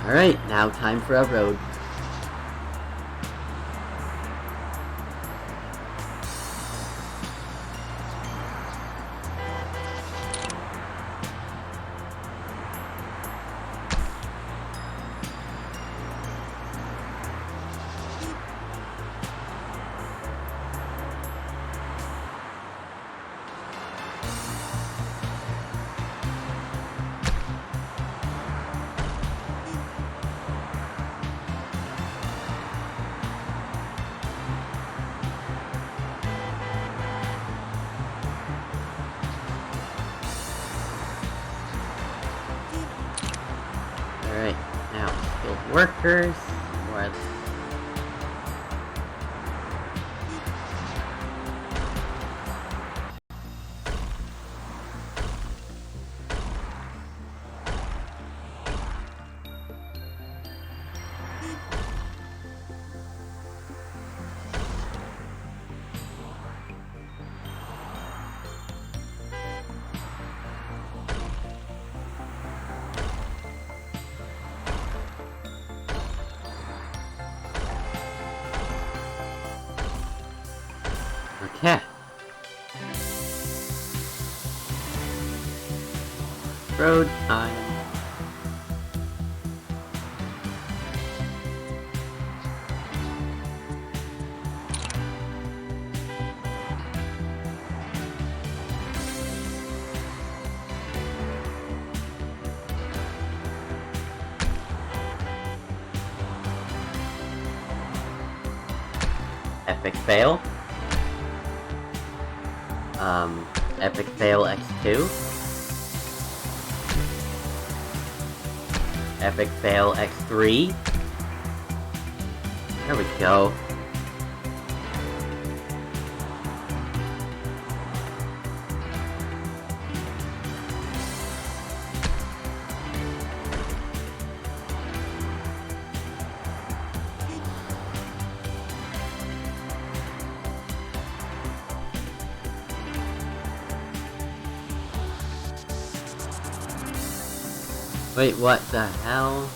Alright, now time for a road. Alright, now skilled workers. More. Okay. Road time. Epic fail. Epic fail x2. Epic fail x3. There we go. Wait, what the hell?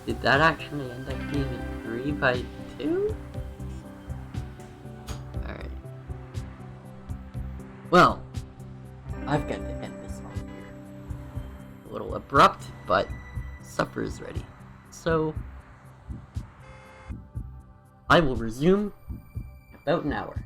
Did that actually end up being a 3x2? Alright. Well, I've got to end this off here. A little abrupt, but supper is ready. So, I will resume in about an hour.